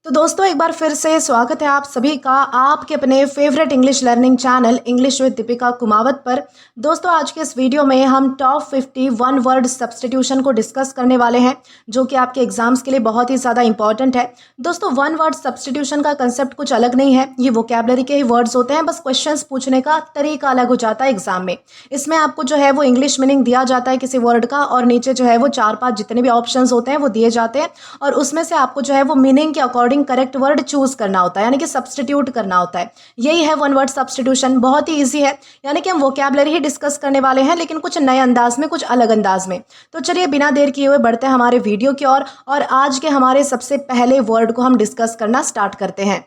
तो दोस्तों एक बार फिर से स्वागत है आप सभी का आपके अपने favourite English learning channel English with Deepika Kumawat पर। दोस्तों आज के इस वीडियो में हम टॉप 50 वन वर्ड सब्स्टिट्यूशन को डिस्कस करने वाले हैं जो कि आपके एग्जाम्स के लिए बहुत ही ज़्यादा इंपॉर्टेंट है। दोस्तों वन वर्ड सब्स्टिट्यूशन का कंसेप्ट कुछ अलग नहीं है, ये वोकैबलरी के ही वर्ड्स होते हैं, बस क्वेश्चंस पूछने का तरीका अलग हो जाता है एग्जाम में। इसमें आपको जो है वो इंग्लिश मीनिंग दिया जाता है किसी वर्ड का और नीचे जो है वो 4-5 जितने भी ऑप्शंस होते हैं वो दिए जाते हैं और उसमें से आपको जो है वो मीनिंग के अकॉर्डिंग करेक्ट वर्ड चूज करना होता है, यानी कि सब्स्टिट्यूट करना होता है। यही है वन वर्ड सब्स्टिट्यूशन, बहुत ही इजी है, यानी कि हम वोकैबलरी ही डिस्कस करने वाले हैं लेकिन कुछ नए अंदाज में, कुछ अलग अंदाज में। तो चलिए बिना देर किए हुए बढ़ते हैं हमारे वीडियो की ओर और आज के हमारे सबसे पहले वर्ड को हम डिस्कस करना स्टार्ट करते हैं।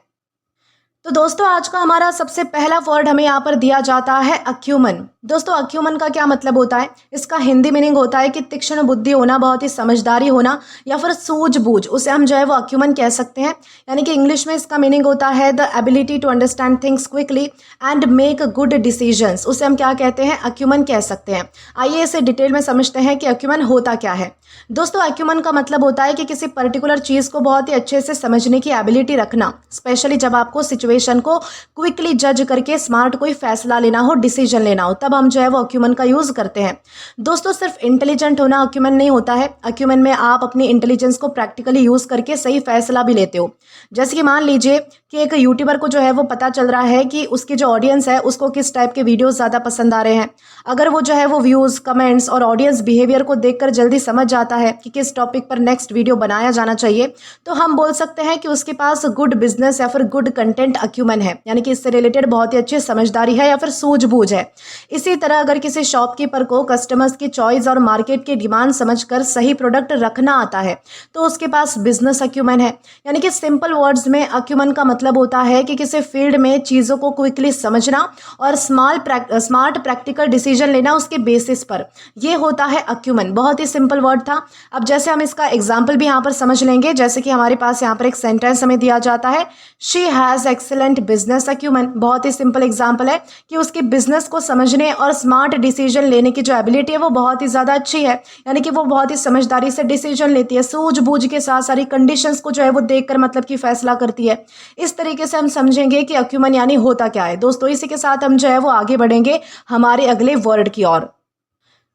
तो दोस्तों आज का हमारा सबसे पहला वर्ड हमें यहाँ पर दिया जाता है अक्यूमन। दोस्तों अक्यूमन का क्या मतलब होता है? इसका हिंदी मीनिंग होता है कि तीक्ष्ण बुद्धि होना, बहुत ही समझदारी होना या फिर सूझबूझ, उसे हम जो है वो अक्यूमन कह सकते हैं। यानी कि इंग्लिश में इसका मीनिंग होता है the ability to understand things quickly and make good decisions. उसे हम क्या कहते हैं? अक्यूमन कह सकते हैं। आइए इसे डिटेल में समझते हैं कि अक्यूमन होता क्या है। दोस्तों अक्यूमन का मतलब होता है कि किसी पर्टिकुलर चीज़ को बहुत ही अच्छे से समझने की एबिलिटी रखना, स्पेशली जब आपको सिचुएशन को क्विकली जज करके स्मार्ट कोई फैसला लेना हो, डिसीजन लेना हो, तब हम जो है वो अक्यूमन का यूज़ करते हैं। दोस्तों सिर्फ इंटेलिजेंट होना अक्यूमन नहीं होता है, अक्यूमन में आप अपनी इंटेलिजेंस को प्रैक्टिकली यूज़ करके सही फैसला भी लेते हो। जैसे कि मान लीजिए कि एक यूट्यूबर को जो है वो पता चल रहा है कि उसकी जो ऑडियंस है उसको किस टाइप के वीडियोस ज़्यादा पसंद आ रहे हैं। अगर वो जो है वो व्यूज़, कमेंट्स और ऑडियंस बिहेवियर को देखकर जल्दी समझ जाता है कि किस टॉपिक पर नेक्स्ट वीडियो बनाया जाना चाहिए, तो हम बोल सकते हैं कि उसके पास गुड बिजनेस या फिर गुड कंटेंट अक्यूमन है, यानी कि इससे रिलेटेड बहुत ही अच्छी समझदारी है या फिर सूझबूझ है। इसी तरह अगर किसी शॉपकीपर को कस्टमर्स की चॉइस और मार्केट की डिमांड समझकर सही प्रोडक्ट रखना आता है तो उसके पास बिजनेस अक्यूमन है। यानी कि सिंपल वर्ड्स में अक्यूमन का मतलब होता है कि किसी फील्ड में चीज़ों को क्विकली समझना और स्मार्ट प्रैक्टिकल डिसीजन लेना उसके बेसिस पर, यह होता है अक्यूमन। बहुत ही सिंपल वर्ड था। अब जैसे हम इसका एग्जाम्पल भी यहाँ पर समझ लेंगे, जैसे कि हमारे पास यहाँ पर एक सेंटेंस हमें दिया जाता है, शी हैज़ एक्सीलेंट बिजनेस अक्यूमन। बहुत ही सिंपल एग्जाम्पल है कि उसकी बिजनेस को समझने और स्मार्ट डिसीजन लेने की जो एबिलिटी है वो बहुत ही ज़्यादा अच्छी है, यानी कि वो बहुत ही समझदारी से डिसीजन लेती है, सूझबूझ के साथ सारी कंडीशंस को जो है वो देखकर मतलब कि फैसला करती है। इस तरीके से हम समझेंगे कि अक्यूमन यानी होता क्या है। दोस्तों इसी के साथ हम जो है वो आगे बढ़ेंगे हमारे अगले वर्ड की ओर।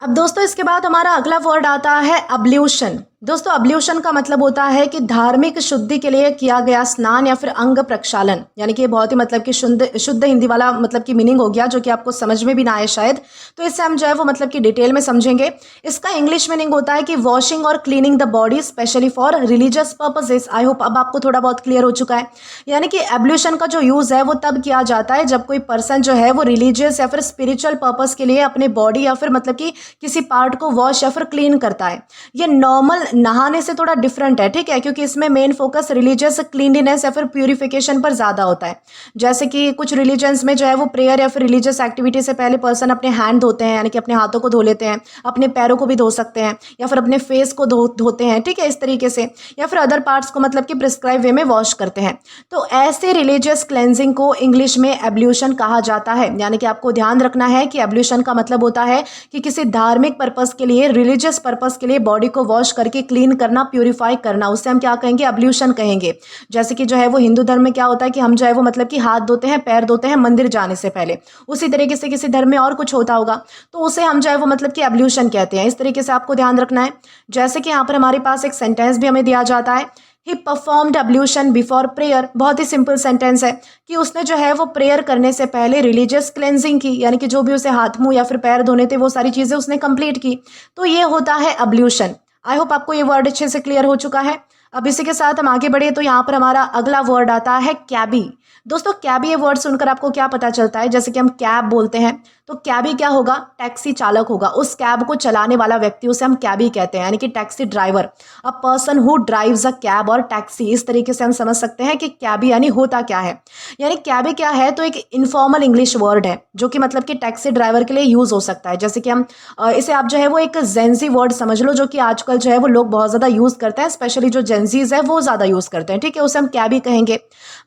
अब दोस्तों इसके बाद हमारा अगला वर्ड आता है अब्ल्यूशन। दोस्तों अब्ल्यूशन का मतलब होता है कि धार्मिक शुद्धि के लिए किया गया स्नान या फिर अंग प्रक्षालन, यानी कि बहुत ही मतलब कि शुद्ध हिंदी वाला मतलब की मीनिंग हो गया जो कि आपको समझ में भी ना आए शायद, तो इससे हम जो है वो मतलब कि डिटेल में समझेंगे। इसका इंग्लिश मीनिंग होता है कि वॉशिंग और cleaning the body specially for religious purposes. I hope अब आपको थोड़ा बहुत क्लियर हो चुका है। यानी कि एब्ल्यूशन का जो यूज़ है वो तब किया जाता है जब कोई पर्सन जो है वो रिलीजियस या फिर स्पिरिचुअल पर्पस के लिए अपने बॉडी या फिर मतलब कि किसी पार्ट को वॉश या फिर क्लीन करता है। ये नॉर्मल नहाने से थोड़ा डिफरेंट है, ठीक है, क्योंकि इसमें मेन फोकस रिलीजियस क्लीनलीनेस या फिर प्यूरिफिकेशन पर ज़्यादा होता है। जैसे कि कुछ रिलीजन्स में जो है वो प्रेयर या फिर रिलीजियस एक्टिविटी से पहले पर्सन अपने हैंड धोते हैं, यानी कि अपने हाथों को धो लेते हैं, अपने पैरों को भी धो सकते हैं या फिर अपने फेस को धोते हैं, ठीक है, इस तरीके से, या फिर अदर पार्ट्स को मतलब कि प्रिस्क्राइब वे में वॉश करते हैं। तो ऐसे रिलीजियस क्लेंजिंग को इंग्लिश में एब्ल्यूशन कहा जाता है। यानी कि आपको ध्यान रखना है कि एब्ल्यूशन का मतलब होता है कि किसी धार्मिक पर्पस के लिए, रिलीजियस पर्पस के लिए बॉडी को वॉश करके क्लीन करना, प्यूरिफाई करना, उसे हम क्या कहेंगे? अब्ल्यूशन कहेंगे। जैसे कि जो है वो हिंदू धर्म में क्या होता है कि हम जो है वो मतलब कि हाथ धोते हैं, पैर धोते हैं मंदिर जाने से पहले, उसी तरीके से किसी धर्म में और कुछ होता होगा तो उसे हम जो है वो मतलब कि एब्ल्यूशन कहते हैं। इस तरीके से आपको ध्यान रखना है। जैसे कि यहाँ पर हमारे पास एक सेंटेंस भी हमें दिया जाता है, ही परफॉर्म्ड एब्ल्यूशन बिफोर प्रेयर। बहुत ही सिंपल सेंटेंस है कि उसने जो है वो प्रेयर करने से पहले रिलीजियस क्लेंजिंग की, यानी कि जो भी उसे हाथ मुंह या फिर पैर धोने थे वो सारी चीज़ें उसने कंप्लीट की। तो ये होता है एब्ल्यूशन। आई होप आपको ये वर्ड अच्छे से क्लियर हो चुका है। अब इसी के साथ हम आगे बढ़े तो यहाँ पर हमारा अगला वर्ड आता है कैबी। दोस्तों कैबी ये वर्ड सुनकर आपको क्या पता चलता है? जैसे कि हम कैब बोलते हैं तो कैबी क्या होगा? टैक्सी चालक होगा। उस कैब को चलाने वाला व्यक्ति, उसे हम कैबी कहते हैं, यानी कि taxi driver, a person who drives a cab और टैक्सी। इस तरीके से हम समझ सकते हैं कि कैबी यानी होता क्या है। यानी कैबी क्या है? तो एक इनफॉर्मल इंग्लिश वर्ड है जो कि मतलब कि टैक्सी ड्राइवर के लिए यूज हो सकता है। जैसे कि हम इसे आप जो है वो एक जेंजी वर्ड समझ लो, जो कि आजकल जो है वो लोग बहुत ज़्यादा यूज़ करते हैं, स्पेशली जो जेंजीज है वो ज़्यादा यूज़ करते हैं, ठीक है, उसे हम कैबी कहेंगे।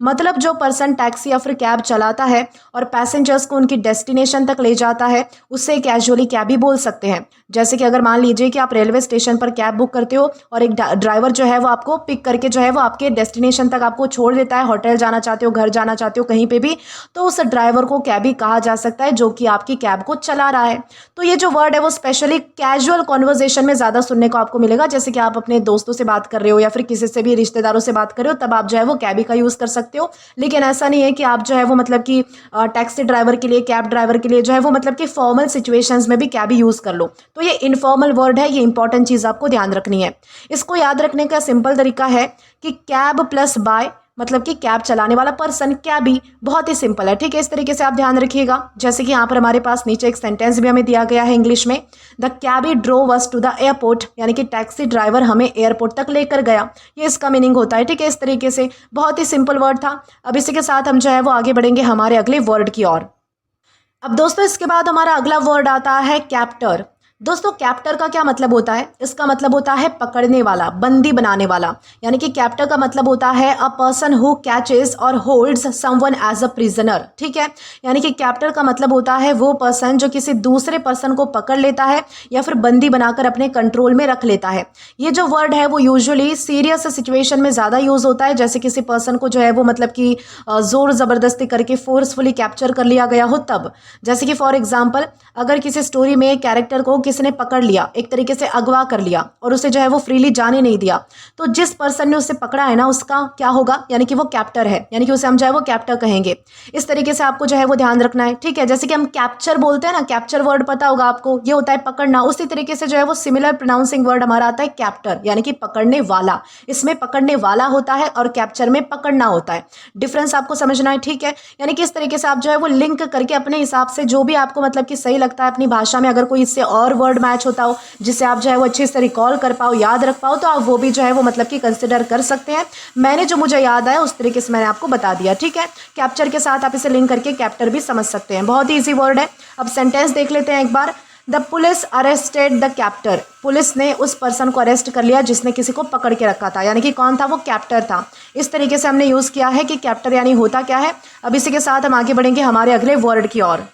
मतलब जो पर्सन टैक्सी या फिर कैब चलाता है और पैसेंजर्स को उनकी डेस्टिनेशन तक ले जाता है उससे कैजुअली कैबी बोल सकते हैं। जैसे कि अगर मान लीजिए कि आप रेलवे स्टेशन पर कैब बुक करते हो और एक ड्राइवर जो है वो आपको पिक करके जो है वो आपके डेस्टिनेशन तक आपको छोड़ देता है, होटल जाना चाहते हो, घर जाना चाहते हो, कहीं पे भी, तो उस ड्राइवर को कैबी कहा जा सकता है जो कि आपकी कैब को चला रहा है। तो ये जो वर्ड है वो स्पेशली कैजुअल कॉन्वर्जेशन में ज़्यादा सुनने को आपको मिलेगा। जैसे कि आप अपने दोस्तों से बात कर रहे हो या फिर किसी से भी रिश्तेदारों से बात कर रहे हो, तब आप जो है वो कैबी का यूज़ कर सकते हो। लेकिन ऐसा नहीं है कि आप जो है वो मतलब कि टैक्सी ड्राइवर के लिए, कैब ड्राइवर के लिए जो है वो मतलब कि फॉर्मल सिचुएशंस में भी कैबी यूज़ कर लो। तो ये इनफॉर्मल वर्ड है, ये इंपॉर्टेंट चीज़ आपको ध्यान रखनी है। इसको याद रखने का सिंपल तरीका है कि कैब प्लस बाय मतलब कि कैब चलाने वाला पर्सन कैबी, बहुत ही सिंपल है, ठीक है। इस तरीके से आप ध्यान रखिएगा। जैसे कि यहाँ पर हमारे पास नीचे एक सेंटेंस भी हमें दिया गया है इंग्लिश में, the cabbie drove us to the airport, यानी कि टैक्सी ड्राइवर हमें एयरपोर्ट तक लेकर गया, ये इसका मीनिंग होता है, ठीक है। इस तरीके से बहुत ही सिंपल वर्ड था। अब इसी के साथ हम जो है वो आगे बढ़ेंगे हमारे अगले वर्ड की ओर। अब दोस्तों इसके बाद हमारा अगला वर्ड आता है कैप्टर। दोस्तों कैप्टर का क्या मतलब होता है? इसका मतलब होता है पकड़ने वाला, बंदी बनाने वाला। यानी कि कैप्टर का मतलब होता है अ पर्सन हु कैचेस और holds someone as a prisoner, ठीक है। यानी कि कैप्टर का मतलब होता है वो पर्सन जो किसी दूसरे पर्सन को पकड़ लेता है या फिर बंदी बनाकर अपने कंट्रोल में रख लेता है। ये जो वर्ड है वो यूजुअली सीरियस सिचुएशन में ज़्यादा यूज होता है, जैसे किसी पर्सन को जो है वो मतलब कि जोर ज़बरदस्ती करके फोर्सफुली कैप्चर कर लिया गया हो तब। जैसे कि फॉर एग्जाम्पल अगर किसी स्टोरी में कैरेक्टर को किसी ने पकड़ लिया, एक तरीके से अगवा कर लिया और उसे जो है वो फ्रीली जाने नहीं दिया, तो जिस पर्सन ने उसे पकड़ा है ना उसका क्या होगा, यानी कि वो कैप्टर है, यानी कि उसे हम जो है वो कैप्टर कहेंगे। इस तरीके से आपको जो है वो ध्यान रखना है, ठीक है। जैसे कि हम कैप्चर बोलते हैं ना, कैप्चर वर्ड पता होगा आपको, ये होता है पकड़ना। उसी तरीके से जो है वो सिमिलर प्रोनाउंसिंग वर्ड हमारा आता है कैप्टर, यानी कि पकड़ने वाला। इसमें पकड़ने वाला होता है और कैप्चर में पकड़ना होता है। डिफरेंस आपको समझना है, ठीक है। यानी कि इस तरीके से आप जो है वो लिंक करके अपने हिसाब से जो भी आपको मतलब कि सही लगता है अपनी भाषा में, अगर कोई इससे और वर्ड मैच होता हो जिसे आप जो है वो अच्छे से रिकॉल कर पाओ, याद रख पाओ, तो आप वो भी जो है वो मतलब कि कंसिडर कर सकते हैं। मैंने जो मुझे याद आया उस तरीके से मैंने आपको बता दिया, ठीक है। कैप्चर के साथ आप इसे लिंक करके कैप्टर भी समझ सकते हैं, बहुत ही ईजी वर्ड है। अब सेंटेंस देख लेते हैं एक बार। The police arrested the captor, police ने उस पर्सन को अरेस्ट कर लिया जिसने किसी को पकड़ के रखा था, यानी कि कौन था, वो कैप्टर था। इस तरीके से हमने यूज़ किया है कि कैप्टर यानी होता क्या है। अब इसी के साथ हम आगे बढ़ेंगे हमारे अगले वर्ड की ओर।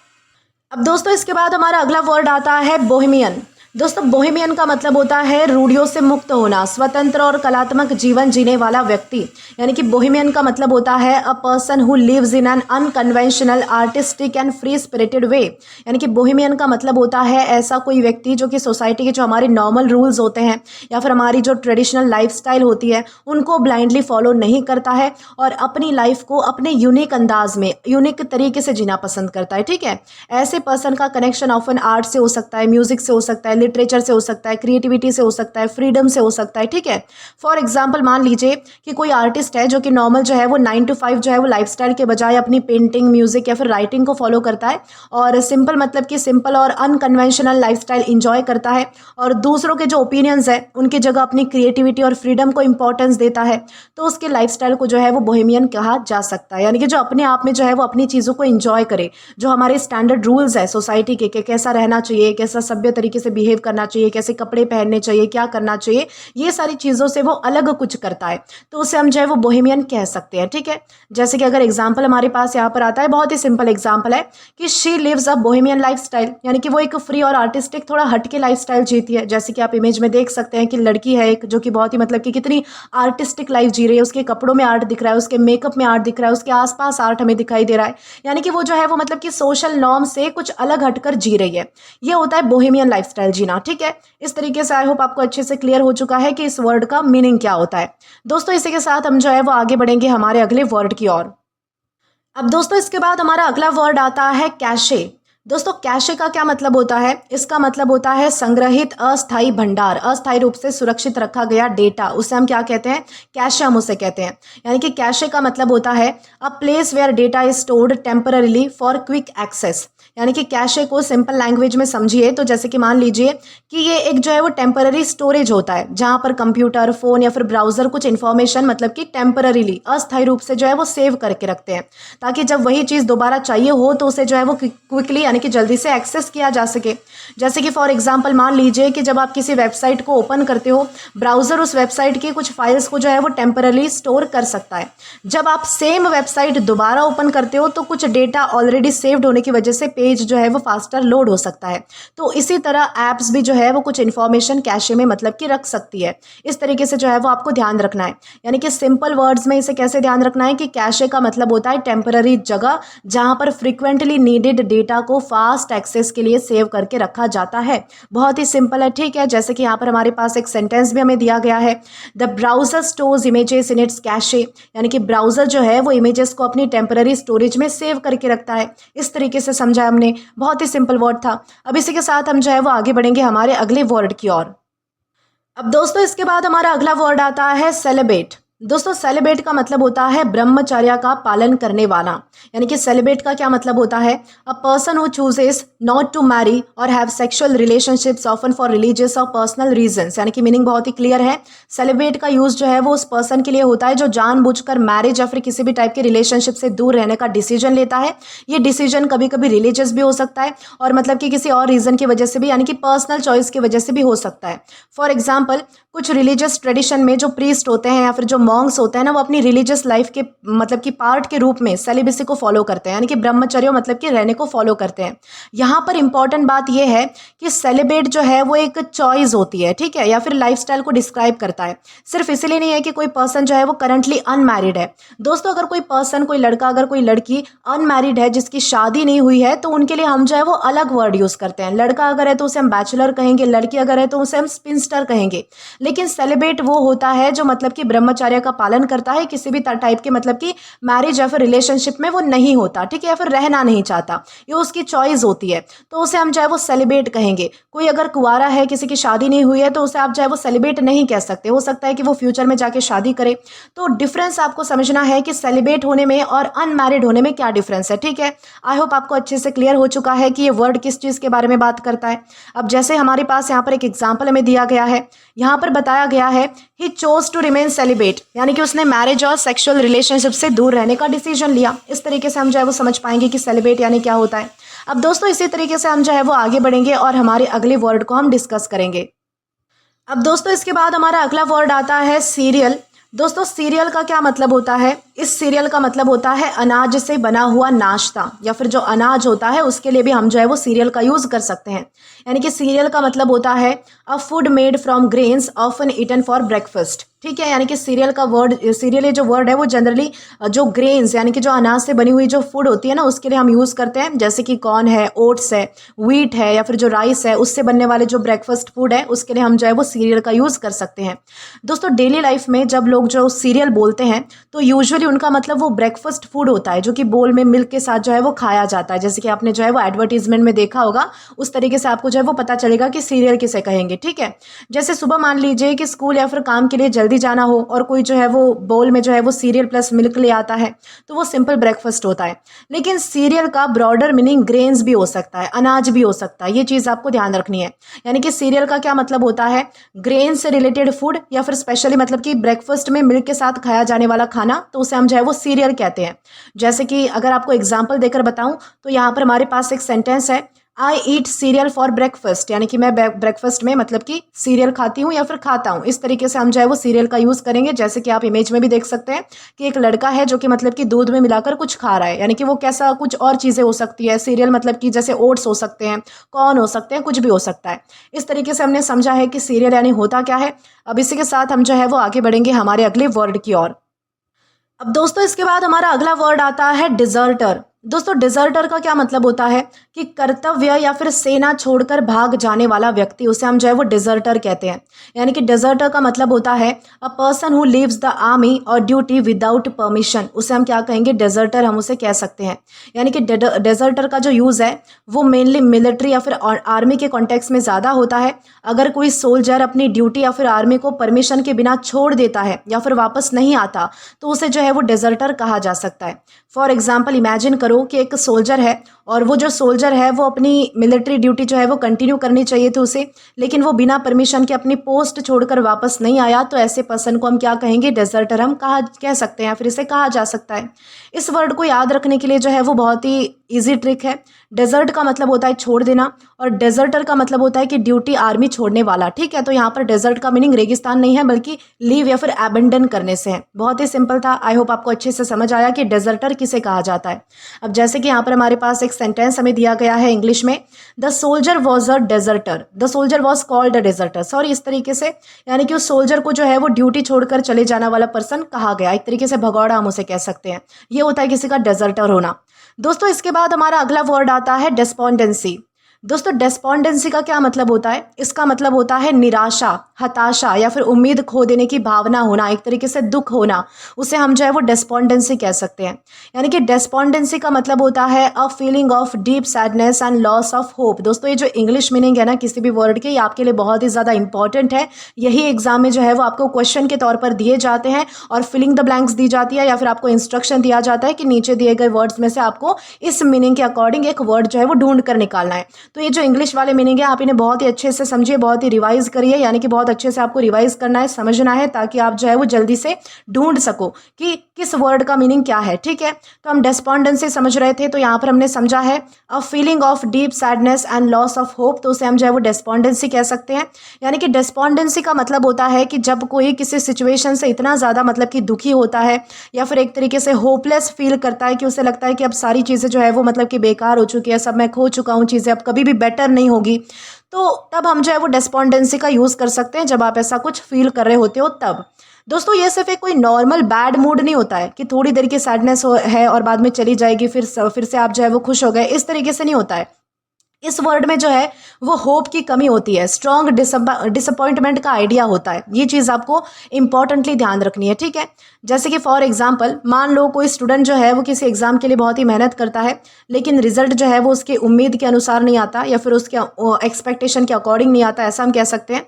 अब दोस्तों इसके बाद हमारा अगला वर्ड आता है बोहेमियन। दोस्तों बोहेमियन का मतलब होता है रूढ़ियों से मुक्त होना, स्वतंत्र और कलात्मक जीवन जीने वाला व्यक्ति। यानी कि बोहेमियन का मतलब होता है a person who lives in an unconventional artistic and free spirited way. यानी कि बोहेमियन का मतलब होता है ऐसा कोई व्यक्ति जो कि सोसाइटी के जो हमारे नॉर्मल रूल्स होते हैं या फिर हमारी जो ट्रेडिशनल लाइफस्टाइल होती है उनको ब्लाइंडली फॉलो नहीं करता है और अपनी लाइफ को अपने यूनिक अंदाज में, यूनिक तरीके से जीना पसंद करता है, ठीक है। ऐसे पर्सन का कनेक्शन ऑफन आर्ट से हो सकता है, म्यूजिक से हो सकता है, लिटरेचर से हो सकता है, क्रिएटिविटी से हो सकता है, फ्रीडम से हो सकता है, ठीक है। फॉर एग्जांपल मान लीजिए कि कोई आर्टिस्ट है जो कि नॉर्मल जो है वो 9 to 5 जो है वो लाइफस्टाइल के बजाय अपनी पेंटिंग, म्यूजिक या फिर राइटिंग को फॉलो करता है और सिंपल मतलब कि सिंपल और अनकन्वेंशनल लाइफस्टाइल इंजॉय करता है और दूसरों के जो ओपिनियंस है उनकी जगह अपनी क्रिएटिविटी और फ्रीडम को इंपॉर्टेंस देता है, तो उसके लाइफस्टाइल को जो है वो बोहेमियन कहा जा सकता है। यानी कि जो अपने आप में जो है वो अपनी चीज़ों को इंजॉय करे, जो हमारे स्टैंडर्ड रूल्स है सोसाइटी के कैसा रहना चाहिए, कैसा सभ्य तरीके से बिहेव करना चाहिए, कैसे कपड़े पहनने चाहिए, क्या करना चाहिए, ये सारी चीज़ों से वो अलग कुछ करता है, तो उसे हम जो है वो बोहेमियन कह सकते हैं, ठीक है। जैसे कि अगर एग्जाम्पल हमारे पास यहाँ पर आता है, बहुत ही सिंपल एग्जाम्पल है कि she lives a bohemian lifestyle, यानी कि वो एक फ्री और आर्टिस्टिक थोड़ा हटके लाइफस्टाइल जीती है। जैसे कि आप इमेज में देख सकते हैं कि लड़की है एक जो कि बहुत ही मतलब कि कितनी आर्टिस्टिक लाइफ जी रही है, उसके कपड़ों में आर्ट दिख रहा है, उसके मेकअप में आर्ट दिख रहा है, उसके आसपास आर्ट हमें दिखाई दे रहा है, यानी कि वो जो है वो मतलब कि सोशल नॉर्म से कुछ अलग हटकर जी रही है। ये होता है बोहेमियन लाइफस्टाइल जीना, ठीक है। इस तरीके से आई होप आपको अच्छे से क्लियर हो चुका है कि इस वर्ड का मीनिंग क्या होता है। दोस्तों इसी के साथ हम जो है वो आगे बढ़ेंगे हमारे अगले वर्ड की ओर। अब दोस्तों इसके बाद हमारा अगला वर्ड आता है कैशे। दोस्तों कैशे का क्या मतलब होता है? इसका मतलब होता है संग्रहित अस्थायी भंडार, अस्थायी रूप से सुरक्षित रखा गया डेटा, उसे हम क्या कहते हैं? कैशे हम उसे कहते हैं। यानी कि कैशे का मतलब होता है a place where data is stored temporarily for quick access. यानी कि कैशे को सिंपल लैंग्वेज में समझिए तो जैसे कि मान लीजिए कि ये एक जो है वो टेम्पररी स्टोरेज होता है जहाँ पर कंप्यूटर, फोन या फिर ब्राउजर कुछ इन्फॉर्मेशन मतलब कि टेम्पररीली अस्थायी रूप से जो है वो सेव करके रखते हैं, ताकि जब वही चीज़ दोबारा चाहिए हो तो उसे जो है वो क्विकली यानी कि जल्दी से एक्सेस किया जा सके। जैसे कि फॉर एग्जांपल मान लीजिए कि जब आप किसी वेबसाइट को ओपन करते हो, ब्राउजर उस वेबसाइट की कुछ फाइल्स को जो है वो टेम्पररी स्टोर कर सकता है। जब आप सेम वेबसाइट दोबारा ओपन करते हो तो कुछ डेटा ऑलरेडी सेव्ड होने की वजह से तेज जो है वो फास्टर लोड हो सकता है। तो इसी तरह ऐप्स भी जो है वो कुछ इन्फॉर्मेशन कैशे में मतलब कि रख सकती है। इस तरीके से जो है वो आपको ध्यान रखना है। यानी कि सिंपल वर्ड्स में इसे कैसे ध्यान रखना है कि कैशे का मतलब होता है टेम्पररी जगह जहां पर फ्रिक्वेंटली नीडेड डेटा को फास्ट एक्सेस के लिए सेव करके रखा जाता है। बहुत ही सिंपल है, ठीक है। जैसे कि यहाँ पर हमारे पास एक सेंटेंस भी हमें दिया गया है, the browser stores images in its cache, यानी कि ब्राउजर जो है वो इमेजेस को अपनी टेम्पररी स्टोरेज में सेव करके रखता है। इस तरीके से समझा हमने, बहुत ही सिंपल वर्ड था। अब इसी के साथ हम जो है वो आगे बढ़ेंगे हमारे अगले वर्ड की ओर। अब दोस्तों इसके बाद हमारा अगला वर्ड आता है सेलिब्रेट। दोस्तों सेलिब्रेट का मतलब होता है ब्रह्मचर्य का पालन करने वाला। यानी कि सेलिब्रेट का क्या मतलब होता है, a person who chooses not to marry or have sexual relationships often for religious or personal reasons. यानी कि मीनिंग बहुत ही क्लियर है। सेलिब्रेट का यूज जो है वो उस पर्सन के लिए होता है जो जानबूझकर मैरिज या फिर किसी भी टाइप के रिलेशनशिप से दूर रहने का डिसीजन लेता है। ये डिसीजन कभी कभी रिलीजियस भी हो सकता है और मतलब कि किसी और रीजन की वजह से भी, यानी कि पर्सनल चॉइस की वजह से भी हो सकता है। फॉर एग्जाम्पल, कुछ रिलीजियस ट्रेडिशन में जो प्रीस्ट होते हैं या फिर जो मॉन्क्स होते हैं ना, वो अपनी रिलीजियस लाइफ के मतलब कि पार्ट के रूप में सेलिबेसी को फॉलो करते हैं, यानी कि ब्रह्मचर्य मतलब कि रहने को फॉलो करते हैं। यहाँ पर इंपॉर्टेंट बात यह है कि सेलिब्रेट जो है वो एक चॉइस होती है, ठीक है, या फिर लाइफस्टाइल को डिस्क्राइब करता है। सिर्फ इसीलिए नहीं है कि कोई पर्सन जो है वो करंटली अनमैरिड है। दोस्तों अगर कोई पर्सन, कोई लड़का, अगर कोई लड़की अनमैरिड है जिसकी शादी नहीं हुई है, तो उनके लिए हम जो है वो अलग वर्ड यूज करते हैं। लड़का अगर है तो उसे हम बैचलर कहेंगे, लड़की अगर है तो उसे हम स्पिंस्टर कहेंगे। लेकिन सेलिब्रेट वो होता है जो मतलब कि ब्रह्मचर्य का पालन करता है, किसी भी टाइप के मतलब कि मैरिज या फिर रिलेशनशिप में वो नहीं होता, ठीक है, या फिर रहना नहीं चाहता, ये उसकी चॉइस होती है, तो उसे हम चाहे वो सेलिब्रेट कहेंगे। कोई अगर कुंवारा है, किसी की शादी नहीं हुई है, तो उसे आप चाहे वो सेलिब्रेट नहीं कह सकते, हो सकता है कि वो फ्यूचर में जाके शादी करे। तो डिफरेंस आपको समझना है कि सेलिब्रेट होने में और अनमैरिड होने में क्या डिफरेंस है, ठीक है। आई होप आपको अच्छे से क्लियर हो चुका है कि ये वर्ड किस चीज के बारे में बात करता है। अब जैसे हमारे पास यहाँ पर एक एग्जाम्पल हमें दिया गया है, यहाँ पर बताया गया है he chose to remain celibate, यानी कि उसने मैरिज और सेक्सुअल रिलेशनशिप से दूर रहने का डिसीजन लिया। इस तरीके से हम जो है वो समझ पाएंगे कि सेलिब्रेट यानी क्या होता है। अब दोस्तों इसी तरीके से हम जो है वो आगे बढ़ेंगे और हमारे अगले वर्ड को हम डिस्कस करेंगे। अब दोस्तों इसके बाद हमारा अगला वर्ड आता है सीरियल। दोस्तों सीरियल का क्या मतलब होता है, इस सीरियल का मतलब होता है अनाज से बना हुआ नाश्ता, या फिर जो अनाज होता है उसके लिए भी हम जो है वो सीरियल का यूज कर सकते हैं। यानी कि सीरियल का मतलब होता है a food made from grains often eaten for breakfast, ठीक है। यानी कि सीरियल का वर्ड, सीरियल ये जो वर्ड है वो जनरली जो ग्रेन्स यानी कि जो अनाज से बनी हुई जो फूड होती है ना, उसके लिए हम यूज़ करते हैं। जैसे कि कॉर्न है, ओट्स है, व्हीट है, या फिर जो राइस है, उससे बनने वाले जो ब्रेकफास्ट फूड है उसके लिए हम जो है वो सीरियल का यूज़ कर सकते हैं। दोस्तों डेली लाइफ में जब लोग जो सीरियल बोलते हैं तो यूजुअली उनका मतलब वो ब्रेकफास्ट फूड होता है जो कि बोल में मिल्क के साथ जो है वो खाया जाता है। जैसे कि आपने जो है वो एडवर्टीजमेंट में देखा होगा, उस तरीके से आपको जो है वो पता चलेगा कि सीरियल किसे कहेंगे, ठीक है। जैसे सुबह मान लीजिए कि स्कूल या फिर काम के लिए जल्दी जाना हो और कोई जो है वो बोल में जो है वो सीरियल प्लस मिल्क ले आता है, तो वो सिंपल ब्रेकफास्ट होता है। लेकिन सीरियल का ब्रॉडर मीनिंग ग्रेन्स भी हो सकता है, अनाज भी हो सकता है, ये चीज़ आपको ध्यान रखनी है। यानी कि सीरियल का क्या मतलब होता है, ग्रेन से रिलेटेड फूड, या फिर स्पेशली मतलब कि ब्रेकफास्ट में मिल्क के साथ खाया जाने वाला खाना, तो उसे हम जो है वो सीरियल कहते हैं। जैसे कि अगर आपको एग्जाम्पल देकर बताऊं तो यहाँ पर हमारे पास एक सेंटेंस है, आई ईट सीरियल फॉर ब्रेकफास्ट, यानी कि मैं ब्रेकफास्ट में मतलब कि सीरियल खाती हूँ या फिर खाता हूँ। इस तरीके से हम जो है वो सीरियल का यूज़ करेंगे। जैसे कि आप इमेज में भी देख सकते हैं कि एक लड़का है जो कि मतलब कि दूध में मिलाकर कुछ खा रहा है, यानी कि वो कैसा कुछ और चीज़ें हो सकती है। सीरियल मतलब कि जैसे ओट्स हो सकते हैं, कॉर्न हो सकते हैं, कुछ भी हो सकता है। इस तरीके से हमने समझा है कि सीरियल यानी होता क्या है। अब इसी के साथ हम जो है वो आगे बढ़ेंगे हमारे अगले वर्ड की ओर। अब दोस्तों इसके बाद हमारा अगला वर्ड आता है डिजर्टर। दोस्तों डिजर्टर का क्या मतलब होता है कि कर्तव्य या फिर सेना छोड़कर भाग जाने वाला व्यक्ति, उसे हम जो है वो डिजर्टर कहते हैं। यानी कि डिजर्टर का मतलब होता है a person who leaves the army और ड्यूटी विदाउट परमिशन, उसे हम क्या कहेंगे, डिजर्टर हम उसे कह सकते हैं। यानी कि डिजर्टर का जो यूज़ है वो मेनली मिलिट्री या फिर आर्मी के कॉन्टेक्स्ट में ज़्यादा होता है। अगर कोई सोल्जर अपनी ड्यूटी या फिर आर्मी को परमिशन के बिना छोड़ देता है या फिर वापस नहीं आता, तो उसे जो है वो डिजर्टर कहा जा सकता है। फॉर एग्जाम्पल इमेजिन करो कि एक सोल्जर है और वो जो सोल्जर है वो अपनी मिलिट्री ड्यूटी जो है वो कंटिन्यू करनी चाहिए थी उसे, लेकिन वो बिना परमिशन के अपनी पोस्ट छोड़कर वापस नहीं आया, तो ऐसे पर्सन को हम क्या कहेंगे, डिजर्टर हम कह सकते हैं, फिर इसे कहा जा सकता है। इस वर्ड को याद रखने के लिए जो है वो बहुत ही ईजी ट्रिक है। डेजर्ट का मतलब होता है छोड़ देना, और डेजर्टर का मतलब होता है कि ड्यूटी आर्मी छोड़ने वाला। ठीक है, तो यहाँ पर डेजर्ट का मीनिंग रेगिस्तान नहीं है बल्कि लीव या फिर एबेंडन करने से है। बहुत ही सिंपल था। आई होप आपको अच्छे से समझ आया कि डेजर्टर किसे कहा जाता है। अब जैसे कि यहाँ पर हमारे पास एक सेंटेंस हमें दिया गया है इंग्लिश में, the soldier was a deserter, the soldier was called a deserter. Sorry, इस तरीके से, यानी कि उस सोल्जर को जो है वो ड्यूटी छोड़कर चले जाने वाला पर्सन कहा गया। एक तरीके से भगौड़ा हम उसे कह सकते हैं। ये होता है किसी का डेजर्टर होना। दोस्तों इसके बाद हमारा अगला वर्ड आता है डेस्पोंडेंसी। दोस्तों डेस्पोंडेंसी का क्या मतलब होता है? इसका मतलब होता है निराशा, हताशा या फिर उम्मीद खो देने की भावना होना, एक तरीके से दुख होना। उसे हम जो है वो डेस्पोंडेंसी कह सकते हैं। यानी कि डेस्पोंडेंसी का मतलब होता है a feeling of deep sadness and loss of hope. दोस्तों ये जो इंग्लिश मीनिंग है ना किसी भी वर्ड के, ये आपके लिए बहुत ही ज़्यादा इंपॉर्टेंट है। यही एग्जाम में जो है वो आपको क्वेश्चन के तौर पर दिए जाते हैं और फिलिंग द ब्लैंक्स दी जाती है, या फिर आपको इंस्ट्रक्शन दिया जाता है कि नीचे दिए गए वर्ड्स में से आपको इस मीनिंग के अकॉर्डिंग एक वर्ड जो है वो ढूंढ कर निकालना है। तो ये जो इंग्लिश वाले मीनिंग है आप इन्हें बहुत ही अच्छे से समझिए, बहुत ही रिवाइज करिए, यानी कि बहुत अच्छे से आपको रिवाइज करना है, समझना है, ताकि आप जो है वो जल्दी से ढूंढ सको कि किस वर्ड का मीनिंग क्या है। ठीक है, तो हम डेस्पोंडेंसी समझ रहे थे, तो यहाँ पर हमने समझा है a feeling of deep sadness and loss of hope, तो उसे हम जो है वो डेस्पोंडेंसी कह सकते हैं। यानी कि डेस्पोंडेंसी का मतलब होता है कि जब कोई किसी सिचुएशन से इतना ज़्यादा मतलब कि दुखी होता है या फिर एक तरीके से होपलेस फील करता है कि उसे लगता है कि अब सारी चीज़ें जो है वो मतलब कि बेकार हो चुकी है, सब मैं खो चुका हूँ, चीज़ें अब कभी भी बेटर नहीं होगी, तो तब हम जो है वो डेस्पोंडेंसी का यूज़ कर सकते हैं जब आप ऐसा कुछ फील कर रहे होते हो तब। दोस्तों ये सिर्फ एक कोई नॉर्मल बैड मूड नहीं होता है कि थोड़ी देर की सैडनेस है और बाद में चली जाएगी, फिर से आप जो है वो खुश हो गए, इस तरीके से नहीं होता है। इस वर्ड में जो है वो होप की कमी होती है, स्ट्रॉन्ग डिसअपॉइंटमेंट का आइडिया होता है। ये चीज़ आपको इंपॉर्टेंटली ध्यान रखनी है। ठीक है, जैसे कि फॉर एग्जांपल मान लो कोई स्टूडेंट जो है वो किसी एग्जाम के लिए बहुत ही मेहनत करता है, लेकिन रिजल्ट जो है वो उसकी उम्मीद के अनुसार नहीं आता या फिर उसके एक्सपेक्टेशन के अकॉर्डिंग नहीं आता, ऐसा हम कह सकते हैं।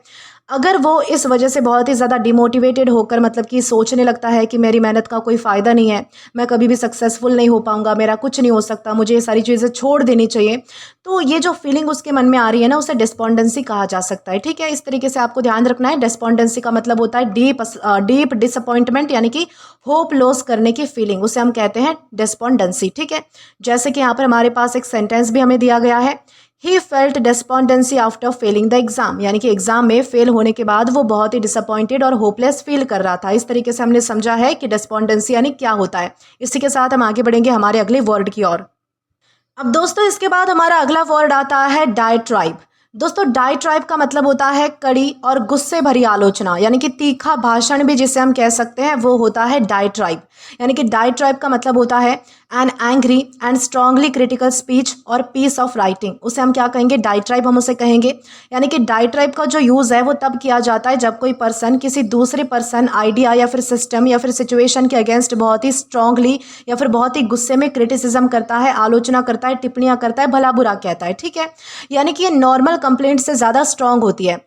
अगर वो इस वजह से बहुत ही ज़्यादा डिमोटिवेटेड होकर मतलब कि सोचने लगता है कि मेरी मेहनत का कोई फ़ायदा नहीं है, मैं कभी भी सक्सेसफुल नहीं हो पाऊंगा, मेरा कुछ नहीं हो सकता, मुझे ये सारी चीज़ें छोड़ देनी चाहिए, तो ये जो फीलिंग उसके मन में आ रही है ना उसे डिस्पोंडेंसी कहा जा सकता है। ठीक है, इस तरीके से आपको ध्यान रखना है। डिस्पोंडेंसी का मतलब होता है डीप डिसअपॉइंटमेंट, यानी कि होप लॉस करने की फीलिंग, उसे हम कहते हैं डिस्पोंडेंसी। ठीक है, जैसे कि यहाँ पर हमारे पास एक सेंटेंस भी हमें दिया गया है, he felt despondency after failing the exam, यानी कि एग्जाम में फेल होने के बाद वो बहुत ही डिसअपॉइंटेड और होपलेस फील कर रहा था। इस तरीके से हमने समझा है कि डिस्पोंडेंसी यानी क्या होता है। इसी के साथ हम आगे बढ़ेंगे हमारे अगले वर्ड की ओर। अब दोस्तों इसके बाद हमारा अगला वर्ड आता है डायट्राइब। दोस्तों डायट्राइब का मतलब होता है कड़ी और गुस्से भरी आलोचना, यानी कि तीखा भाषण भी जिसे हम कह सकते हैं वो होता है डायट्राइब। यानी कि डायट्राइब का मतलब होता है an angry and strongly critical speech और पीस ऑफ राइटिंग, उसे हम क्या कहेंगे? डायट्राइब हम उसे कहेंगे। यानी कि डायट्राइब का जो यूज़ है वो तब किया जाता है जब कोई पर्सन किसी दूसरे पर्सन, आइडिया या फिर सिस्टम या फिर सिचुएशन के अगेंस्ट बहुत ही स्ट्रांगली या फिर बहुत ही गुस्से में क्रिटिसिज्म करता है, आलोचना करता है, टिप्पणियां करता है, भला बुरा कहता है। ठीक है, यानी कि ये नॉर्मल कंप्लेंट से ज़्यादा स्ट्रांग होती है।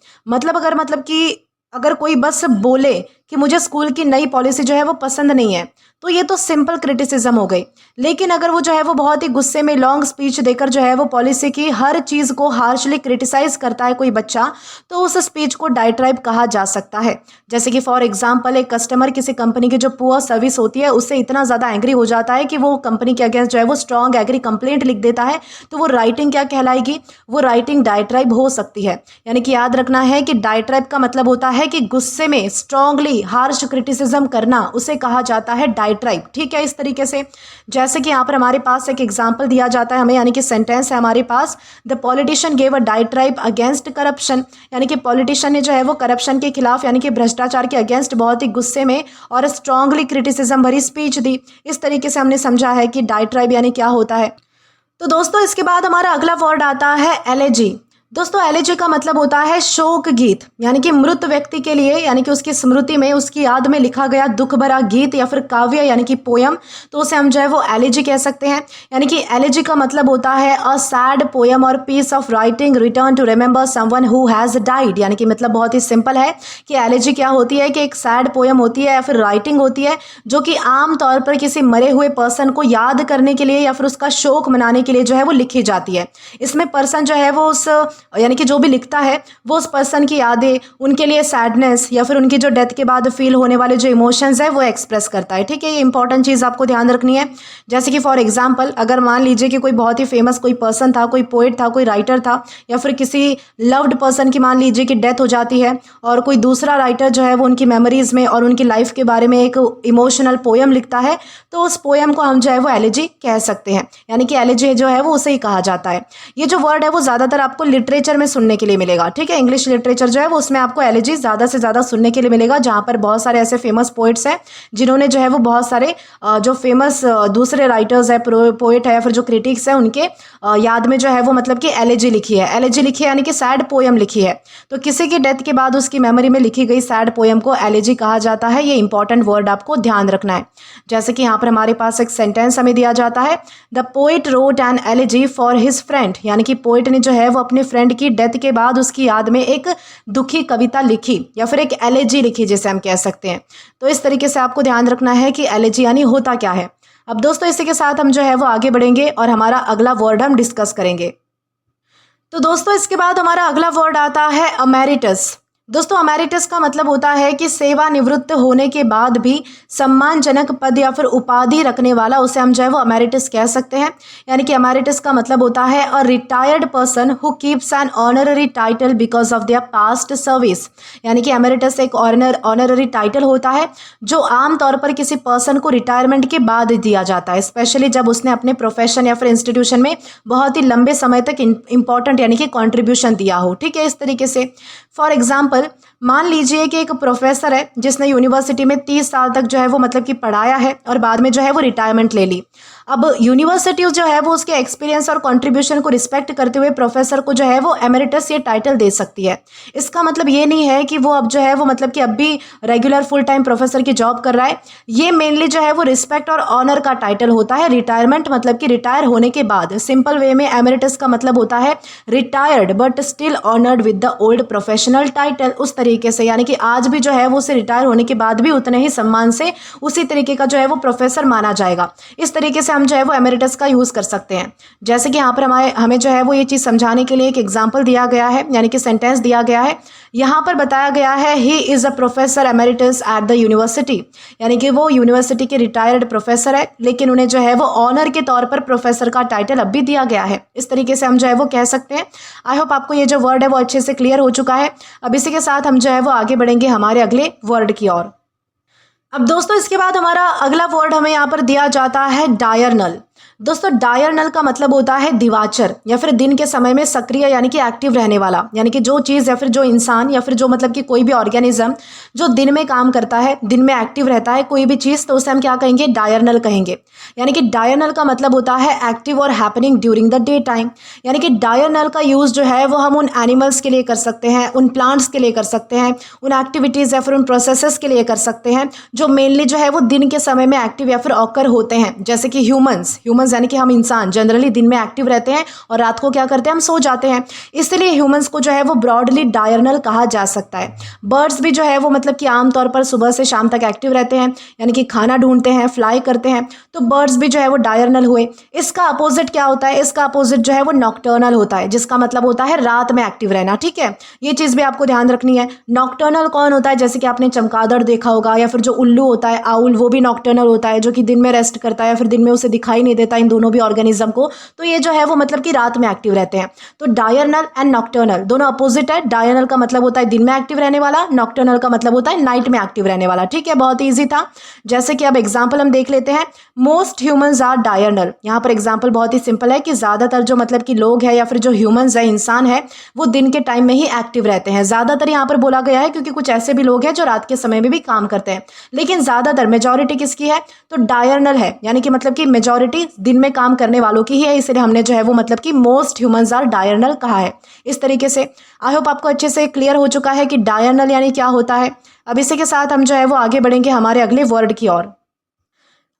अगर कोई बस बोले कि मुझे स्कूल की नई पॉलिसी जो है वो पसंद नहीं है, तो ये तो सिंपल क्रिटिसिज्म हो गई। लेकिन अगर वो जो है वो बहुत ही गुस्से में लॉन्ग स्पीच देकर जो है वो पॉलिसी की हर चीज़ को हार्शली क्रिटिसाइज करता है कोई बच्चा, तो उस स्पीच को डायट्राइब कहा जा सकता है। जैसे कि फॉर एग्जांपल एक कस्टमर किसी कंपनी की जो पुअर सर्विस होती है उससे इतना ज़्यादा एंग्री हो जाता है कि वो कंपनी के अगेंस्ट जो है वो स्ट्रॉन्ग एग्री कंप्लेंट लिख देता है, तो वो राइटिंग क्या कहलाएगी? वो राइटिंग डायट्राइब हो सकती है। यानी कि याद रखना है कि डायट्राइब का मतलब होता है कि गुस्से में स्ट्रांगली हार्श क्रिटिसिज्म करना, उसे कहा जाता है डायट्राइब। ठीक है, इस तरीके से जैसे कि यहाँ पर हमारे पास एक एग्जांपल दिया जाता है हमें, यानी कि सेंटेंस है हमारे पास, the politician gave a diatribe against corruption, यानी कि पॉलिटिशियन ने जो है वो करप्शन के खिलाफ यानी कि भ्रष्टाचार के अगेंस्ट बहुत ही गुस्से में और स्ट्रांगली क्रिटिसिज्म भरी स्पीच दी। इस तरीके से हमने समझा है कि डायट्राइब यानी क्या होता है। तो दोस्तों इसके बाद हमारा अगला वर्ड आता है एलेजी। दोस्तों एलेजी का मतलब होता है शोक गीत, यानी कि मृत व्यक्ति के लिए, यानी कि उसकी स्मृति में, उसकी याद में लिखा गया दुख भरा गीत या फिर काव्य यानी कि पोयम, तो उसे हम जो है वो एलेजी कह सकते हैं। यानी कि एलेजी का मतलब होता है अ सैड पोयम और piece of writing written to remember someone who has died. यानी कि मतलब बहुत ही सिंपल है कि एलेजी क्या होती है कि एक सैड पोयम होती है या फिर राइटिंग होती है जो कि आमतौर पर किसी मरे हुए पर्सन को याद करने के लिए या फिर उसका शोक मनाने के लिए जो है वो लिखी जाती है। इसमें पर्सन जो है वो उस यानी कि जो भी लिखता है वो उस पर्सन की यादें, उनके लिए सैडनेस या फिर उनकी जो डेथ के बाद फील होने वाले जो इमोशंस है वो एक्सप्रेस करता है। ठीक है, ये इंपॉर्टेंट चीज़ आपको ध्यान रखनी है। जैसे कि फॉर एग्जाम्पल अगर मान लीजिए कि कोई बहुत ही फेमस कोई पर्सन था, कोई पोइट था, कोई राइटर था, या फिर किसी लव्ड पर्सन की मान लीजिए कि डेथ हो जाती है और कोई दूसरा राइटर जो है वो उनकी मेमोरीज में और उनकी लाइफ के बारे में एक इमोशनल पोयम लिखता है, तो उस पोयम को हम जो है वो एलिजी कह सकते हैं। यानी कि एलिजी जो है वो उसे ही कहा जाता है। ये जो वर्ड है वो ज़्यादातर आपको लिटरेचर में सुनने के लिए मिलेगा। ठीक है, इंग्लिश लिटरेचर जो है वो उसमें आपको एलिजी ज़्यादा से ज़्यादा सुनने के लिए मिलेगा, जहाँ पर बहुत सारे ऐसे फेमस पोइट्स हैं जिन्होंने जो है वो बहुत सारे जो फेमस दूसरे राइटर्स है, पोइट है या फिर जो क्रिटिक्स है, उनके याद में जो है वो मतलब कि एलिजी लिखी है। एलिजी लिखी है यानी कि सैड पोयम लिखी है। तो किसी की डेथ के बाद उसकी मेमोरी में लिखी गई सैड पोयम को एलिजी कहा जाता है। ये इंपॉर्टेंट वर्ड आपको ध्यान रखना है। जैसे कि यहाँ पर हमारे पास एक सेंटेंस हमें दिया जाता है, the poet wrote an elegy for his friend, यानी कि पोइट ने जो है वो अपने फ्रेंड की डेथ के बाद उसकी याद में एक दुखी कविता लिखी या फिर एक एलिजी लिखी जिसे हम कह सकते हैं। तो इस तरीके से आपको ध्यान रखना है कि एलिजी यानी होता क्या है। अब दोस्तों इसी के साथ हम जो है वो आगे बढ़ेंगे और हमारा अगला वर्ड हम डिस्कस करेंगे। तो दोस्तों इसके बाद हमारा अगला वर्ड आता है अमेरिटस। दोस्तों अमेरिटस का मतलब होता है कि सेवानिवृत्त होने के बाद भी सम्मानजनक पद या फिर उपाधि रखने वाला, उसे हम जो है वो अमेरिटस कह सकते हैं। यानी कि अमेरिटस का मतलब होता है a retired person who keeps an honorary title because of their past service. यानी कि अमेरिटस एक ऑनररी टाइटल होता है जो आमतौर पर किसी पर्सन को रिटायरमेंट के बाद दिया जाता है, स्पेशली जब उसने अपने प्रोफेशन या फिर इंस्टीट्यूशन में बहुत ही लंबे समय तक इंपॉर्टेंट यानी कि कॉन्ट्रीब्यूशन दिया हो। ठीक है, इस तरीके से फॉर एग्जाम्पल मान लीजिए कि एक प्रोफेसर है जिसने यूनिवर्सिटी में 30 साल तक जो है वो मतलब कि पढ़ाया है और बाद में जो है वो रिटायरमेंट ले ली। अब यूनिवर्सिटी जो है वो उसके एक्सपीरियंस और कंट्रीब्यूशन को रिस्पेक्ट करते हुए प्रोफेसर को जो है वो एमेरिटस ये टाइटल दे सकती है। इसका मतलब ये नहीं है कि वो अब जो है वो मतलब कि अब भी रेगुलर फुल टाइम प्रोफेसर की जॉब कर रहा है। ये मेनली जो है वो रिस्पेक्ट और ऑनर का टाइटल होता है। रिटायरमेंट मतलब कि रिटायर होने के बाद, सिंपल वे में एमेरिटस का मतलब होता है retired but still honoured with the old professional title. उस तरीके से यानी कि आज भी जो है वो उसे रिटायर होने के बाद भी उतने ही सम्मान से उसी तरीके का जो है वो प्रोफेसर माना जाएगा। इस तरीके से हम जो है वो एमेरिटस का यूज़ कर सकते हैं। जैसे कि यहाँ पर हमें जो है वो ये चीज़ समझाने के लिए एक एग्जाम्पल दिया गया है, यानी कि सेंटेंस दिया गया है। यहाँ पर बताया गया है he is a professor emeritus at the university, यानी कि वो यूनिवर्सिटी के रिटायर्ड प्रोफेसर है लेकिन उन्हें जो है वो ऑनर के तौर पर प्रोफेसर का टाइटल अब भी दिया गया है। इस तरीके से हम जो है वो कह सकते हैं। आई होप आपको ये जो वर्ड है वो अच्छे से क्लियर हो चुका है। अब इसी के साथ हम जो है वो आगे बढ़ेंगे हमारे अगले वर्ड की ओर। अब दोस्तों इसके बाद हमारा अगला वर्ड हमें यहाँ पर दिया जाता है डायरनल। दोस्तों डायरनल का मतलब होता है दिवाचर या फिर दिन के समय में सक्रिय यानी कि एक्टिव रहने वाला, यानी कि जो चीज़ या फिर जो इंसान या फिर जो मतलब कि कोई भी ऑर्गेनिज्म जो दिन में काम करता है, दिन में एक्टिव रहता है कोई भी चीज़, तो उसे हम क्या कहेंगे, डायरनल कहेंगे। यानी कि डायरनल का मतलब होता है एक्टिव और happening during the day time. यानी कि डायरनल का यूज़ जो है वो हम उन एनिमल्स के लिए कर सकते हैं, उन प्लांट्स के लिए कर सकते हैं, उन एक्टिविटीज़ या फिर उन प्रोसेसेस के लिए कर सकते हैं जो मेनली जो है वो दिन के समय में एक्टिव या फिर ऑकर होते हैं। जैसे कि ह्यूमंस यानी कि हम इंसान जनरली दिन में एक्टिव रहते हैं और रात को क्या करते हैं, हम सो जाते हैं। इसलिए ह्यूमंस को जो है वो ब्रॉडली डायरनल कहा जा सकता है। बर्ड्स भी जो है वो मतलब कि आमतौर पर सुबह से शाम तक एक्टिव रहते हैं, यानी कि खाना ढूंढते हैं, फ्लाई करते हैं, तो बर्ड्स भी जो है वो डायरनल हुए। इसका अपोजिट क्या होता है, इसका अपोजिट जो है वो नॉक्टर्नल होता है, जिसका मतलब होता है रात में एक्टिव रहना। ठीक है, ये चीज़ भी आपको ध्यान रखनी है। नॉक्टर्नल कौन होता है, जैसे कि आपने चमगादड़ देखा होगा, या फिर जो उल्लू होता है आउल, वो भी नॉक्टर्नल होता है, जो कि दिन में रेस्ट करता है या फिर दिन में उसे दिखाई नहीं देता इन दोनों भी ऑर्गेनिज्म को। तो ये जो है वो मतलब कि रात में एक्टिव रहते हैं। तो डायरनल एंड नॉक्टर्नल दोनों अपोजिट है। डायरनल का मतलब होता है दिन में एक्टिव रहने वाला, नॉक्टर्नल का मतलब होता है नाइट में एक्टिव रहने वाला। ठीक है, बहुत ईजी था। जैसे कि अब एग्जाम्पल हम देख लेते हैं, मोस्ट ह्यूमंस आर डायरनल। यहाँ पर एग्जाम्पल बहुत ही सिंपल है कि ज़्यादातर जो मतलब कि लोग हैं या फिर जो ह्यूमंस है, इंसान है, वो दिन के टाइम में ही एक्टिव रहते हैं। ज़्यादातर यहाँ पर बोला गया है क्योंकि कुछ ऐसे भी लोग हैं जो रात के समय में भी काम करते हैं, लेकिन ज़्यादातर मेजॉरिटी किसकी है, तो डायरनल है, यानी कि मतलब कि मेजॉरिटी दिन में काम करने वालों की ही है। इसलिए हमने जो है वो मतलब कि मोस्ट ह्यूमंस आर डायरनल कहा है। इस तरीके से आई होप आपको अच्छे से क्लियर हो चुका है कि डायरनल यानी क्या होता है। अब इसी के साथ हम जो है वो आगे बढ़ेंगे हमारे अगले वर्ड की ओर।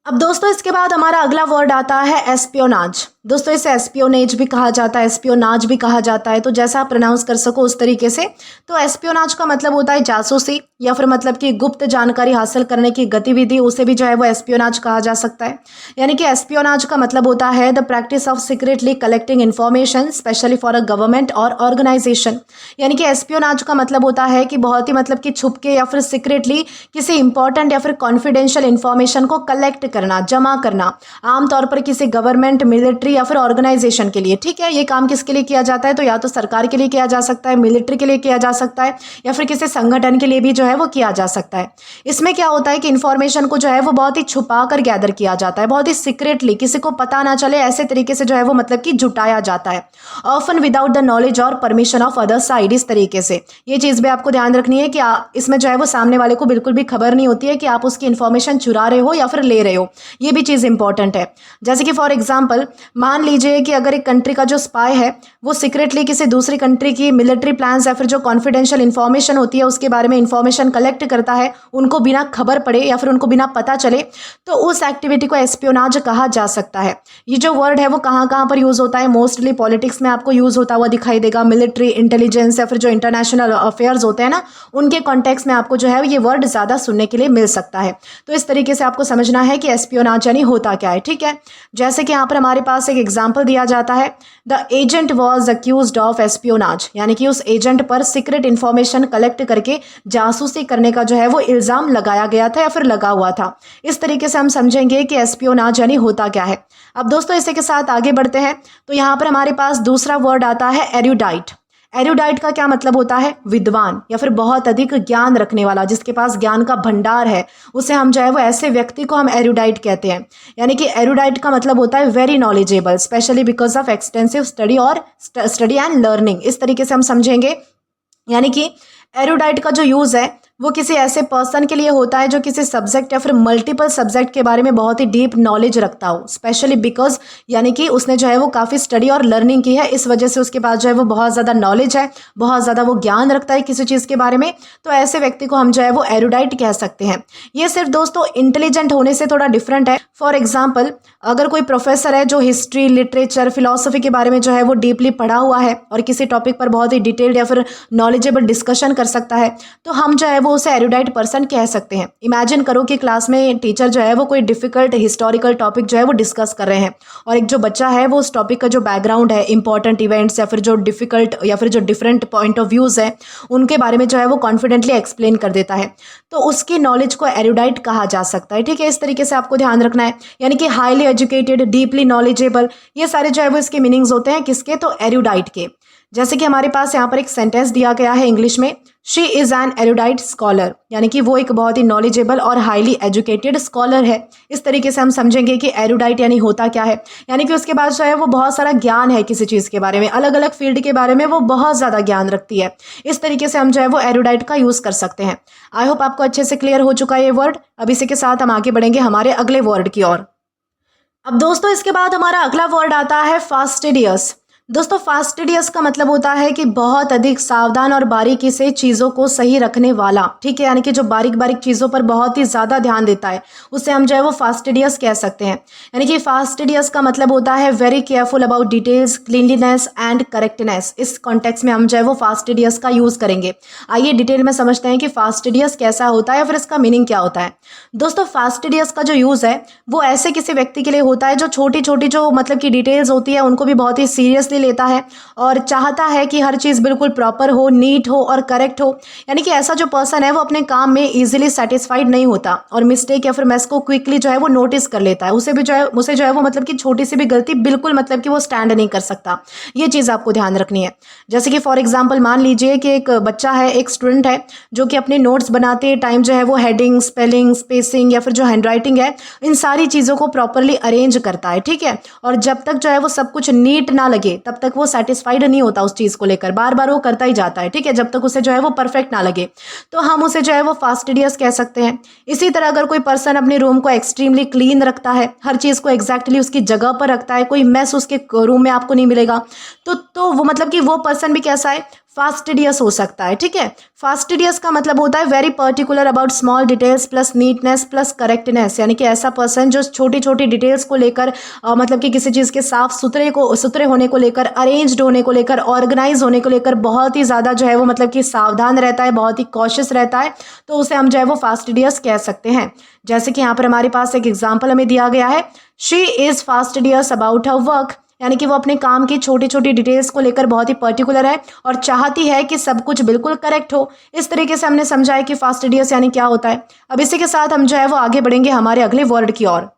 अब दोस्तों इसके बाद हमारा अगला वर्ड आता है एस्पियोनाज। दोस्तों इसे एस्पियोनेज भी कहा जाता है, एस्पियोनाज भी कहा जाता है, तो जैसा आप प्रोनाउंस कर सको उस तरीके से। तो एस्पियोनाज का मतलब होता है जासूसी या फिर मतलब कि गुप्त जानकारी हासिल करने की गतिविधि, उसे भी जो है वो एस्पियोनाज कहा जा सकता है। यानी कि एस्पियोनाज का मतलब होता है the practice of secretly collecting information specially for a government और ऑर्गेनाइजेशन। यानी कि एस्पियोनाज का मतलब होता है कि बहुत ही मतलब कि छुपके या फिर सीक्रेटली किसी इंपॉर्टेंट या फिर कॉन्फिडेंशियल इन्फॉर्मेशन को कलेक्ट करना, जमा करना, आमतौर पर किसी गवर्नमेंट, मिलिट्री या फिर ऑर्गेनाइजेशन के लिए। ठीक है, ये काम किसके लिए किया जाता है? तो या तो सरकार के लिए किया जा सकता है, मिलिट्री के लिए किया जा सकता है, या फिर किसी संगठन के लिए भी जो है वो किया जा सकता है। इसमें क्या होता है कि इन्फॉर्मेशन को जो है वो बहुत ही छुपा कर गैदर किया जाता है, बहुत ही सीक्रेटली, किसी को पता ना चले ऐसे तरीके से जो है वो मतलब कि जुटाया जाता है, ऑफन विदाउट द नॉलेज और परमिशन ऑफ अदर साइड। इस तरीके से ये चीज़ भी आपको ध्यान रखनी है कि इसमें जो है वो सामने वाले को बिल्कुल भी खबर नहीं होती है कि आप उसकी इन्फॉर्मेशन चुरा रहे हो या फिर ले रहे हो। ये भी चीज़ इंपॉर्टेंट है। जैसे कि फॉर एग्जाम्पल मान लीजिए कि अगर एक कंट्री का जो स्पाई है वो सीक्रेटली किसी दूसरी कंट्री की मिलिट्री प्लान्स या फिर जो कॉन्फिडेंशियल इन्फॉर्मेशन होती है उसके बारे में इन्फॉर्मेशन कलेक्ट करता है, उनको बिना खबर पड़े या फिर उनको बिना पता चले, तो उस एक्टिविटी को एस्पियोनाज कहा जा सकता है। ये जो वर्ड है वो कहाँ कहाँ पर यूज़ होता है? मोस्टली पॉलिटिक्स में आपको यूज़ होता हुआ दिखाई देगा, मिलिट्री, इंटेलिजेंस या फिर जो इंटरनेशनल अफेयर्स होते हैं ना, उनके कॉन्टेक्स्ट में आपको जो है ये वर्ड ज़्यादा सुनने के लिए मिल सकता है। तो इस तरीके से आपको समझना है कि एस्पियोनाज यानी होता क्या है। ठीक है, जैसे कि यहाँ पर हमारे पास एक एग्जाम्पल दिया जाता है, the agent was accused of espionage, यानी कि उस एजेंट पर सीक्रेट इन्फॉर्मेशन कलेक्ट करके जासूसी करने का जो है वो इल्ज़ाम लगाया गया था या फिर लगा हुआ था। इस तरीके से हम समझेंगे कि एस्पियोनाज यानी होता क्या है। अब दोस्तों इसी के साथ आगे बढ़ते हैं, तो यहाँ पर हमारे पास दूसरा वर्ड आता है एरुडाइट। एरुडाइट का क्या मतलब होता है? विद्वान या फिर बहुत अधिक ज्ञान रखने वाला, जिसके पास ज्ञान का भंडार है, उसे हम जो है वो ऐसे व्यक्ति को हम एरुडाइट कहते हैं। यानी कि एरुडाइट का मतलब होता है very knowledgeable, specially because of extensive study और स्टडी एंड लर्निंग। इस तरीके से हम समझेंगे। यानी कि एरुडाइट का जो यूज़ है वो किसी ऐसे पर्सन के लिए होता है जो किसी सब्जेक्ट या फिर मल्टीपल सब्जेक्ट के बारे में बहुत ही डीप नॉलेज रखता हो, स्पेशली बिकॉज यानी कि उसने जो है वो काफ़ी स्टडी और लर्निंग की है, इस वजह से उसके पास जो है वो बहुत ज़्यादा नॉलेज है, बहुत ज़्यादा वो ज्ञान रखता है किसी चीज़ के बारे में। तो ऐसे व्यक्ति को हम जो है वो एरुडाइट कह सकते हैं। ये सिर्फ दोस्तों इंटेलिजेंट होने से थोड़ा डिफरेंट है। फॉर एग्जाम्पल अगर कोई प्रोफेसर है जो हिस्ट्री, लिटरेचर, फिलॉसफी के बारे में जो है वो डीपली पढ़ा हुआ है और किसी टॉपिक पर बहुत ही डिटेल्ड या फिर नॉलेजेबल डिस्कशन कर सकता है, तो हम जो है वो उसे एरुडाइट पर्सन कह सकते हैं। इमेजिन करो कि क्लास में टीचर जो है वो कोई डिफिकल्ट हिस्टोरिकल टॉपिक जो है वो डिस्कस कर रहे हैं और एक जो बच्चा है वो उस टॉपिक का जो बैकग्राउंड है, इंपॉर्टेंट इवेंट्स या फिर जो डिफिकल्ट या फिर जो डिफरेंट पॉइंट ऑफ व्यूज़ है उनके बारे में जो है वो कॉन्फिडेंटली एक्सप्लेन कर देता है, तो उसकी नॉलेज को एरुडाइट कहा जा सकता है। ठीक है, इस तरीके से आपको ध्यान रखना है। यानी कि हाईली एजुकेटेड, डीपली नॉलेजेबल, ये सारे जो है वो इसके मीनिंग्स होते हैं किसके? तो एरुडाइट के। जैसे कि हमारे पास यहाँ पर एक सेंटेंस दिया गया है इंग्लिश में, she is an erudite scholar, यानी कि वो एक बहुत ही नॉलेजेबल और हाईली एजुकेटेड स्कॉलर है। इस तरीके से हम समझेंगे कि एरुडाइट यानी होता क्या है। यानी कि उसके पास जो है वो बहुत सारा ज्ञान है किसी चीज़ के बारे में, अलग अलग फील्ड के बारे में वो बहुत ज़्यादा ज्ञान रखती है। इस तरीके से हम जो है वो एरुडाइट का यूज़ कर सकते हैं। आई होप आपको अच्छे से क्लियर हो चुका है ये वर्ड। अब इसी के साथ हम आगे बढ़ेंगे हमारे अगले वर्ड की ओर। अब दोस्तों इसके बाद हमारा अगला वर्ड आता है फास्टिडियस। दोस्तों फास्टिडियस का मतलब होता है कि बहुत अधिक सावधान और बारीकी से चीज़ों को सही रखने वाला। ठीक है, यानी कि जो बारीक बारीक चीज़ों पर बहुत ही ज़्यादा ध्यान देता है उसे हम जो है वो फास्टिडियस कह सकते हैं। यानी कि फास्टिडियस का मतलब होता है very careful about details, cleanliness and correctness. इस कॉन्टेक्स्ट में हम जो है वो फास्टिडियस का यूज़ करेंगे। आइए डिटेल में समझते हैं कि फास्टिडियस कैसा होता है या फिर इसका मीनिंग क्या होता है। दोस्तों फास्टिडियस का जो यूज़ है वो ऐसे किसी व्यक्ति के लिए होता है जो छोटी छोटी जो मतलब की डिटेल्स होती है उनको भी बहुत ही सीरियसली लेता है और चाहता है कि हर चीज़ बिल्कुल प्रॉपर हो, नीट हो और करेक्ट हो। यानी कि ऐसा जो पर्सन है वो अपने काम में इजीली सेटिस्फाइड नहीं होता और मिस्टेक या फिर मेस को क्विकली जो है वो नोटिस कर लेता है। उसे जो है वो मतलब कि छोटी सी भी गलती बिल्कुल मतलब कि वो स्टैंड नहीं कर सकता। ये चीज़ आपको ध्यान रखनी है। जैसे कि फॉर एग्जाम्पल मान लीजिए कि एक बच्चा है, एक स्टूडेंट है जो कि अपने नोट्स बनाते टाइम जो है वो हेडिंग, स्पेलिंग, स्पेसिंग या फिर जो हैंडराइटिंग है इन सारी चीज़ों को प्रॉपरली अरेंज करता है। ठीक है, और जब तक जो है वो सब कुछ नीट ना लगे तब तक वो सेटिस्फाइड नहीं होता उस चीज़ को लेकर, बार बार वो करता ही जाता है। ठीक है, जब तक उसे जो है वो परफेक्ट ना लगे, तो हम उसे जो है वो फास्टिडियस कह सकते हैं। इसी तरह अगर कोई पर्सन अपने रूम को एक्सट्रीमली क्लीन रखता है, हर चीज़ को एग्जैक्टली उसकी जगह पर रखता है, कोई मैस उसके रूम में आपको नहीं मिलेगा, तो वो मतलब कि वो पर्सन भी कैसा है? फास्टिडियस हो सकता है। ठीक है, फास्टिडियस का मतलब होता है very particular about small details plus neatness plus correctness, यानी कि ऐसा पर्सन जो छोटी छोटी डिटेल्स को लेकर मतलब कि किसी चीज़ के साफ सुथरे होने को लेकर, अरेंज्ड होने को लेकर, ऑर्गेनाइज होने को लेकर बहुत ही ज़्यादा जो है वो मतलब कि सावधान रहता है, बहुत ही कॉशियस रहता है, तो उसे हम जो है वो फास्टिडियस कह सकते हैं। जैसे कि यहाँ पर हमारे पास एक एग्जाम्पल हमें दिया गया है, she is fastidious about her work, यानी कि वो अपने काम की छोटी छोटी डिटेल्स को लेकर बहुत ही पर्टिकुलर है और चाहती है कि सब कुछ बिल्कुल करेक्ट हो। इस तरीके से हमने समझा है कि फास्टिडियस यानी क्या होता है। अब इसी के साथ हम जो है वो आगे बढ़ेंगे हमारे अगले वर्ड की ओर।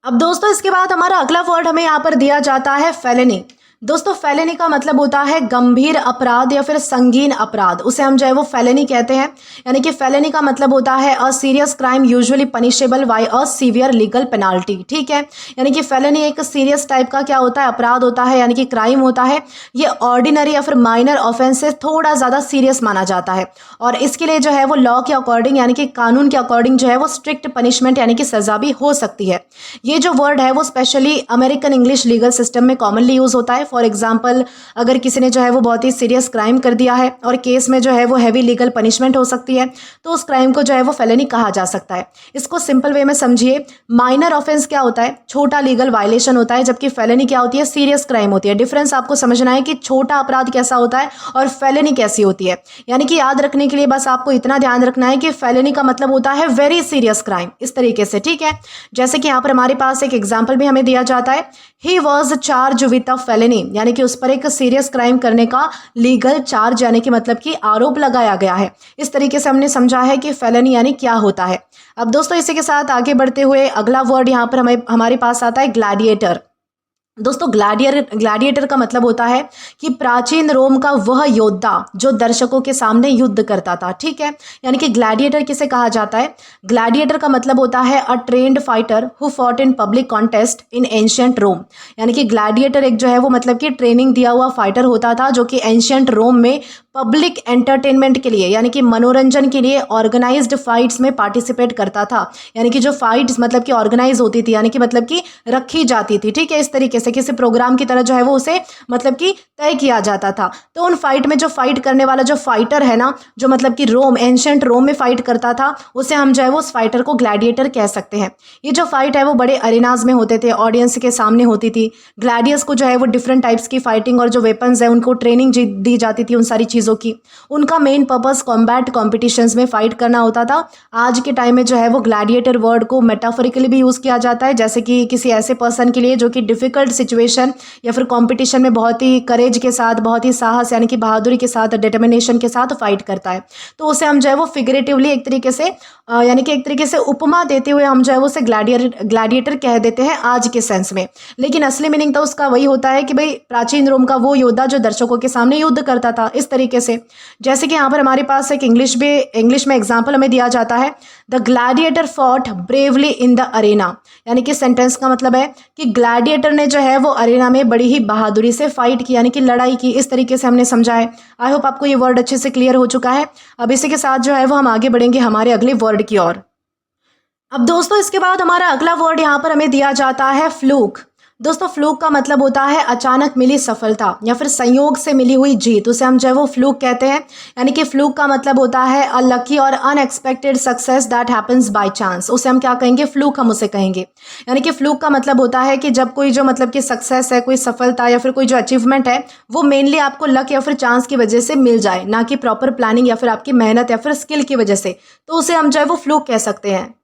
अब दोस्तों इसके बाद हमारा अगला वर्ड हमें यहाँ पर दिया जाता है फेलेनी। दोस्तों फेलेनी का मतलब होता है गंभीर अपराध या फिर संगीन अपराध, उसे हम जो है वो फेलेनी कहते हैं। यानी कि फेलेनी का मतलब होता है a serious crime usually punishable by a severe legal penalty. ठीक है, यानी कि फेलेनी एक सीरियस टाइप का क्या होता है, अपराध होता है, यानी कि क्राइम होता है। ये ऑर्डिनरी या फिर माइनर ऑफेंस से थोड़ा ज़्यादा सीरियस माना जाता है और इसके लिए जो है वो लॉ के अकॉर्डिंग यानी कि कानून के अकॉर्डिंग जो है वो स्ट्रिक्ट पनिशमेंट यानी कि सज़ा भी हो सकती है। ये जो वर्ड है वो specially American English legal system में कॉमनली यूज़ होता है। फॉर एग्जाम्पल, अगर किसी ने जो है वो बहुत ही सीरियस क्राइम कर दिया है और केस में जो है वो हैवी लीगल पनिशमेंट हो सकती है, तो उस क्राइम को जो है वो फेलेनी कहा जा सकता है। इसको सिंपल वे में समझिए, माइनर ऑफेंस क्या होता है, छोटा लीगल वायलेशन होता है, जबकि फेलेनी क्या होती है, सीरियस क्राइम होती है। डिफरेंस आपको समझना है कि छोटा अपराध कैसा होता है और फेलेनी कैसी होती है। यानी कि याद रखने के लिए बस आपको इतना ध्यान रखना है कि फेलेनी का मतलब होता है वेरी सीरियस क्राइम, इस तरीके से। ठीक है, जैसे कि यहाँ पर हमारे पास एक एग्जाम्पल भी हमें दिया जाता है, he was charge with a felony, यानी कि उस पर एक सीरियस क्राइम करने का लीगल चार्ज यानी कि मतलब कि आरोप लगाया गया है। इस तरीके से हमने समझा है कि फेलेनी यानी क्या होता है। अब दोस्तों इसी के साथ आगे बढ़ते हुए अगला वर्ड यहाँ पर हमारे पास आता है ग्लैडिएटर। दोस्तों ग्लैडिएटर का मतलब होता है कि प्राचीन रोम का वह योद्धा जो दर्शकों के सामने युद्ध करता था। ठीक है, यानी कि ग्लैडिएटर किसे कहा जाता है, ग्लैडिएटर का मतलब होता है a trained fighter who fought in public contest in ancient Rome. यानी कि ग्लैडिएटर एक जो है वो मतलब कि ट्रेनिंग दिया हुआ फाइटर होता था जो कि एंशियंट रोम में पब्लिक एंटरटेनमेंट के लिए यानी कि मनोरंजन के लिए ऑर्गेनाइज्ड फाइट्स में पार्टिसिपेट करता था। यानी कि जो फाइट्स मतलब कि ऑर्गेनाइज होती थी यानी कि मतलब कि रखी जाती थी। ठीक है, इस तरीके से किसी प्रोग्राम की तरह जो है वो उसे मतलब कि तय किया जाता था। तो उन फाइट में जो फाइट करने वाला जो फाइटर है ना, जो मतलब कि एंशिएंट रोम में फाइट करता था, उसे हम जो है वो उस फाइटर को ग्लैडिएटर कह सकते हैं। ये जो फाइट है वो बड़े अरेनाज में होते थे, ऑडियंस के सामने होती थी। ग्लैडियस को जो है वो डिफरेंट टाइप्स की फाइटिंग और जो वेपन्स है उनको ट्रेनिंग दी जाती थी उन सारी चीज़ों की। उनका मेन पर्पस कॉम्बैट कॉम्पिटिशन्स में फाइट करना होता था। आज के टाइम में जो है वो ग्लैडिएटर वर्ड को मेटाफोरिकली भी यूज़ किया जाता है, जैसे कि किसी ऐसे पर्सन के लिए जो कि डिफिकल्ट सिचुएशन या फिर कंपटीशन में बहुत ही करेज के साथ, बहुत ही साहस यानी कि बहादुरी के साथ, डिटर्मिनेशन के साथ फाइट करता है, तो उसे हम जो है वो फिगरेटिवली एक तरीके से यानी कि एक तरीके से उपमा देते हुए हम जो है वो उसे ग्लैडिएटर कह देते हैं आज के सेंस में। लेकिन असली मीनिंग तो उसका वही होता है कि भाई प्राचीन रोम का वो योद्धा जो दर्शकों के सामने युद्ध करता था, इस तरीके से। जैसे कि यहाँ पर हमारे पास एक इंग्लिश में एग्जाम्पल हमें दिया जाता है, the gladiator fought bravely in the Arena. यानी कि सेंटेंस का मतलब है कि ग्लैडिएटर ने जो है वो अरेना में बड़ी ही बहादुरी से फाइट की यानी कि लड़ाई की। इस तरीके से हमने समझा है। आई होप आपको ये वर्ड अच्छे से क्लियर हो चुका है। अब इसी के साथ जो है वो हम आगे बढ़ेंगे हमारे अगले वर्ड की ओर। अब दोस्तों इसके बाद हमारा अगला वर्ड यहाँ पर हमें दिया जाता है फ्लूक। दोस्तों फ्लूक का मतलब होता है अचानक मिली सफलता या फिर संयोग से मिली हुई जीत, उसे हम जो है वो फ्लूक कहते हैं। यानी कि फ्लूक का मतलब होता है अ लकी और unexpected success that happens by chance, उसे हम क्या कहेंगे, फ्लूक हम उसे कहेंगे। यानी कि फ्लूक का मतलब होता है कि जब कोई जो मतलब कि सक्सेस है, कोई सफलता या फिर कोई जो अचीवमेंट है, वो मेनली आपको लक या फिर चांस की वजह से मिल जाए, ना कि प्रॉपर प्लानिंग या फिर आपकी मेहनत या फिर स्किल की वजह से, तो उसे हम जो है वो फ्लूक कह सकते हैं।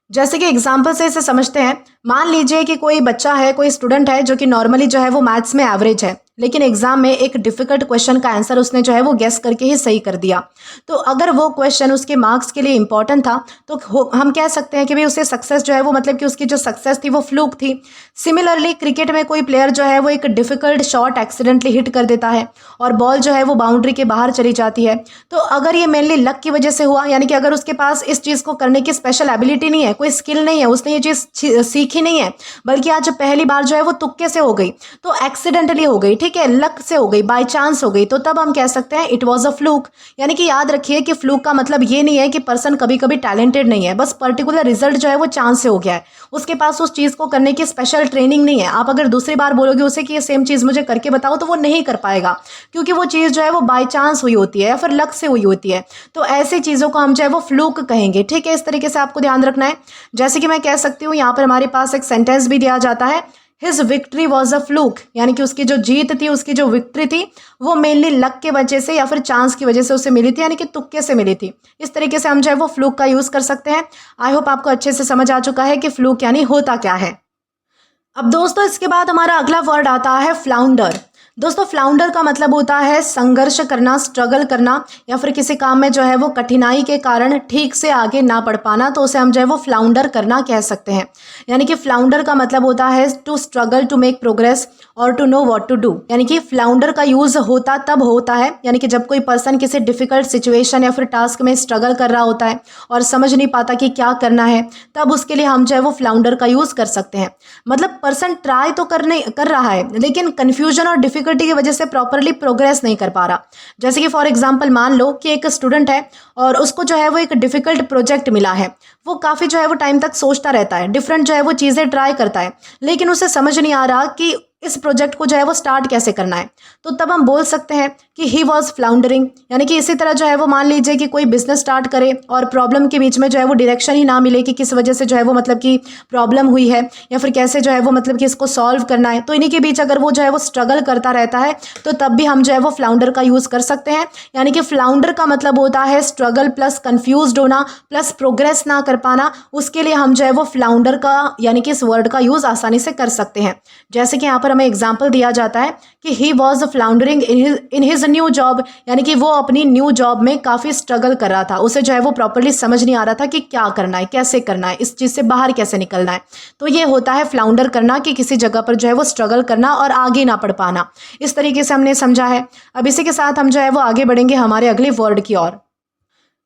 जैसे कि एग्जाम्पल से इसे समझते हैं, मान लीजिए कि कोई बच्चा है, कोई स्टूडेंट है जो कि नॉर्मली जो है वो मैथ्स में एवरेज है, लेकिन एग्जाम में एक डिफिकल्ट क्वेश्चन का आंसर उसने जो है वो गेस करके ही सही कर दिया। तो अगर वो क्वेश्चन उसके मार्क्स के लिए इंपॉर्टेंट था तो हम कह सकते हैं कि भाई उसे सक्सेस जो है वो मतलब कि उसकी जो सक्सेस थी वो फ्लूक थी। सिमिलरली क्रिकेट में कोई प्लेयर जो है वो एक डिफिकल्ट शॉट एक्सीडेंटली हिट कर देता है और बॉल जो है वो बाउंड्री के बाहर चली जाती है, तो अगर ये मेनली लक की वजह से हुआ, यानी कि अगर उसके पास इस चीज़ को करने की स्पेशल एबिलिटी नहीं है, कोई स्किल नहीं है, उसने ये चीज़ सीखी नहीं है, बल्कि आज पहली बार जो है वो तुक्के से हो गई, तो एक्सीडेंटली हो गई। ठीक है, लक से हो गई, बाय चांस हो गई, तो तब हम कह सकते हैं इट वॉज अ फ्लूक। यानी कि याद रखिए कि फ्लूक का मतलब ये नहीं है कि पर्सन कभी कभी टैलेंटेड नहीं है, बस पर्टिकुलर रिजल्ट जो है वो चांस से हो गया है, उसके पास उस चीज़ को करने की स्पेशल ट्रेनिंग नहीं है। आप अगर दूसरी बार बोलोगे उसे कि ये सेम चीज़ मुझे करके बताओ तो वो नहीं कर पाएगा, क्योंकि वो चीज़ जो है वो बाय चांस हुई होती है या फिर लक से हुई होती है। तो ऐसी चीज़ों को हम जो है वो फ्लूक कहेंगे, ठीक है। इस तरीके से आपको ध्यान रखना है। जैसे कि मैं कह सकती हूँ, यहाँ पर हमारे पास एक सेंटेंस भी दिया जाता है, his victory was a fluke, यानी कि उसकी जो जीत थी, उसकी जो विक्ट्री थी, वो मेनली लक के वजह से या फिर चांस की वजह से उसे मिली थी, यानी कि तुक्के से मिली थी। इस तरीके से हम जो है वो फ्लूक का यूज़ कर सकते हैं। आई होप आपको अच्छे से समझ आ चुका है कि फ्लूक यानी होता क्या है। अब दोस्तों इसके बाद हमारा अगला वर्ड आता है फ्लाउंडर। दोस्तों फ्लाउंडर का मतलब होता है संघर्ष करना, स्ट्रगल करना, या फिर किसी काम में जो है वो कठिनाई के कारण ठीक से आगे ना बढ़ पाना, तो उसे हम जो है वो फ्लाउंडर करना कह सकते हैं। यानी कि फ्लाउंडर का मतलब होता है to struggle to make progress or to know what to do. यानी कि फ्लाउंडर का यूज़ होता तब होता है, यानी कि जब कोई पर्सन किसी डिफिकल्ट सिचुएशन या फिर टास्क में स्ट्रगल कर रहा होता है और समझ नहीं पाता कि क्या करना है, तब उसके लिए हम जो है वो फ्लाउंडर का यूज़ कर सकते हैं। मतलब पर्सन ट्राई तो कर रहा है, लेकिन कन्फ्यूजन और डिफिकल्टी की वजह से प्रॉपरली प्रोग्रेस नहीं कर पा रहा। जैसे कि फॉर एग्जांपल मान लो कि एक स्टूडेंट है और उसको जो है वो एक डिफिकल्ट प्रोजेक्ट मिला है, वो काफ़ी जो है वो टाइम तक सोचता रहता है, डिफरेंट जो है वो चीज़ें ट्राई करता है, लेकिन उसे समझ नहीं आ रहा कि इस प्रोजेक्ट को जो है वो स्टार्ट कैसे करना है। तो तब हम बोल सकते हैं कि ही वॉज फ्लाउंडरिंग। यानी कि इसी तरह जो है वो मान लीजिए कि कोई बिजनेस स्टार्ट करे और प्रॉब्लम के बीच में जो है वो डायरेक्शन ही ना मिले कि किस वजह से जो है वो मतलब कि प्रॉब्लम हुई है या फिर कैसे जो है वो मतलब कि इसको सॉल्व करना है, तो इन्हीं के बीच अगर वो जो है वो स्ट्रगल करता रहता है, तो तब भी हम जो है वो फ्लाउंडर का यूज़ कर सकते हैं। यानी कि फ्लाउंडर का मतलब होता है स्ट्रगल प्लस कन्फ्यूज्ड होना प्लस प्रोग्रेस ना कर पाना। उसके लिए हम जो है वो फ्लाउंडर का यानी कि इस वर्ड का यूज़ आसानी से कर सकते हैं। जैसे कि यहाँ पर हमें एग्जाम्पल दिया जाता है कि he was floundering in his new job, यानी कि वो अपनी न्यू जॉब में काफ़ी स्ट्रगल कर रहा था, उसे जो है वो प्रॉपरली समझ नहीं आ रहा था कि क्या करना है, कैसे करना है, इस चीज़ से बाहर कैसे निकलना है। तो ये होता है फ्लाउंडर करना, कि किसी जगह पर जो है वो स्ट्रगल करना और आगे ना बढ़ पाना। इस तरीके से हमने समझा है। अब इसी के साथ हम जो है वो आगे बढ़ेंगे हमारे अगले वर्ड की ओर।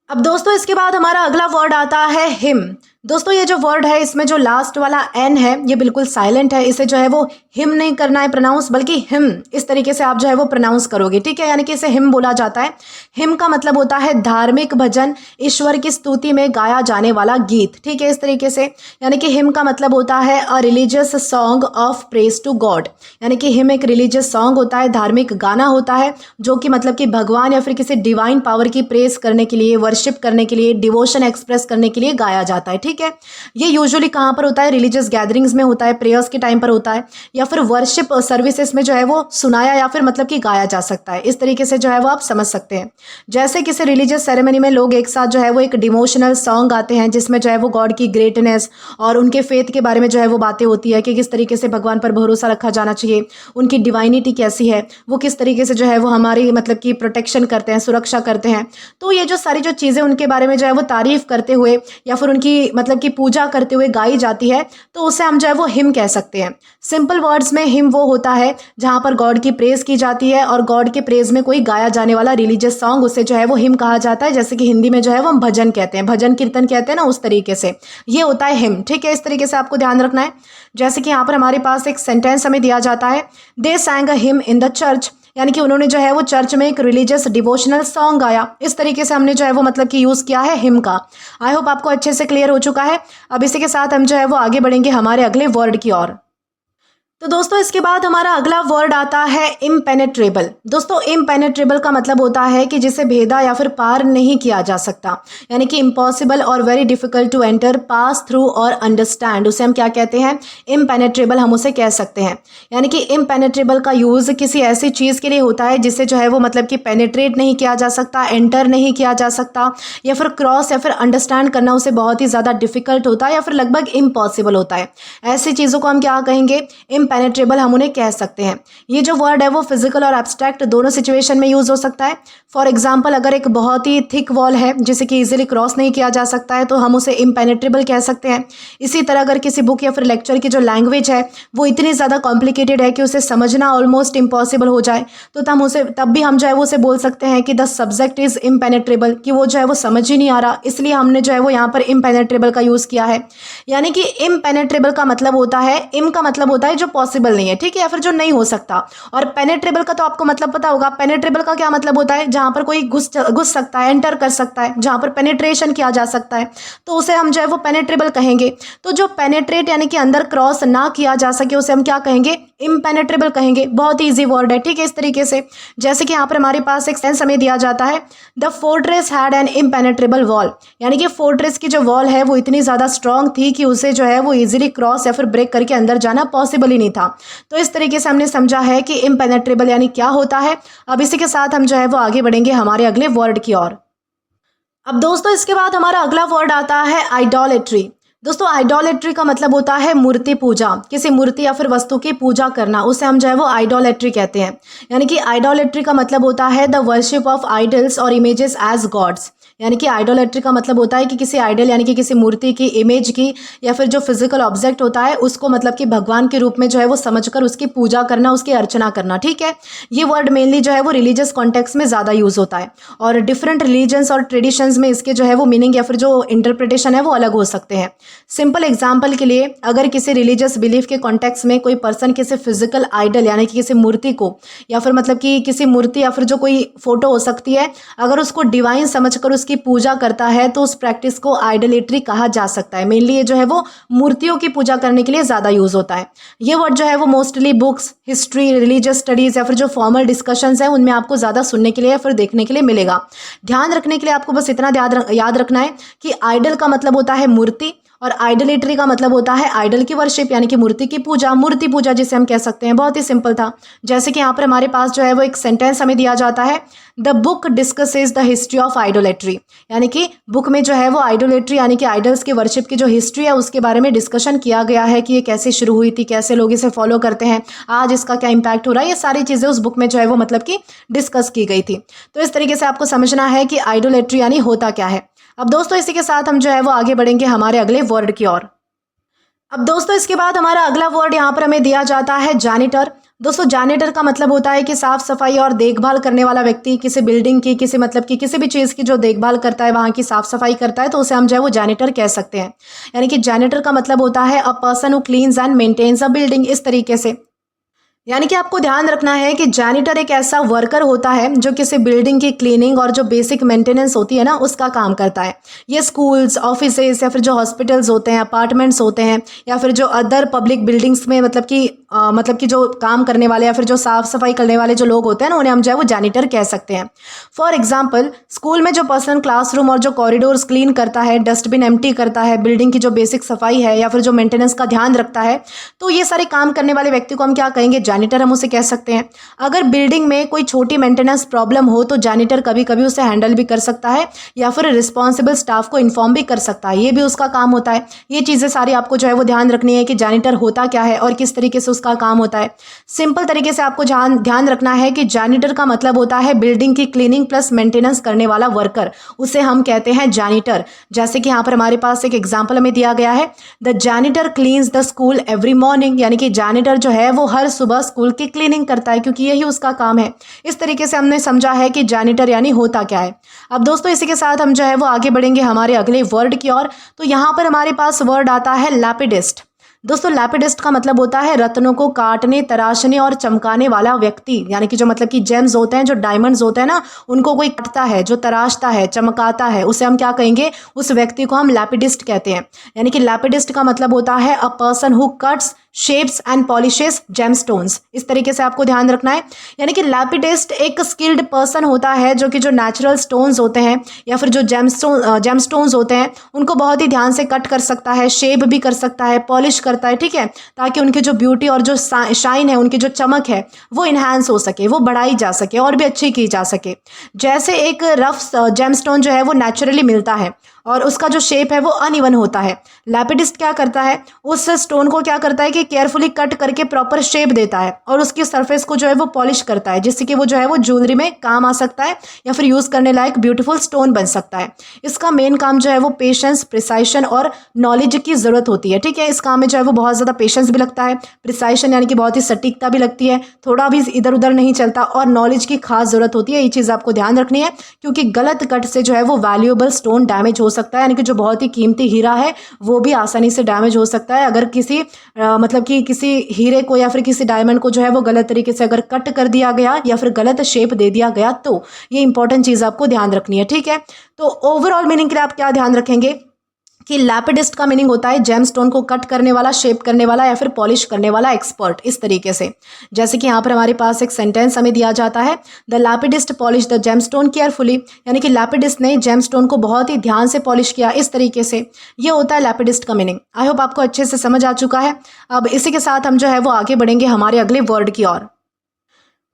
अब दोस्तों इसके बाद हमारा अगला वर्ड आता है हिम। दोस्तों ये जो वर्ड है इसमें जो लास्ट वाला एन है ये बिल्कुल साइलेंट है, इसे जो है वो हिम नहीं करना है प्रोनाउंस, बल्कि हिम इस तरीके से आप जो है वो प्रोनाउंस करोगे, ठीक है। यानी कि इसे हिम बोला जाता है। हिम का मतलब होता है धार्मिक भजन, ईश्वर की स्तुति में गाया जाने वाला गीत, ठीक है। इस तरीके से यानी कि हिम का मतलब होता है a religious song of praise to God. यानी कि हिम एक रिलीजियस सॉन्ग होता है, धार्मिक गाना होता है, जो कि मतलब कि भगवान या फिर किसी डिवाइन पावर की प्रेज करने के लिए, वर्शिप करने के लिए, डिवोशन एक्सप्रेस करने के लिए गाया जाता है, ठीक है। ये यूजुअली कहाँ पर होता है, रिलीजियस गैदरिंग्स में होता है, प्रेयर्स के टाइम पर होता है, या फिर वर्शिप सर्विसेज में जो है वो सुनाया या फिर मतलब कि गाया जा सकता है। इस तरीके से जो है वो आप समझ सकते हैं। जैसे किसी रिलीजियस सेरेमनी में लोग एक साथ जो है वो एक डिवोशनल सॉन्ग गाते हैं, जिसमें जो है वो गॉड की ग्रेटनेस और उनके फेथ के बारे में जो है वो बातें होती है कि किस तरीके से भगवान पर भरोसा रखा जाना चाहिए, उनकी डिवाइनिटी कैसी है, वो किस तरीके से जो है वो हमारी मतलब कि प्रोटेक्शन करते हैं, सुरक्षा करते हैं। तो ये जो सारी जो चीज़ें उनके बारे में जो है वो तारीफ करते हुए या फिर उनकी मतलब कि पूजा करते हुए गाई जाती है, तो उसे हम जो है वो हिम कह सकते हैं। सिंपल वर्ड्स में हिम वो होता है जहाँ पर गॉड की प्रेज की जाती है और गॉड के प्रेज में कोई गाया जाने वाला रिलीजियस सॉन्ग, उसे जो है वो हिम कहा जाता है। जैसे कि हिंदी में जो है वो हम भजन कहते हैं, भजन कीर्तन कहते हैं ना, उस तरीके से ये होता है हिम, ठीक है। इस तरीके से आपको ध्यान रखना है। जैसे कि यहाँ पर हमारे पास एक सेंटेंस हमें दिया जाता है, they sang a hymn in the church. यानी कि उन्होंने जो है वो चर्च में एक रिलीजियस डिवोशनल सॉन्ग गाया। इस तरीके से हमने जो है वो मतलब कि यूज़ किया है हिम का। आई होप आपको अच्छे से क्लियर हो चुका है। अब इसी के साथ हम जो है वो आगे बढ़ेंगे हमारे अगले वर्ड की ओर। तो दोस्तों इसके बाद हमारा अगला वर्ड आता है इम्पेनेट्रेबल। दोस्तों इम्पेनेट्रेबल का मतलब होता है कि जिसे भेदा या फिर पार नहीं किया जा सकता, यानी कि इम्पॉसिबल और very difficult to enter, pass through और अंडरस्टैंड, उसे हम क्या कहते हैं, इम्पेनेट्रेबल हम उसे कह सकते हैं। यानी कि इम्पेनेट्रेबल का यूज़ किसी ऐसी चीज़ के लिए होता है जिसे जो है वो मतलब कि पेनेट्रेट नहीं किया जा सकता, एंटर नहीं किया जा सकता, या फिर क्रॉस या फिर अंडरस्टैंड करना उसे बहुत ही ज़्यादा डिफिकल्ट होता है या फिर लगभग इम्पॉसिबल होता है। ऐसी चीज़ों को हम क्या कहेंगे, इम्पेनेट्रेबल हम उन्हें कह सकते हैं। ये जो वर्ड है वो फिजिकल और एब्स्ट्रैक्ट दोनों सिचुएशन में यूज हो सकता है। फॉर एग्जाम्पल अगर एक बहुत ही थिक वॉल है जिसे कि इजीली क्रॉस नहीं किया जा सकता है, तो हम उसे इम्पेनेट्रेबल कह सकते हैं। इसी तरह अगर किसी बुक या फिर लेक्चर की जो लैंग्वेज है वो इतनी ज़्यादा कॉम्प्लिकेटेड है कि उसे समझना ऑलमोस्ट इम्पॉसिबल हो जाए, तो तब भी हम जो है वो उसे बोल सकते हैं कि द सब्जेक्ट इज इम्पेनेट्रेबल, कि वो जो है वो समझ ही नहीं आ रहा, इसलिए हमने जो है वो यहाँ पर इम्पेनेट्रेबल का यूज़ किया है। यानी कि इम्पेनेट्रेबल का मतलब होता है, इम का मतलब होता है जो पॉसिबल नहीं है, ठीक है, या फिर जो नहीं हो सकता। और पेनेट्रेबल का तो आपको मतलब पता होगा। पेनेट्रेबल का क्या मतलब होता है? जहां पर कोई घुस सकता है, एंटर कर सकता है, जहां पर पेनेट्रेशन किया जा सकता है, तो उसे हम जो है वो पेनेट्रेबल कहेंगे। तो जो पेनेट्रेट यानी कि अंदर क्रॉस ना किया जा सके उसे हम क्या कहेंगे? इम्पेनेट्रेबल कहेंगे। बहुत ही ईजी वर्ड है, ठीक है। इस तरीके से जैसे कि यहाँ पर हमारे पास एक सेंस हमें दिया जाता है, the fortress had an impenetrable wall, यानी कि फोर्ट्रेस की जो वॉल है वो इतनी ज़्यादा स्ट्रांग थी कि उसे जो है वो इजीली क्रॉस या फिर ब्रेक करके अंदर जाना पॉसिबल ही नहीं था। तो इस तरीके से हमने समझा है कि इम्पेनेट्रेबल यानी क्या होता है। अब इसी के साथ हम जो है वो आगे बढ़ेंगे हमारे अगले वर्ड की ओर। अब दोस्तों इसके बाद हमारा अगला वर्ड आता है आइडोलेट्री। दोस्तों आइडोलेट्री का मतलब होता है मूर्ति पूजा, किसी मूर्ति या फिर वस्तु की पूजा करना, उसे हम जो है वो आइडोलेट्री कहते हैं। यानी कि आइडोलेट्री का मतलब होता है द वर्शिप ऑफ आइडल्स और इमेजेस एज गॉड्स। यानी कि आइडोलेट्री का मतलब होता है कि किसी आइडल यानी कि किसी मूर्ति की, इमेज की, या फिर जो फिजिकल ऑब्जेक्ट होता है उसको मतलब कि भगवान के रूप में जो है वो समझकर उसकी पूजा करना, उसकी अर्चना करना, ठीक है। ये वर्ड मेनली जो है वो रिलीजियस कॉन्टेक्स्ट में ज़्यादा यूज़ होता है और डिफरेंट रिलीजन्स और ट्रेडिशंस में इसके जो है वो मीनिंग या फिर जो इंटरप्रिटेशन है वो अलग हो सकते हैं। सिंपल एग्जाम्पल के लिए, अगर किसी रिलीजियस बिलीफ के कॉन्टेक्स्ट में कोई पर्सन किसी फिजिकल आइडल यानी कि किसी मूर्ति को, या फिर मतलब कि किसी मूर्ति या फिर जो कोई फोटो हो सकती है, अगर उसको डिवाइन समझकर उसकी पूजा करता है तो उस प्रैक्टिस को आइडोलेट्री कहा जा सकता है। मेनली ये जो है वो मूर्तियों की पूजा करने के लिए ज़्यादा यूज़ होता है। ये वर्ड जो है वो mostly books, history, religious studies या फिर जो फॉर्मल डिस्कशंस हैं उनमें आपको ज़्यादा सुनने के लिए या फिर देखने के लिए मिलेगा। ध्यान रखने के लिए आपको बस इतना याद रखना है कि आइडल का मतलब होता है मूर्ति और आइडोलेट्री का मतलब होता है आइडल की वर्शिप यानी कि मूर्ति की पूजा, मूर्ति पूजा जिसे हम कह सकते हैं। बहुत ही सिंपल था। जैसे कि यहाँ पर हमारे पास जो है वो एक सेंटेंस हमें दिया जाता है, the book discusses the history of idolatry, यानी कि बुक में जो है वो आइडोलेट्री यानी कि आइडल्स की वर्शिप की जो हिस्ट्री है उसके बारे में डिस्कशन किया गया है कि ये कैसे शुरू हुई थी, कैसे लोग इसे फॉलो करते हैं, आज इसका क्या इम्पैक्ट हो रहा है, ये सारी चीज़ें उस बुक में जो है वो मतलब कि डिस्कस की गई थी। तो इस तरीके से आपको समझना है कि आइडोलेट्री यानी होता क्या है। अब दोस्तों इसी के साथ हम जो है वो आगे बढ़ेंगे हमारे अगले वर्ड की ओर। अब दोस्तों इसके बाद हमारा अगला वर्ड यहाँ पर हमें दिया जाता है जैनिटर। दोस्तों जैनिटर का मतलब होता है कि साफ सफाई और देखभाल करने वाला व्यक्ति, किसी बिल्डिंग की, किसी मतलब कि किसी भी चीज़ की जो देखभाल करता है, वहाँ की साफ सफाई करता है, तो उसे हम जो है वो जैनिटर कह सकते हैं। यानी कि जैनिटर का मतलब होता है a person who cleans and maintains a building. इस तरीके से यानी कि आपको ध्यान रखना है कि जैनिटर एक ऐसा वर्कर होता है जो किसी बिल्डिंग की क्लीनिंग और जो बेसिक मेंटेनेंस होती है ना उसका काम करता है। ये स्कूल्स, ऑफिसेज या फिर जो हॉस्पिटल्स होते हैं, अपार्टमेंट्स होते हैं या फिर जो अदर पब्लिक बिल्डिंग्स में मतलब कि जो काम करने वाले या फिर जो साफ सफाई करने वाले जो लोग होते हैं ना उन्हें हम जो है वो जैनिटर कह सकते हैं। फॉर एग्जाम्पल स्कूल में जो पर्सन क्लासरूम और जो कॉरिडोर्स क्लीन करता है, डस्टबिन एम्प्टी करता है, बिल्डिंग की जो बेसिक सफाई है या फिर जो मेंटेनेंस का ध्यान रखता है, तो ये सारे काम करने वाले व्यक्ति को हम क्या कहेंगे? जैनिटर हम उसे कह सकते हैं। अगर बिल्डिंग में कोई छोटी मेंटेनेंस प्रॉब्लम हो तो जैनिटर कभी कभी उसे हैंडल भी कर सकता है या फिर रिस्पॉन्सिबल स्टाफ को इन्फॉर्म भी कर सकता है, ये भी उसका काम होता है। ये चीज़ें सारी आपको जो है वो ध्यान रखनी है कि जैनिटर होता क्या है और किस तरीके से उसका काम होता है। सिंपल तरीके से आपको ध्यान रखना है कि जैनिटर का मतलब होता है बिल्डिंग की क्लीनिंग प्लस मेंटेनेंस करने वाला वर्कर, उसे हम कहते हैं जैनिटर। जैसे कि यहाँ पर हमारे पास एक एग्जाम्पल हमें दिया गया है, the janitor cleans the school every morning, यानी कि जैनिटर जो है वो हर सुबह स्कूल की क्लीनिंग करता है क्योंकि यही उसका काम है। इस तरीके से हमने समझा है कि जैनिटर यानी होता क्या है। अब दोस्तों इसी के साथ हम जो है वो आगे बढ़ेंगे हमारे अगले वर्ड की ओर। तो यहाँ पर हमारे पास वर्ड आता है लैपिडिस्ट। दोस्तों लैपिडिस्ट का मतलब होता है रत्नों को काटने, तराशने और चमकाने वाला व्यक्ति, यानी कि जो मतलब कि जेम्स होते हैं, जो डायमंड्स होते हैं ना, उनको कोई काटता है, जो तराशता है, चमकाता है, उसे हम क्या कहेंगे? उस व्यक्ति को हम लैपिडिस्ट कहते हैं। यानी कि लैपिडिस्ट का मतलब होता है a person who cuts, shapes and polishes gemstones. इस तरीके से आपको ध्यान रखना है। यानी कि लैपिडिस्ट एक स्किल्ड पर्सन होता है जो कि जो नेचुरल स्टोन्स होते हैं या फिर जो जेमस्टोन्स होते हैं उनको बहुत ही ध्यान से कट कर सकता है, शेप भी कर सकता है, पॉलिश करता है, ठीक है, ताकि उनकी जो ब्यूटी और जो शाइन है, उनकी जो चमक है वो इन्हांस हो सके, वो बढ़ाई जा सके और भी अच्छी की जा सके। जैसे एक रफ जेमस्टोन जो है वो नेचुरली मिलता है और उसका जो शेप है वो अनइवन होता है, लैपिडिस्ट क्या करता है? उस स्टोन को क्या करता है कि केयरफुली कट करके प्रॉपर शेप देता है और उसकी सरफेस को जो है वो पॉलिश करता है, जिससे कि वो जो है वो ज्वेलरी में काम आ सकता है या फिर यूज़ करने लायक ब्यूटीफुल स्टोन बन सकता है। इसका मेन काम जो है वो पेशेंस, प्रिसाइशन और नॉलेज की ज़रूरत होती है, ठीक है। इस काम में जो है वो बहुत ज़्यादा पेशेंस भी लगता है, प्रिसाइशन यानी कि बहुत ही सटीकता भी लगती है, थोड़ा भी इधर उधर नहीं चलता, और नॉलेज की खास ज़रूरत होती है। ये चीज़ आपको ध्यान रखनी है क्योंकि गलत कट से जो है वो वैल्यूएबल स्टोन डैमेज हो सकता है, यानी कि जो बहुत ही कीमती हीरा है वो भी आसानी से डैमेज हो सकता है अगर किसी मतलब कि किसी हीरे को या फिर किसी डायमंड को जो है वो गलत तरीके से अगर कट कर दिया गया या फिर गलत शेप दे दिया गया, तो ये इंपॉर्टेंट चीज़ आपको ध्यान रखनी है, ठीक है। तो ओवरऑल मीनिंग के लिए आप क्या ध्यान रखेंगे कि लैपिडिस्ट का मीनिंग होता है जेमस्टोन को कट करने वाला, शेप करने वाला या फिर पॉलिश करने वाला एक्सपर्ट, इस तरीके से। जैसे कि यहाँ पर हमारे पास एक सेंटेंस हमें दिया जाता है, the lapidist polish the gemstone carefully, यानी कि लैपिडिस्ट ने जेमस्टोन को बहुत ही ध्यान से पॉलिश किया, इस तरीके से। ये होता है लैपिडिस्ट का मीनिंग। आई होप आपको अच्छे से समझ आ चुका है। अब इसी के साथ हम जो है वो आगे बढ़ेंगे हमारे अगले वर्ड की ओर।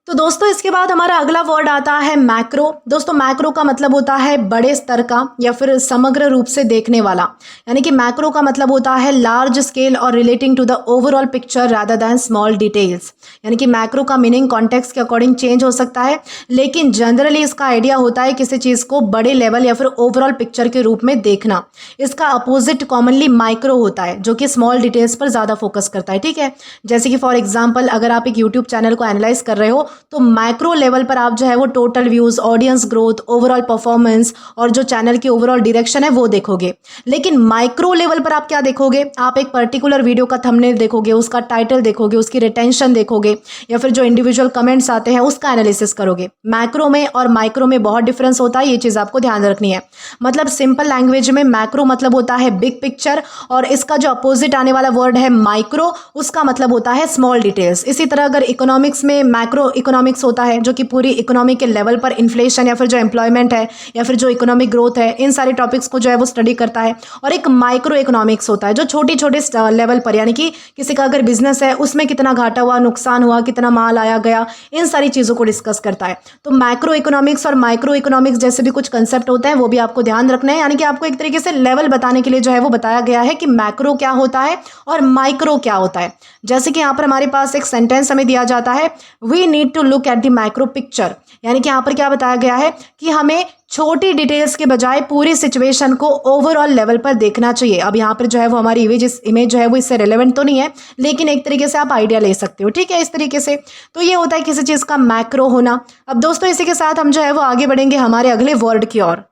तो दोस्तों इसके बाद हमारा अगला वर्ड आता है मैक्रो। दोस्तों मैक्रो का मतलब होता है बड़े स्तर का या फिर समग्र रूप से देखने वाला, यानी कि मैक्रो का मतलब होता है लार्ज स्केल और relating to the overall picture rather than small details. यानी कि मैक्रो का मीनिंग कॉन्टेक्स्ट के अकॉर्डिंग चेंज हो सकता है, लेकिन जनरली इसका आइडिया होता है किसी चीज़ को बड़े लेवल या फिर ओवरऑल पिक्चर के रूप में देखना। इसका अपोजिट कॉमनली माइक्रो होता है जो कि स्मॉल डिटेल्स पर ज़्यादा फोकस करता है, ठीक है। जैसे कि फॉर एग्जाम्पल अगर आप एक यूट्यूब चैनल को एनालाइज कर रहे हो तो मैक्रो लेवल पर आप जो है वो total views, audience growth, overall performance और जो चैनल की ओवरऑल डायरेक्शन है वो देखोगे। लेकिन माइक्रो लेवल पर आप क्या देखोगे, आप एक पर्टिकुलर वीडियो का थंबनेल देखोगे, उसका टाइटल देखोगे, उसकी रिटेंशन देखोगे या फिर जो इंडिविजुअल कमेंट्स आते हैं उसका एनालिसिस करोगे। मैक्रो में और माइक्रो में बहुत डिफरेंस होता है, ये चीज़ आपको ध्यान रखनी है। मतलब सिंपल लैंग्वेज में मैक्रो मतलब होता है बिग पिक्चर और इसका जो अपोजिट आने वाला वर्ड है माइक्रो, उसका मतलब होता है स्मॉल डिटेल्स। इसी तरह अगर इकोनॉमिक्स में मैक्रो इकोनॉमिक्स होता है जो कि पूरी इकोनॉमी के लेवल पर इन्फ्लेशन या फिर जो एम्प्लॉयमेंट है या फिर जो इकोनॉमिक ग्रोथ है, इन सारे टॉपिक्स को जो है वो स्टडी करता है। और एक माइक्रो इकोनॉमिक्स होता है जो छोटे छोटे लेवल पर, यानी कि किसी का अगर बिजनेस है उसमें कितना घाटा हुआ, नुकसान हुआ, कितना माल आया गया, इन सारी चीज़ों को डिस्कस करता है। तो मैक्रो इकोनॉमिक्स और माइक्रो इकोनॉमिक्स जैसे भी कुछ कंसेप्ट होते हैं वो भी आपको ध्यान रखना है, यानी कि आपको एक तरीके से लेवल बताने के लिए जो है वो बताया गया है कि मैक्रो क्या होता है और माइक्रो क्या होता है। जैसे कि यहाँ पर हमारे पास एक सेंटेंस हमें दिया जाता है, we need to look at the macro picture, यानी कि यहाँ पर क्या बताया गया है कि हमें छोटी डिटेल्स के बजाय पूरी सिचुएशन को ओवरऑल लेवल पर देखना चाहिए। अब यहाँ पर जो है वो हमारी इमेज जो है वो इससे रिलेवेंट तो नहीं है, लेकिन एक तरीके से आप आइडिया ले सकते हो, ठीक है, इस तरीके से। तो ये होता है किसी चीज़ का मैक्रो होना। अब दोस्तों इसी के साथ हम जो है वो आगे बढ़ेंगे हमारे अगले वर्ड की ओर।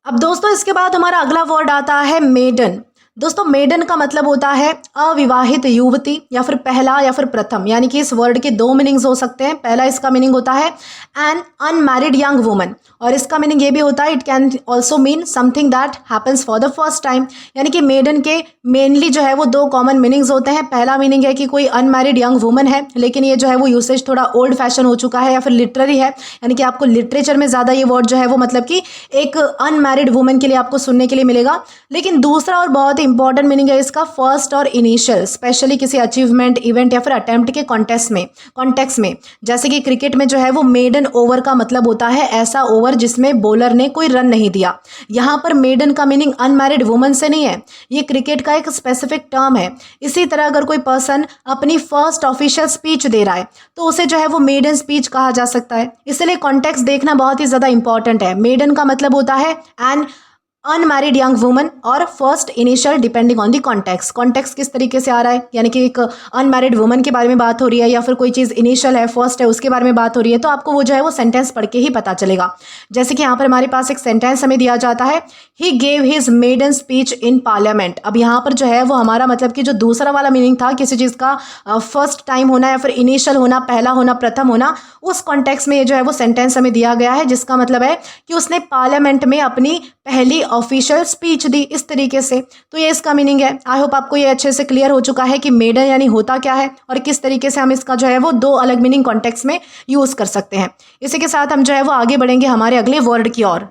अब दोस्तों इसके बाद हमारा अगला वर्ड आता है मेडन। दोस्तों मेडन का मतलब होता है अविवाहित युवती या फिर पहला या फिर प्रथम, यानी कि इस वर्ड के दो मीनिंग्स हो सकते हैं। पहला इसका मीनिंग होता है एन अनमैरिड यंग वुमन, और इसका मीनिंग ये भी होता है it can also mean something that happens for the first time. यानी कि मेडन के मेनली जो है वो दो कॉमन मीनिंग्स होते हैं। पहला मीनिंग है कि कोई अनमैरिड यंग वुमन है, लेकिन ये जो है वो यूसेज थोड़ा ओल्ड फैशन हो चुका है या फिर लिटरेरी है, यानी कि आपको लिटरेचर में ज़्यादा ये वर्ड जो है वो मतलब कि एक अनमैरिड वुमन के लिए आपको सुनने के लिए मिलेगा। लेकिन दूसरा और बहुत इंपॉर्टेंट मीनिंग है इसका फर्स्ट और इनिशियल, स्पेशली किसी अचीवमेंट, इवेंट या फिर अटेम्प्ट के कॉन्टेक्स्ट में। जैसे कि क्रिकेट में जो है वो मेडन ओवर का मतलब होता है ऐसा ओवर जिसमें बॉलर ने कोई रन नहीं दिया। यहाँ पर मेडन का मीनिंग अनमैरिड वुमन से नहीं है, ये क्रिकेट का एक स्पेसिफिक टर्म है। इसी तरह अगर कोई पर्सन अपनी फर्स्ट ऑफिशियल स्पीच दे रहा है तो उसे जो है वो मेडन स्पीच कहा जा सकता है। इसलिए कॉन्टेक्स्ट देखना बहुत ही ज़्यादा इंपॉर्टेंट है। मेडन का मतलब होता है एन अनमैरिड यंग वुमन और first initial depending on the context. Context किस तरीके से आ रहा है, यानी कि एक अनमैरिड वुमन के बारे में बात हो रही है या फिर कोई चीज़ इनिशियल है, फर्स्ट है, उसके बारे में बात हो रही है, तो आपको वो जो है वो सेंटेंस पढ़ के ही पता चलेगा। जैसे कि यहाँ पर हमारे पास एक सेंटेंस हमें दिया जाता है, he gave his maiden speech in parliament. अब यहाँ पर जो है वो हमारा मतलब कि जो दूसरा वाला मीनिंग था किसी चीज़ का फर्स्ट टाइम होना या फिर इनिशियल होना, पहला होना, प्रथम होना, उस कॉन्टेक्स्ट में ये जो है वो सेंटेंस हमें दिया गया है, जिसका मतलब है कि उसने पार्लियामेंट में अपनी पहली ऑफिशियल स्पीच दी, इस तरीके से। तो ये इसका मीनिंग है। आई होप आपको ये अच्छे से क्लियर हो चुका है कि मेडन यानी होता क्या है और किस तरीके से हम इसका जो है वो दो अलग मीनिंग कॉन्टेक्स्ट में यूज़ कर सकते हैं। इसी के साथ हम जो है वो आगे बढ़ेंगे हमारे अगले वर्ड की ओर।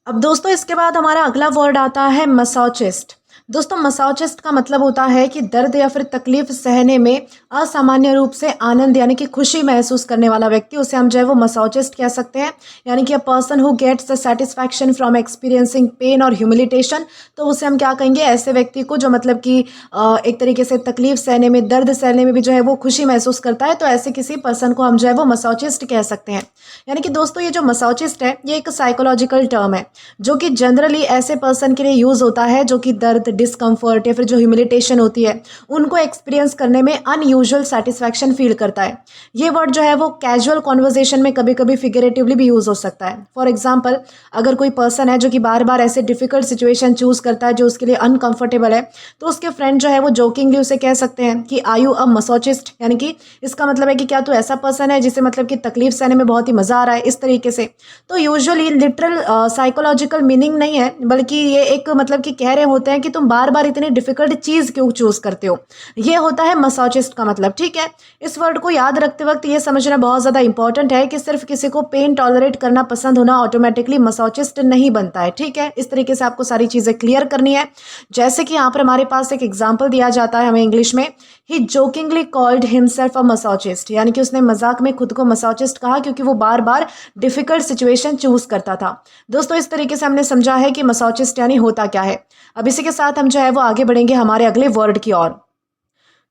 अब दोस्तों इसके बाद हमारा अगला वर्ड आता है मसाचिस्ट। दोस्तों मसाचिस्ट का मतलब होता है कि दर्द या फिर तकलीफ सहने में असामान्य रूप से आनंद यानी कि खुशी महसूस करने वाला व्यक्ति, उसे हम जो है वो मसाचिस्ट कह सकते हैं। यानी कि a person who gets the satisfaction from experiencing pain और ह्यूमिलिटेशन, तो उसे हम क्या कहेंगे, ऐसे व्यक्ति को जो मतलब कि एक तरीके से तकलीफ सहने में, दर्द सहने में भी जो है वो खुशी महसूस करता है, तो ऐसे किसी पर्सन को हम जो है वो मसाचिस्ट कह सकते हैं। यानी कि दोस्तों ये जो मसाचिस्ट है ये एक साइकोलॉजिकल टर्म है जो कि जनरली ऐसे पर्सन के लिए यूज़ होता है जो कि दर्द, डिस्कम्फर्ट या फिर जो ह्यूमिलिटेशन होती है उनको एक्सपीरियंस करने में अनयूजुअल सेटिस्फैक्शन फील करता है। ये वर्ड जो है वो कैजुअल कॉन्वर्जेशन में कभी कभी फिगरेटिवली भी यूज़ हो सकता है। फॉर एग्जाम्पल, अगर कोई पर्सन है जो कि बार बार ऐसे डिफिकल्ट सिचुएशन चूज़ करता है जो उसके लिए अनकंफर्टेबल है, तो उसके फ्रेंड जो है वो जोकिंगली उसे कह सकते हैं कि आर यू अ मसोचिस्ट, यानी कि इसका मतलब है कि क्या तू ऐसा पर्सन है जिसे मतलब कि तकलीफ सहने में बहुत ही मज़ा आ रहा है, इस तरीके से। तो यूजुअली लिटरल साइकोलॉजिकल मीनिंग नहीं है, बल्कि ये एक मतलब कि कह रहे होते हैं कि तुम बार बार इतनी डिफिकल्ट चीज़ क्यों चूज़ करते हो। ये होता है मसोचिस्ट का मतलब, ठीक है। इस वर्ड को याद रखते वक्त ये समझना बहुत ज़्यादा इंपॉर्टेंट है कि सिर्फ किसी को पेन टॉलरेट करना पसंद होना ऑटोमेटिकली मसोचिस्ट नहीं बनता है, ठीक है। इस तरीके से आपको सारी चीज़ें क्लियर करनी है। जैसे कि यहाँ पर हमारे पास एक एग्जाम्पल दिया जाता है हमें इंग्लिश में, ही जोकिंगली कॉल्ड हिमसेल्फ अ मसोचिस्ट, यानी कि उसने मजाक में खुद को मसोचिस्ट कहा क्योंकि वो बार बार डिफिकल्ट सिचुएशन चूज करता था। दोस्तों, इस तरीके से हमने समझा है कि मसोचिस्ट यानी होता क्या है। अब इसी के साथ हम जो है वो आगे बढ़ेंगे हमारे अगले वर्ड की ओर।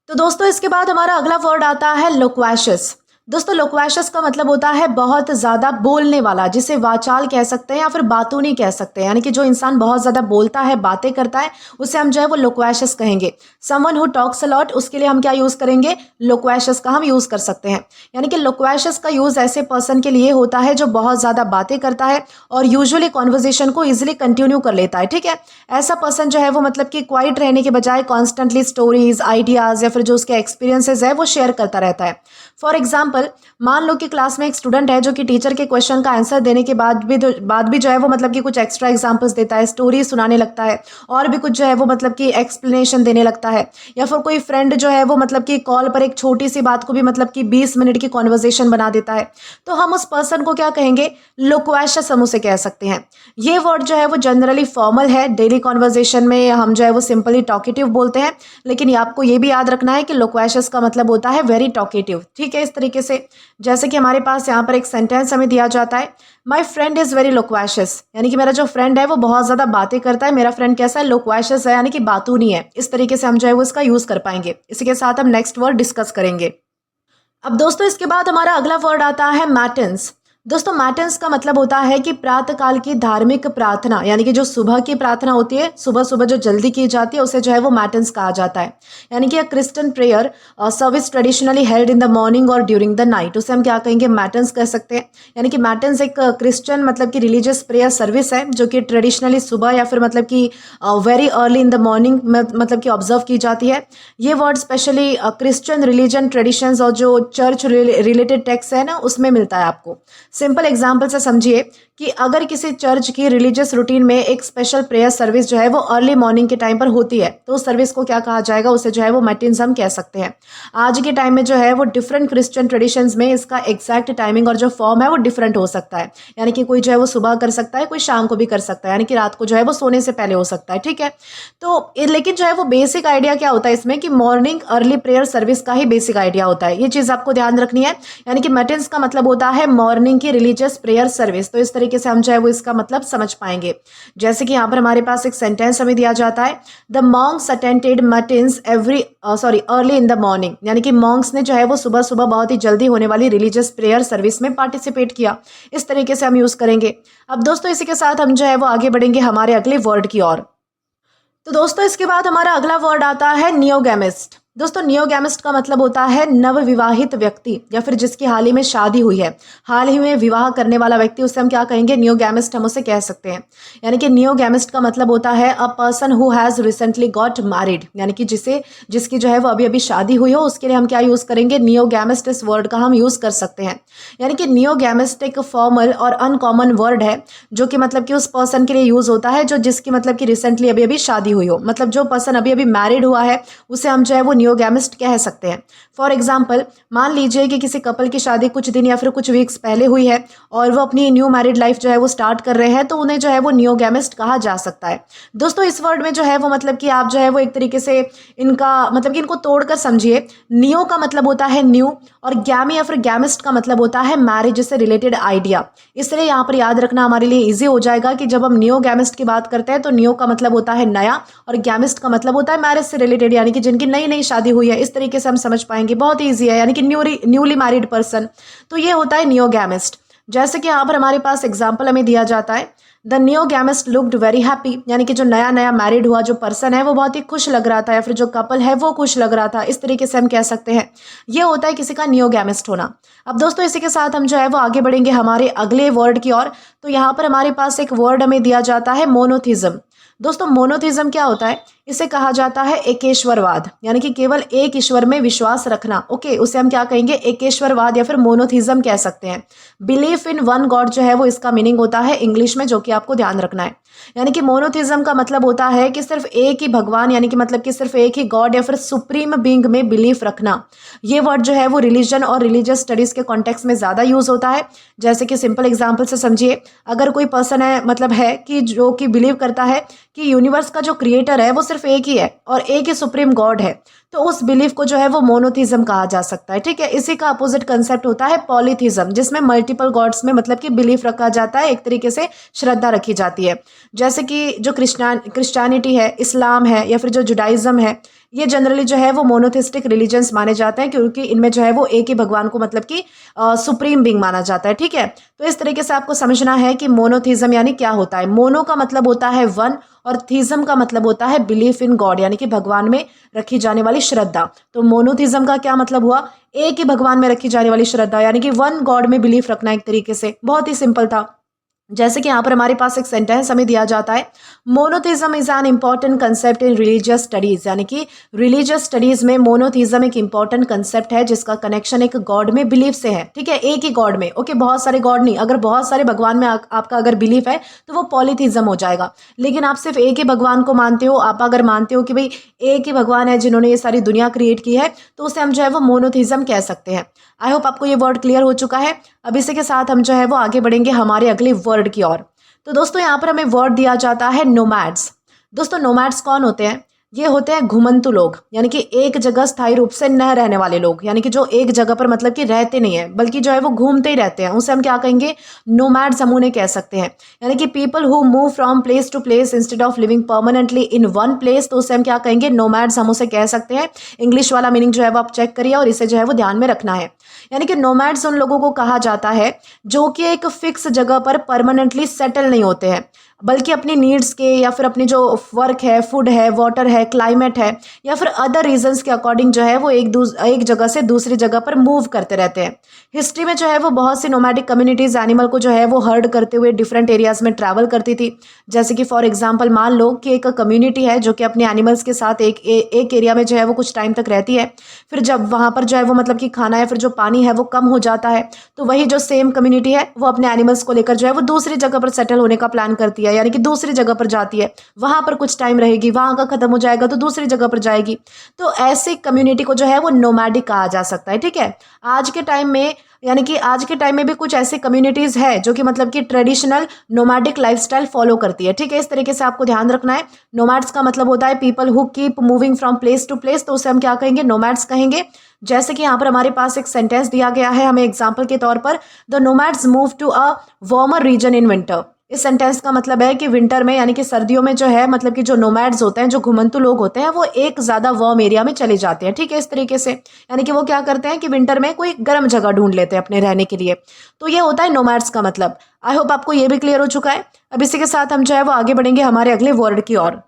तो दोस्तों, इसके बाद हमारा अगला वर्ड आता है लोक्वेशियस। दोस्तों, लोक्वेशियस का मतलब होता है बहुत ज़्यादा बोलने वाला, जिसे वाचाल कह सकते हैं या फिर बातूनी कह सकते हैं, यानी कि जो इंसान बहुत ज़्यादा बोलता है, बातें करता है, उसे हम जो है वो लोक्वेशियस कहेंगे। Someone who talks a lot, उसके लिए हम क्या यूज़ करेंगे, लोक्वेशियस का हम यूज़ कर सकते हैं। यानी कि लोक्वेशियस का यूज़ ऐसे पर्सन के लिए होता है जो बहुत ज़्यादा बातें करता है और यूजुअली कॉन्वर्जेशन को ईजिली कंटिन्यू कर लेता है, ठीक है। ऐसा पर्सन जो है वो मतलब कि क्वाइट रहने के बजाय कॉन्स्टेंटली स्टोरीज, आइडियाज़ या फिर जो उसके एक्सपीरियंसेस है वो शेयर करता रहता है। फॉर एग्जाम्पल, मान लो कि क्लास में एक स्टूडेंट है जो कि टीचर के क्वेश्चन का आंसर देने के बाद भी जो है वो मतलब कि कुछ एक्स्ट्रा एग्जांपल्स देता है, स्टोरी सुनाने लगता है और भी कुछ जो है वो मतलब कि एक्सप्लेनेशन देने लगता है। या फिर कोई फ्रेंड जो है वो मतलब कि कॉल पर एक छोटी सी बात को भी मतलब कि 20 मिनट की कॉन्वर्जेशन बना देता है, तो हम उस पर्सन को क्या कहेंगे, लोक्वेशियस हम उसे कह सकते हैं। ये वर्ड जो है वो जनरली फॉर्मल है, डेली कॉन्वर्जेशन में हम जो है वो सिंपली टॉकेटिव बोलते हैं, लेकिन आपको ये भी याद रखना है कि लोक्वेशियस का मतलब होता है वेरी टॉकेटिव, ठीक है। इस तरीके से जैसे कि हमारे पास यहाँ पर एक सेंटेंस हमें दिया जाता है, माई फ्रेंड इज़ वेरी लोक्वेशियस, यानी कि मेरा जो फ्रेंड है वो बहुत ज़्यादा बातें करता है। मेरा फ्रेंड कैसा है, लोक्वेशियस है, यानी कि बातूनी है। इस तरीके से हम जो है वो इसका यूज़ कर पाएंगे। इसी के साथ हम नेक्स्ट वर्ड डिस्कस करेंगे। अब दोस्तों, इसके बाद हमारा अगला वर्ड आता है मैटिन्स। दोस्तों, मैटिन्स का मतलब होता है कि प्रातःकाल की धार्मिक प्रार्थना, यानी कि जो सुबह की प्रार्थना होती है, सुबह सुबह जो जल्दी की जाती है, उसे जो है वो मैटिन्स कहा जाता है। यानी कि Christian prayer service traditionally held in the morning और ड्यूरिंग द नाइट, उसे हम क्या कहेंगे, मैटिन्स कह सकते हैं। यानी कि मैटिन्स एक क्रिश्चियन मतलब कि रिलीजियस प्रेयर सर्विस है जो कि ट्रेडिशनली सुबह या फिर मतलब कि very early in the morning मतलब कि ऑब्जर्व की जाती है। ये word specially Christian religion traditions और जो चर्च रिलेटेड टेक्स्ट है ना, उसमें मिलता है आपको। सिंपल एग्जाम्पल से समझिए कि अगर किसी चर्च की रिलीजियस रूटीन में एक स्पेशल प्रेयर सर्विस जो है वो अर्ली मॉर्निंग के टाइम पर होती है, तो उस सर्विस को क्या कहा जाएगा, उसे जो है वो मैटिन्स हम कह सकते हैं। आज के टाइम में जो है वो डिफरेंट क्रिश्चियन ट्रेडिशंस में इसका एग्जैक्ट टाइमिंग और जो फॉर्म है वो डिफरेंट हो सकता है। यानी कि कोई जो है वो सुबह कर सकता है, कोई शाम को भी कर सकता है, यानी कि रात को जो है वो सोने से पहले हो सकता है, ठीक है। तो लेकिन जो है वो बेसिक आइडिया क्या होता है इसमें कि मॉर्निंग अर्ली प्रेयर सर्विस का ही बेसिक आइडिया होता है। ये चीज़ आपको ध्यान रखनी है। यानी कि मैटिन्स का मतलब होता है मॉर्निंग की रिलीजियस प्रेयर सर्विस। तो इस तरीके से हम जो है वो इसका मतलब समझ पाएंगे। जैसे कि यहाँ पर हमारे पास एक सेंटेंस हमें दिया जाता है, the monks attended matins early in the morning, यानी कि मॉन्क्स ने जो है वो सुबह सुबह बहुत ही जल्दी होने वाली रिलीजियस प्रेयर सर्विस में पार्टिसिपेट किया। इस तरीके से हम यूज करेंगे। अब दोस्तों, इसी के साथ हम जो है वो आगे बढ़ेंगे हमारे अगले वर्ड की ओर। तो दोस्तों, इसके बाद हमारा अगला वर्ड आता है नियोगैमिस्ट। दोस्तों, नियोगैमिस्ट का मतलब होता है नवविवाहित व्यक्ति या फिर जिसकी हाल ही में शादी हुई है, हाल ही में विवाह करने वाला व्यक्ति, उसे हम क्या कहेंगे, नियोगैमिस्ट हम उसे कह सकते हैं। यानी कि नियोगैमिस्ट का मतलब होता है a person who has recently got married, यानी कि जिसकी जो है वो अभी अभी शादी हुई हो, उसके लिए हम क्या यूज़ करेंगे, नियोगैमिस्ट। इस वर्ड का हम यूज़ कर सकते हैं। यानी कि नियोगैमिस्ट एक फॉर्मल और अनकॉमन वर्ड है जो कि मतलब कि उस पर्सन के लिए यूज़ होता है जो जिसकी मतलब कि रिसेंटली अभी अभी शादी हुई हो, मतलब जो पर्सन अभी अभी मैरिड हुआ है उसे हम जो है वो नियोगैमिस्ट कह सकते हैं। फॉर एग्जाम्पल, मान लीजिए कि किसी कपल की शादी कुछ दिन या फिर कुछ वीक्स पहले हुई है और वो अपनी न्यू मैरिड लाइफ जो है वो स्टार्ट कर रहे हैं, तो उन्हें जो है वो नियोगैमिस्ट कहा जा सकता है। दोस्तों, इस वर्ड में जो है वो मतलब कि आप जो है वो एक तरीके से इनका मतलब कि इनको तोड़कर समझिए। नियो का मतलब होता है न्यू और गैमी या फिर गैमिस्ट का मतलब होता है मैरिज से रिलेटेड आइडिया। इसलिए यहाँ पर याद रखना हमारे लिए ईजी हो जाएगा कि जब हम नियोगैमिस्ट की बात करते हैं तो नियो का मतलब होता है नया और गैमिस्ट का मतलब होता है मैरिज से रिलेटेड, यानी कि जिनकी नई नई शादी हुई है। इस तरीके से हम समझ पाएंगे, बहुत ईजी है। यानी कि न्यूली मैरिड पर्सन, तो ये होता है नियोगैमिस्ट। जैसे कि यहाँ पर हमारे पास एग्जाम्पल हमें दिया जाता है, द नियोगैमिस्ट लुक्ड वेरी हैप्पी, यानी कि जो नया नया मैरिड हुआ जो पर्सन है वो बहुत ही खुश लग रहा था, या फिर जो कपल है वो खुश लग रहा था, इस तरीके से हम कह सकते हैं। ये होता है किसी का नियोगैमिस्ट होना। अब दोस्तों इसी के साथ हम जो है वो आगे बढ़ेंगे हमारे अगले वर्ड की ओर। तो यहाँ पर हमारे पास एक वर्ड हमें दिया जाता है मोनोथिज्म। दोस्तों मोनोथिज्म क्या होता है? इसे कहा जाता है एकेश्वरवाद, यानी कि केवल एक ईश्वर में विश्वास रखना। ओके, उसे हम क्या कहेंगे? एकेश्वरवाद या फिर मोनोथिज्म कह सकते हैं। बिलीफ इन वन गॉड जो है वो इसका मीनिंग होता है इंग्लिश में, जो कि आपको ध्यान रखना है। यानी कि मोनोथिज्म का मतलब होता है कि सिर्फ एक ही भगवान, यानी कि मतलब कि सिर्फ एक ही गॉड या फिर सुप्रीम बीइंग में बिलीफ रखना। ये वर्ड जो है वो रिलीजन और रिलीजियस स्टडीज के कॉन्टेक्स्ट में ज़्यादा यूज होता है। जैसे कि सिंपल एग्जाम्पल से समझिए, अगर कोई पर्सन है मतलब है कि जो कि बिलीव करता है कि यूनिवर्स का जो क्रिएटर है वो सिर्फ एक ही है और एक ही सुप्रीम गॉड है, तो उस बिलीफ को जो है वो मोनोथिज्म कहा जा सकता है। ठीक है, इसी का अपोजिट कंसेप्ट होता है पॉलीथिज्म, जिसमें मल्टीपल गॉड्स में मतलब कि बिलीफ रखा जाता है, एक तरीके से श्रद्धा रखी जाती है। जैसे कि जो क्रिश्चियनिटी है, इस्लाम है या फिर जो जुडाइज्म है, ये जनरली जो है वो मोनोथिस्टिक रिलीजन्स माने जाते हैं, क्योंकि इनमें जो है वो एक ही भगवान को मतलब कि सुप्रीम बीइंग माना जाता है। ठीक है, तो इस तरीके से आपको समझना है कि मोनोथिज्म यानी क्या होता है। मोनो का मतलब होता है वन और थिज्म का मतलब होता है बिलीफ इन गॉड, यानी कि भगवान में रखी जाने वाली श्रद्धा। तो मोनोथिज्म का क्या मतलब हुआ? एक ही भगवान में रखी जाने वाली श्रद्धा, यानी कि वन गॉड में बिलीफ रखना। एक तरीके से बहुत ही सिंपल था। जैसे कि यहाँ पर हमारे पास एक सेंटेंस हमें दिया जाता है, monotheism is an important concept in religious studies, यानी कि रिलीजियस स्टडीज में मोनोथिज्म एक इम्पॉर्टेंट कंसेप्ट है जिसका कनेक्शन एक गॉड में बिलीफ से है। ठीक है, एक ही गॉड में। ओके, बहुत सारे गॉड नहीं, अगर बहुत सारे भगवान में आपका अगर बिलीफ है तो वो पॉलीथिज्म हो जाएगा। लेकिन आप सिर्फ एक ही भगवान को मानते हो, आप अगर मानते हो कि भाई एक ही भगवान है जिन्होंने ये सारी दुनिया क्रिएट की है, तो उसे हम जो है वो मोनोथिज्म कह सकते हैं। आई होप आपको ये वर्ड क्लियर हो चुका है। अब इसी के साथ हम जो है वो आगे बढ़ेंगे हमारे अगले वर्ड की ओर। तो दोस्तों यहाँ पर हमें वर्ड दिया जाता है नोमैड्स। दोस्तों नोमैड्स कौन होते हैं? ये होते हैं घुमंतु लोग, यानी कि एक जगह स्थायी रूप से न रहने वाले लोग, यानी कि जो एक जगह पर मतलब कि रहते नहीं है बल्कि जो है वो घूमते ही रहते हैं, उसे हम क्या कहेंगे? नोमैड्स हम उन्हें कह सकते हैं। यानी कि people who move from place to place instead of living permanently in one place, तो उसे हम क्या कहेंगे? नोमैड्स हम उसे कह सकते हैं। इंग्लिश वाला मीनिंग जो है वो आप चेक करिए और इसे जो है वो ध्यान में रखना है। यानी कि नोमैड्स उन लोगों को कहा जाता है जो कि एक फिक्स जगह पर परमानेंटली सेटल नहीं होते हैं, बल्कि अपनी नीड्स के या फिर अपनी जो वर्क है, फूड है, वाटर है, क्लाइमेट है या फिर अदर रीजंस के अकॉर्डिंग जो है वो एक जगह से दूसरी जगह पर मूव करते रहते हैं। हिस्ट्री में जो है वो बहुत सी नोमैडिक कम्युनिटीज एनिमल को जो है वो हर्ड करते हुए डिफरेंट एरियाज में ट्रैवल करती थी। जैसे कि फॉर एग्जाम्पल मान लो कि एक कम्युनिटी है जो कि अपने एनिमल्स के साथ एक एरिया में जो है वो कुछ टाइम तक रहती है, फिर जब वहाँ पर जो है वो मतलब कि खाना या फिर जो पानी है वो कम हो जाता है, तो वही जो सेम कम्युनिटी है वो अपने एनिमल्स को लेकर जो है वो दूसरी जगह पर सेटल होने का प्लान करती है, यानी कि दूसरी जगह पर जाती है, वहां पर कुछ टाइम रहेगी, वहां का खत्म हो जाएगा तो दूसरी जगह पर जाएगी। तो ऐसी कम्युनिटी को जो है वो नोमैडिक कहा जा सकता है। ठीक है, आज के टाइम में यानी कि आज के टाइम में भी कुछ ऐसी कम्युनिटीज है जो कि मतलब कि ट्रेडिशनल नोमैडिक लाइफस्टाइल फॉलो करती है। ठीक है, इस तरीके से आपको ध्यान रखना है। नोमैड्स का मतलब होता है people who keep moving from place to place, तो उसे हम क्या कहेंगे? नोमैड्स कहेंगे। जैसे कि यहाँ पर हमारे पास एक सेंटेंस दिया गया है हमें एग्जाम्पल के तौर पर, the nomads move to a warmer region in winter. इस सेंटेंस का मतलब है कि विंटर में यानी कि सर्दियों में जो है मतलब कि जो नोमैड्स होते हैं, जो घुमंतु लोग होते हैं, वो एक ज़्यादा वार्म एरिया में चले जाते हैं। ठीक है, इस तरीके से यानी कि वो क्या करते हैं कि विंटर में कोई गर्म जगह ढूंढ लेते हैं अपने रहने के लिए। तो ये होता है नोमैड्स का मतलब। आई होप आपको ये भी क्लियर हो चुका है। अब इसी के साथ हम जो है वो आगे बढ़ेंगे हमारे अगले वर्ड की ओर।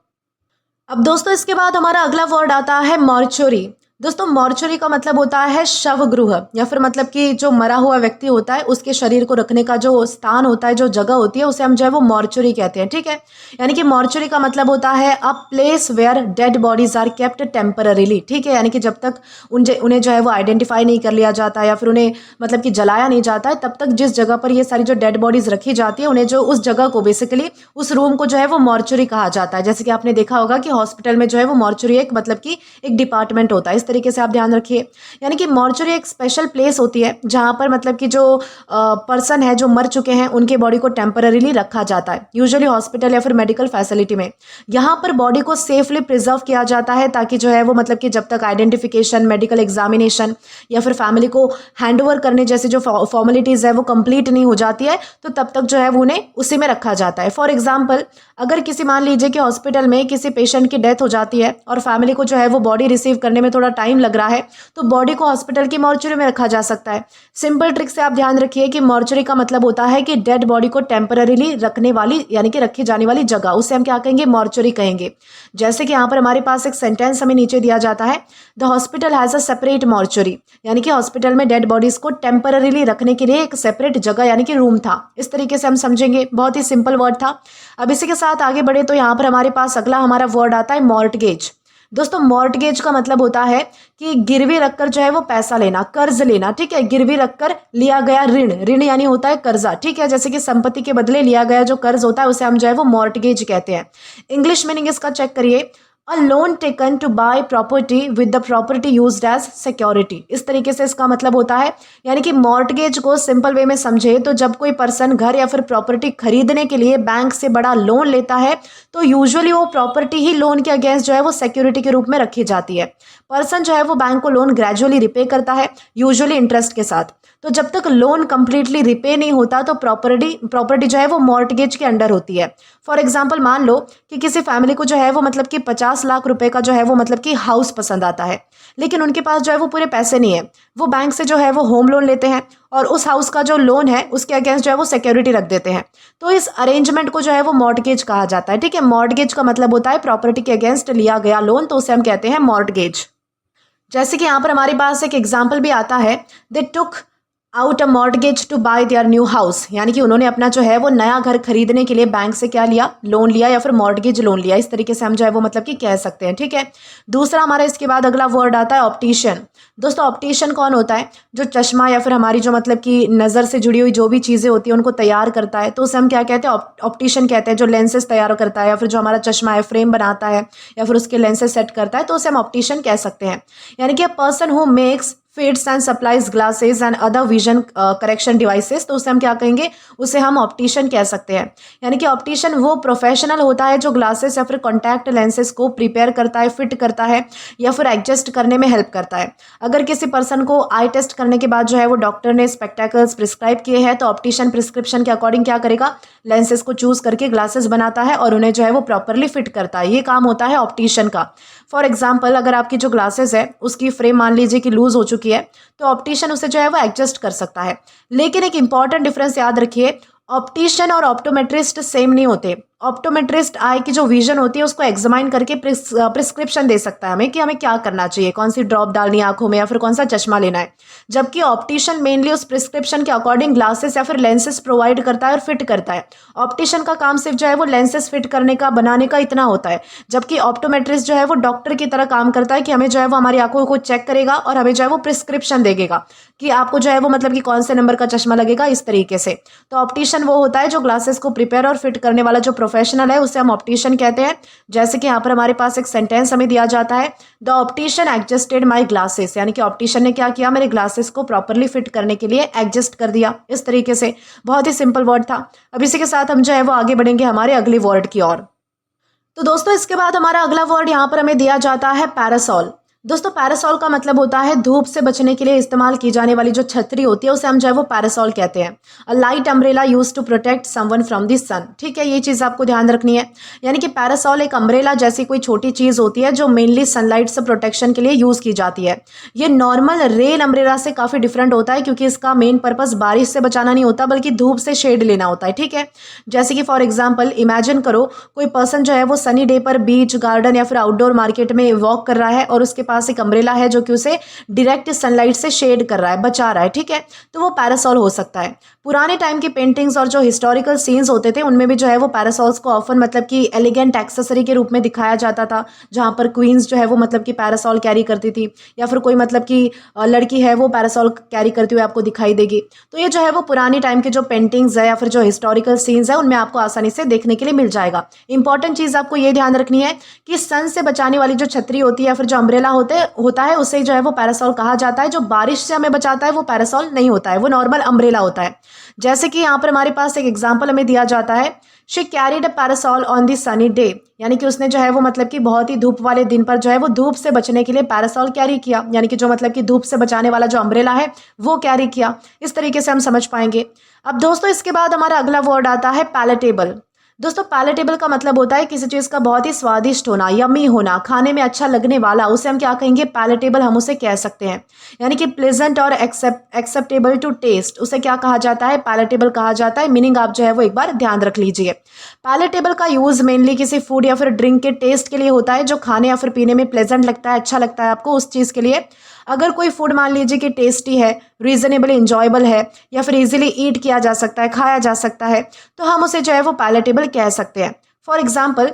अब दोस्तों इसके बाद हमारा अगला वर्ड आता है मॉर्चुरी। दोस्तों मॉर्चुरी का मतलब होता है शव गृह, या फिर मतलब कि जो मरा हुआ व्यक्ति होता है उसके शरीर को रखने का जो स्थान होता है, जो जगह होती है, उसे हम जो है वो मॉर्चुरी कहते हैं। ठीक है, यानी कि मॉर्चुरी का मतलब होता है a place where dead bodies are kept temporarily. ठीक है, यानी कि जब तक उन्हें जो है वो आइडेंटिफाई नहीं कर लिया जाता या फिर उन्हें मतलब कि जलाया नहीं जाता है, तब तक जिस जगह पर ये सारी जो डेड बॉडीज रखी जाती है, उन्हें जो उस जगह को बेसिकली उस रूम को जो है वो मॉर्चुरी कहा जाता है। जैसे कि आपने देखा होगा कि हॉस्पिटल में जो है वो मॉर्चुरी एक मतलब कि एक डिपार्टमेंट होता है। इस तरीके से आप ध्यान रखिए। यानी कि मॉर्चुरी एक स्पेशल प्लेस होती है जहां पर मतलब कि जो पर्सन है जो मर चुके हैं उनके बॉडी को टेम्पररीली रखा जाता है, यूजुअली हॉस्पिटल या फिर मेडिकल फैसिलिटी में। यहाँ पर बॉडी को सेफली प्रिजर्व किया जाता है ताकि जो है वो मतलब कि जब तक आइडेंटिफिकेशन, मेडिकल एग्जामिनेशन या फिर फैमिली को हैंडओवर करने जैसी जो फॉर्मेलिटीज है वो कंप्लीट नहीं हो जाती है, तो तब तक जो है वो उन्हें उसी में रखा जाता है। फॉर एग्जाम्पल, अगर मान लीजिए कि हॉस्पिटल में किसी पेशेंट की डेथ हो जाती है और फैमिली को जो है वो बॉडी रिसीव करने में थोड़ा टाइम लग रहा है तो बॉडी को हॉस्पिटल की मॉर्चरी में रखा जा सकता है। सिंपल ट्रिक से आप ध्यान रखिए कि मॉर्चरी का मतलब होता है कि डेड बॉडी को टेम्पररीली रखने वाली यानी कि रखी जाने वाली जगह, उसे हम क्या कहेंगे, मॉर्चरी कहेंगे। जैसे कि यहाँ पर हमारे पास एक सेंटेंस हमें नीचे दिया जाता है, the hospital has a separate mortuary, यानी कि हॉस्पिटल में डेड बॉडीज को टेम्पररीली रखने के लिए एक सेपरेट जगह यानी कि रूम था। इस तरीके से हम समझेंगे, बहुत ही सिंपल वर्ड था। अब इसी के साथ आगे बढ़े तो यहाँ पर हमारे पास अगला हमारा वर्ड आता है मॉर्टगेज। दोस्तों मॉर्टगेज का मतलब होता है कि गिरवी रखकर जो है वो पैसा लेना, कर्ज लेना, ठीक है, गिरवी रखकर लिया गया ऋण, ऋण यानी होता है कर्जा, ठीक है, जैसे कि संपत्ति के बदले लिया गया जो कर्ज होता है उसे हम जो है वो मॉर्टगेज कहते हैं। इंग्लिश मीनिंग इसका चेक करिए, a loan taken to buy property with the property used as security. इस तरीके से इसका मतलब होता है, यानी कि मॉर्टगेज को सिंपल वे में समझे तो जब कोई पर्सन घर या फिर प्रॉपर्टी खरीदने के लिए बैंक से बड़ा लोन लेता है तो यूजुअली वो प्रॉपर्टी ही लोन के अगेंस्ट जो है वो सिक्योरिटी के रूप में रखी जाती है। पर्सन जो है वो बैंक को लोन ग्रेजुअली रिपे करता है, यूजुअली इंटरेस्ट के साथ। तो जब तक लोन कंप्लीटली रिपे नहीं होता तो प्रॉपर्टी जो है वो मॉर्टगेज के अंडर होती है। फॉर एग्जांपल मान लो कि किसी फैमिली को जो है वो मतलब कि 50 लाख रुपए का जो है वो मतलब कि हाउस पसंद आता है, लेकिन उनके पास जो है वो पूरे पैसे नहीं है। वो बैंक से जो है वो होम लोन लेते हैं और उस हाउस का जो लोन है उसके अगेंस्ट जो है वो सिक्योरिटी रख देते हैं। तो इस अरेंजमेंट को जो है वो मॉर्टगेज कहा जाता है, ठीक है। मॉर्टगेज का मतलब होता है प्रॉपर्टी के अगेंस्ट लिया गया लोन, तो उसे हम कहते हैं मॉर्टगेज। जैसे कि यहाँ पर हमारे पास एक एग्जाम्पल भी आता है, they took out a mortgage to buy their new house, यानी कि उन्होंने अपना जो है वो नया घर खरीदने के लिए बैंक से क्या लिया, लोन लिया या फिर मॉर्टगेज लोन लिया। इस तरीके से हम जो है वो मतलब कि कह सकते हैं, ठीक है। दूसरा हमारा इसके बाद अगला वर्ड आता है ऑप्टिशियन। दोस्तों ऑप्टिशियन कौन होता है, जो चश्मा या फिर हमारी जो मतलब कि नज़र से जुड़ी हुई जो भी चीज़ें होती हैं उनको तैयार करता है, तो उसे हम क्या कहते हैं, ऑप्टिशियन कहते हैं। जो लेंसेज तैयार करता है या फिर जो हमारा चश्मा है फ्रेम बनाता है या फिर उसके लेंसेज सेट करता है, तो उसे हम ऑप्टिशियन कह सकते हैं। यानी कि a person who makes fits and supplies glasses and other vision correction devices, तो उसे हम क्या कहेंगे, उसे हम ऑप्टिशियन कह सकते हैं। यानी कि ऑप्टिशियन वो प्रोफेशनल होता है जो ग्लासेस या फिर कॉन्टैक्ट लेंसेज को प्रिपेयर करता है, फिट करता है या फिर एडजस्ट करने में हेल्प करता है। अगर किसी पर्सन को आई टेस्ट करने के बाद जो है वो डॉक्टर ने स्पेक्टेकल्स प्रिस्क्राइब किए हैं तो ऑप्टिशियन प्रिस्क्रिप्शन के अकॉर्डिंग क्या करेगा, लेंसेज को चूज करके ग्लासेस बनाता है और उन्हें जो है वो प्रॉपरली फिट करता है। ये काम होता है ऑप्टिशियन का। फॉर एग्जाम्पल अगर आपकी जो ग्लासेस है उसकी फ्रेम मान लीजिए कि लूज हो चुकी है तो ऑप्टिशियन उसे जो है वो एडजस्ट कर सकता है। लेकिन एक इंपॉर्टेंट डिफरेंस याद रखिए, ऑप्टिशियन और ऑप्टोमेट्रिस्ट सेम नहीं होते। ऑप्टोमेट्रिस्ट आई की जो विजन होती है उसको एग्जामाइन करके प्रिस्क्रिप्शन दे सकता है हमें कि हमें क्या करना चाहिए, कौन सी ड्रॉप डालनी है आंखों में या फिर कौन सा चश्मा लेना है। जबकि ऑप्टिशियन मेनली उस प्रिस्क्रिप्शन के अकॉर्डिंग ग्लासेस या फिर लेंसेज प्रोवाइड करता है और फिट करता है। ऑप्टिशियन का काम सिर्फ जो है वो लेंसेज फिट करने का, बनाने का इतना होता है, जबकि ऑप्टोमेट्रिस्ट जो है वो डॉक्टर की तरह काम करता है कि हमें जो है वो हमारी आंखों को चेक करेगा और हमें जो है वो प्रिस्क्रिप्शन देगा कि आपको जो है वो मतलब कि कौन से नंबर का चश्मा लगेगा, इस तरीके से। तो ऑप्टिशियन वो होता है जो ग्लासेस को प्रिपेयर और फिट करने वाला जो प्रोफेशनल है उसे हम ऑप्टिशियन कहते हैं। जैसे कि यहाँ पर हमारे पास एक सेंटेंस हमें दिया जाता है, the optician adjusted my glasses, यानी कि ऑप्टिशियन ने क्या किया, मेरे ग्लासेस को प्रॉपरली फिट करने के लिए एडजस्ट कर दिया। इस तरीके से बहुत ही सिंपल वर्ड था। अब इसी के साथ हम जो है वो आगे बढ़ेंगे हमारे अगले वर्ड की ओर। तो दोस्तों इसके बाद हमारा अगला वर्ड यहाँ पर हमें दिया जाता है पैरासॉल। दोस्तों पैरासॉल का मतलब होता है धूप से बचने के लिए इस्तेमाल की जाने वाली जो छतरी होती है उसे हम जो है वो पैरासॉल कहते हैं। A light umbrella use to protect someone from the sun, ठीक है, ये चीज़ आपको ध्यान रखनी है। यानी कि पैरासॉल एक अम्ब्रेला जैसी कोई छोटी चीज़ होती है जो मेनली सनलाइट से प्रोटेक्शन के लिए यूज़ की जाती है। ये नॉर्मल रेन अम्ब्रेला से काफ़ी डिफरेंट होता है क्योंकि इसका मेन पर्पज़ बारिश से बचाना नहीं होता बल्कि धूप से शेड लेना होता है, ठीक है। जैसे कि फॉर एग्जाम्पल इमेजिन करो कोई पर्सन जो है वो सनी डे पर बीच, गार्डन या फिर आउटडोर मार्केट में वॉक कर रहा है और उसके पास एक अम्ब्रेला है जो कि उसे डायरेक्ट सनलाइट से शेड कर रहा है, बचा रहा है, ठीक है। तो वो पैरासॉल हो सकता है। पुराने टाइम की पेंटिंग्स और जो हिस्टोरिकल सीन्स होते थे उनमें भी जो है वो पैरासॉल्स को ऑफन मतलब कि एलिगेंट एक्सेसरी के रूप में दिखाया जाता था, जहाँ पर क्वींस जो है वो मतलब कि पैरासॉल कैरी करती थी या फिर कोई मतलब कि लड़की है वो पैरासॉल कैरी करती हुई आपको दिखाई देगी। तो ये जो है वो पुरानी टाइम की जो पेंटिंग्स है या फिर जो हिस्टोरिकल सीन्स है उनमें आपको आसानी से देखने के लिए मिल जाएगा। इंपॉर्टेंट चीज़ आपको ये ध्यान रखनी है कि सन से बचाने वाली जो छतरी होती है या फिर जो अम्ब्रेला होता है उसे जो है वो पैरासॉल कहा जाता है। जो बारिश से हमें बचाता है वो पैरासॉल नहीं होता है, वो नॉर्मल अम्ब्रेला होता है। जैसे कि यहाँ पर हमारे पास एक एग्जाम्पल हमें दिया जाता है, she carried a parasol on the sunny day, यानी कि उसने जो है वो मतलब कि बहुत ही धूप वाले दिन पर जो है वो धूप से बचने के लिए पैरासॉल कैरी किया, यानी कि जो मतलब कि धूप से बचाने वाला जो अम्ब्रेला है वो कैरी किया। इस तरीके से हम समझ पाएंगे। अब दोस्तों इसके बाद हमारा अगला वर्ड आता है पैलेटेबल। दोस्तों पैलेटेबल का मतलब होता है किसी चीज़ का बहुत ही स्वादिष्ट होना, यम्मी होना, खाने में अच्छा लगने वाला, उसे हम क्या कहेंगे, पैलेटेबल हम उसे कह सकते हैं। यानी कि प्लेजेंट और एक्सेप्टेबल टू टेस्ट, उसे क्या कहा जाता है, पैलेटेबल कहा जाता है। मीनिंग आप जो है वो एक बार ध्यान रख लीजिए। पैलेटेबल का यूज़ मेनली किसी फूड या फिर ड्रिंक के टेस्ट के लिए होता है, जो खाने या फिर पीने में प्लेजेंट लगता है, अच्छा लगता है आपको, उस चीज़ के लिए। अगर कोई फूड मान लीजिए कि टेस्टी है, रीजनेबली इंजॉयबल है, या फिर इजीली ईट किया जा सकता है, खाया जा सकता है, तो हम उसे जो है वो पैलेटेबल कह सकते हैं। फॉर एग्जाम्पल,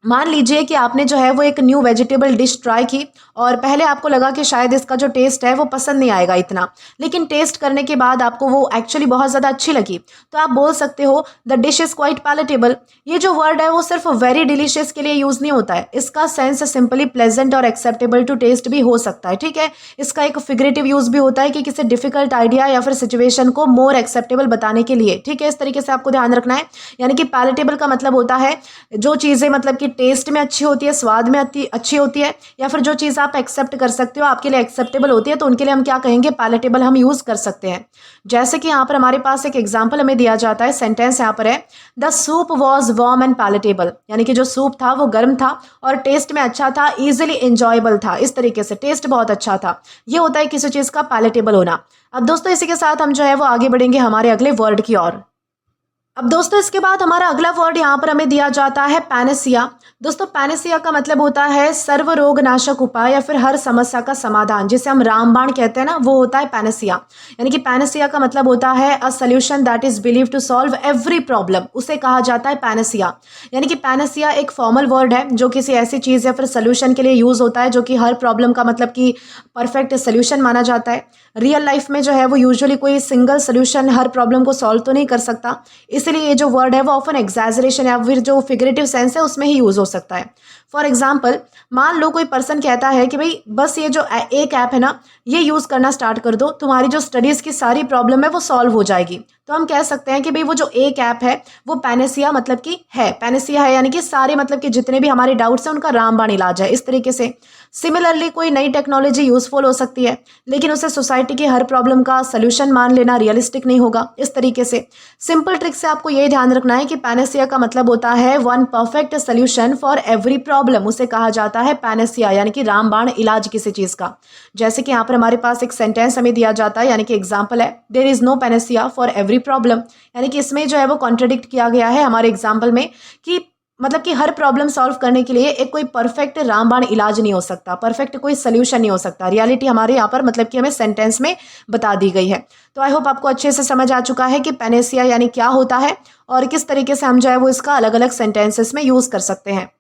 मान लीजिए कि आपने जो है वो एक न्यू वेजिटेबल डिश ट्राई की और पहले आपको लगा कि शायद इसका जो टेस्ट है वो पसंद नहीं आएगा इतना, लेकिन टेस्ट करने के बाद आपको वो एक्चुअली बहुत ज़्यादा अच्छी लगी, तो आप बोल सकते हो the dish is quite palatable. ये जो वर्ड है वो सिर्फ वेरी डिलीशियस के लिए यूज़ नहीं होता है, इसका सेंस सिंपली प्लेजेंट और एक्सेप्टेबल टू टेस्ट भी हो सकता है। ठीक है, इसका एक फिगरेटिव यूज़ भी होता है कि किसी डिफिकल्ट आइडिया या फिर सिचुएशन को मोर एक्सेप्टेबल बताने के लिए। ठीक है, इस तरीके से आपको ध्यान रखना है। यानी कि पैलेटेबल का मतलब होता है जो चीज़ें मतलब कि टेस्ट में अच्छी होती है, स्वाद में अच्छी होती है, या फिर जो चीज़ आप एक्सेप्ट कर सकते हो, आपके लिए एक्सेप्टेबल होती है, तो उनके लिए हम क्या कहेंगे, पैलेटेबल हम यूज़ कर सकते हैं। जैसे कि यहाँ पर हमारे पास एक एग्जाम्पल हमें दिया जाता है, सेंटेंस यहाँ पर है, the soup was warm and palatable. यानी कि जो सूप था वो गर्म था और टेस्ट में अच्छा था, ईजिली इंजॉयबल था। इस तरीके से टेस्ट बहुत अच्छा था। ये होता है किसी चीज़ का पैलेटेबल होना। अब दोस्तों इसी के साथ हम जो है वो आगे बढ़ेंगे हमारे अगले वर्ड की ओर। अब दोस्तों इसके बाद हमारा अगला वर्ड यहाँ पर हमें दिया जाता है पैनेसिया। दोस्तों पैनेसिया का मतलब होता है सर्व रोग नाशक उपाय या फिर हर समस्या का समाधान, जिसे हम रामबाण कहते हैं ना, वो होता है पैनेसिया। यानी कि पैनेसिया का मतलब होता है a solution that is believe to solve every problem, उसे कहा जाता है पैनेसिया। यानी कि पैनेसिया एक फॉर्मल वर्ड है जो किसी ऐसी चीज़ या फिर सोल्यूशन के लिए यूज़ होता है जो कि हर प्रॉब्लम का मतलब कि परफेक्ट सोल्यूशन माना जाता है। रियल लाइफ में जो है वो यूजुअली कोई सिंगल सोल्यूशन हर प्रॉब्लम को सॉल्व तो नहीं कर सकता, इसलिए ये जो वर्ड है वो ऑफन एग्जैजरेशन या फिर जो फिगरेटिव सेंस है उसमें ही यूज़ हो सकता है। फॉर एग्जाम्पल, मान लो कोई पर्सन कहता है कि भाई बस ये जो एक ऐप है ना, ये यूज़ करना स्टार्ट कर दो, तुम्हारी जो स्टडीज़ की सारी प्रॉब्लम है वो सॉल्व हो जाएगी। तो हम कह सकते हैं कि भाई वो जो एक ऐप है वो पैनेसिया मतलब कि है, पैनेसिया है, यानी कि सारे मतलब कि जितने भी हमारे डाउट्स हैं उनका रामबाण इलाज है। इस तरीके से सिमिलरली कोई नई टेक्नोलॉजी यूज़फुल हो सकती है, लेकिन उसे सोसाइटी की हर प्रॉब्लम का सोल्यूशन मान लेना रियलिस्टिक नहीं होगा। इस तरीके से सिंपल ट्रिक से आपको ये ध्यान रखना है कि पैनेसिया का मतलब होता है one perfect solution for every problem, उसे कहा जाता है पैनेसिया, यानी कि रामबाण इलाज किसी चीज़ का। जैसे कि यहाँ पर हमारे पास एक सेंटेंस हमें दिया जाता है, यानी कि एग्जाम्पल है, there is no panacea for every problem. यानी कि इसमें जो है वो कॉन्ट्रडिक्ट किया गया है हमारे एग्जाम्पल में कि मतलब कि हर प्रॉब्लम सॉल्व करने के लिए एक कोई परफेक्ट रामबाण इलाज नहीं हो सकता, परफेक्ट कोई सोल्यूशन नहीं हो सकता। रियलिटी हमारे यहाँ पर मतलब कि हमें सेंटेंस में बता दी गई है। तो आई होप आपको अच्छे से समझ आ चुका है कि पैनेसिया यानी क्या होता है और किस तरीके से हम जो है वो इसका अलग अलग सेंटेंसेस में यूज़ कर सकते हैं।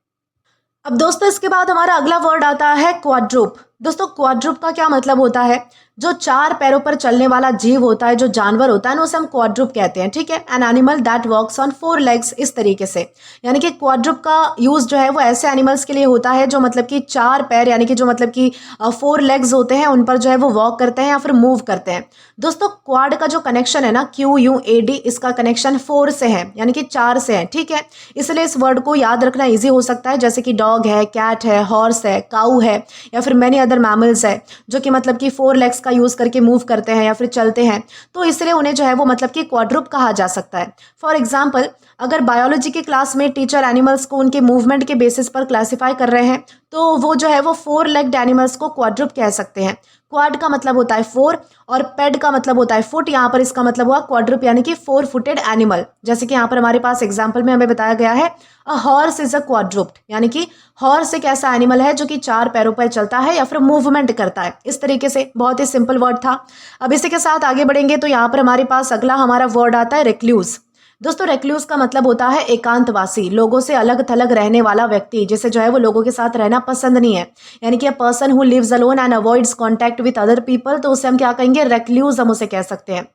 अब दोस्तों इसके बाद हमारा अगला वर्ड आता है क्वाड्रूप। दोस्तों क्वाड्रूप का क्या मतलब होता है, जो चार पैरों पर चलने वाला जीव होता है, जो जानवर होता है ना, उसे हम क्वाड्रूप कहते हैं। ठीक है, an animal that walks on 4 legs, इस तरीके से। यानी कि क्वाड्रूप का यूज जो है वो ऐसे एनिमल्स के लिए होता है जो मतलब कि चार पैर यानी कि जो मतलब कि 4 legs होते हैं, उन पर जो है वो वॉक करते हैं या फिर मूव करते हैं। दोस्तों क्वाड का जो कनेक्शन है ना, QUAD, इसका कनेक्शन 4 से है, यानी कि 4 से है। ठीक है, इसलिए इस वर्ड को याद रखना ईजी हो सकता है, जैसे कि डॉग है, कैट है, हॉर्स है, काऊ है, या फिर मैनी अदर मैमल्स है जो कि मतलब कि 4 legs का यूज़ करके मूव करते हैं या फिर चलते हैं, तो इसलिए उन्हें जो है वो मतलब कि क्वाड्रूप कहा जा सकता है। फॉर एग्जाम्पल, अगर बायोलॉजी की क्लास में टीचर एनिमल्स को उनके मूवमेंट के बेसिस पर क्लासिफाई कर रहे हैं, तो वो जो है वो 4 legged एनिमल्स को क्वाड्रूप कह सकते हैं। क्वाड का मतलब होता है 4 और पेड का मतलब होता है फुट, यहाँ पर इसका मतलब हुआ क्वाड्रूप यानी कि 4-footed एनिमल। जैसे कि यहाँ पर हमारे पास एग्जाम्पल में हमें बताया गया है, अ हॉर्स इज अ क्वाड्रूप्ड, यानी कि हॉर्स एक ऐसा एनिमल है जो कि 4 पैरों पर चलता है या फिर मूवमेंट करता है। इस तरीके से बहुत ही सिंपल वर्ड था। अब इसी के साथ आगे बढ़ेंगे तो यहाँ पर हमारे पास अगला हमारा वर्ड आता है रेक्लूज। दोस्तों रेक्लूज का मतलब होता है एकांतवासी, लोगों से अलग थलग रहने वाला व्यक्ति, जिसे जो है वो लोगों के साथ रहना पसंद नहीं है, यानी कि a person who lives alone and avoids contact with other people, तो उसे हम क्या कहेंगे, रेक्लूज हम उसे कह सकते हैं।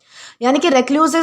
यानी कि रेक्लूज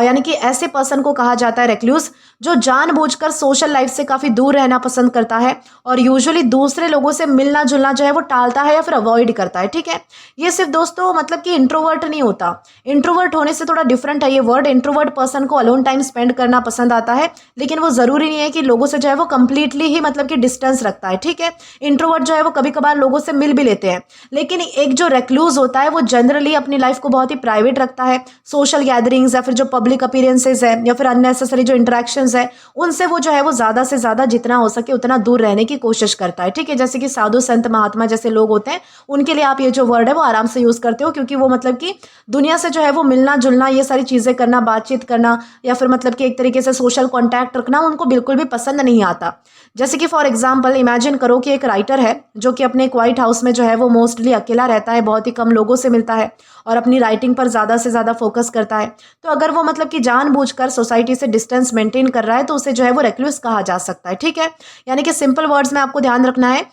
यानी कि ऐसे पर्सन को कहा जाता है रेक्लूज जो जानबूझकर सोशल लाइफ से काफ़ी दूर रहना पसंद करता है और यूजुअली दूसरे लोगों से मिलना जुलना जो है वो टालता है या फिर अवॉइड करता है। ठीक है, ये सिर्फ दोस्तों मतलब कि इंट्रोवर्ट नहीं होता, इंट्रोवर्ट होने से थोड़ा डिफरेंट है ये वर्ड। इंट्रोवर्ट पर्सन को अलोन टाइम स्पेंड करना पसंद आता है, लेकिन वो ज़रूरी नहीं है कि लोगों से जो है वो कंप्लीटली ही मतलब कि डिस्टेंस रखता है। ठीक है, इंट्रोवर्ट जो है वो कभी कभार लोगों से मिल भी लेते हैं, लेकिन एक जो रेक्लूज होता है वो जनरली अपनी लाइफ को बहुत ही प्राइवेट रखता है। सोशल गैदरिंग्स या फिर जो पब्लिक अपीयरेंसेज है या फिर अननेसेसरी जो इंटरेक्शन पर्सन्स है उनसे वो जो है वो ज़्यादा से ज़्यादा जितना हो सके उतना दूर रहने की कोशिश करता है। ठीक है, जैसे कि साधु संत महात्मा जैसे लोग होते हैं उनके लिए आप ये जो वर्ड है वो आराम से यूज़ करते हो, क्योंकि वो मतलब कि दुनिया से जो है वो मिलना जुलना, ये सारी चीज़ें करना, बातचीत करना या फिर मतलब कि एक तरीके से सोशल कॉन्टैक्ट रखना उनको बिल्कुल भी पसंद नहीं आता। जैसे कि फॉर एग्जाम्पल इमेजिन करो कि एक राइटर है जो कि अपने एक व्हाइट हाउस में जो है वो मोस्टली अकेला रहता है, बहुत ही कम लोगों से मिलता है और अपनी राइटिंग पर ज़्यादा से ज़्यादा फोकस करता है। तो अगर वो मतलब कि जानबूझकर सोसाइटी से डिस्टेंस मेंटेन कर रहा है तो उसे जो है वो रेक्लूस कहा जा सकता है। ठीक है, यानी कि सिंपल वर्ड्स में आपको ध्यान रखना है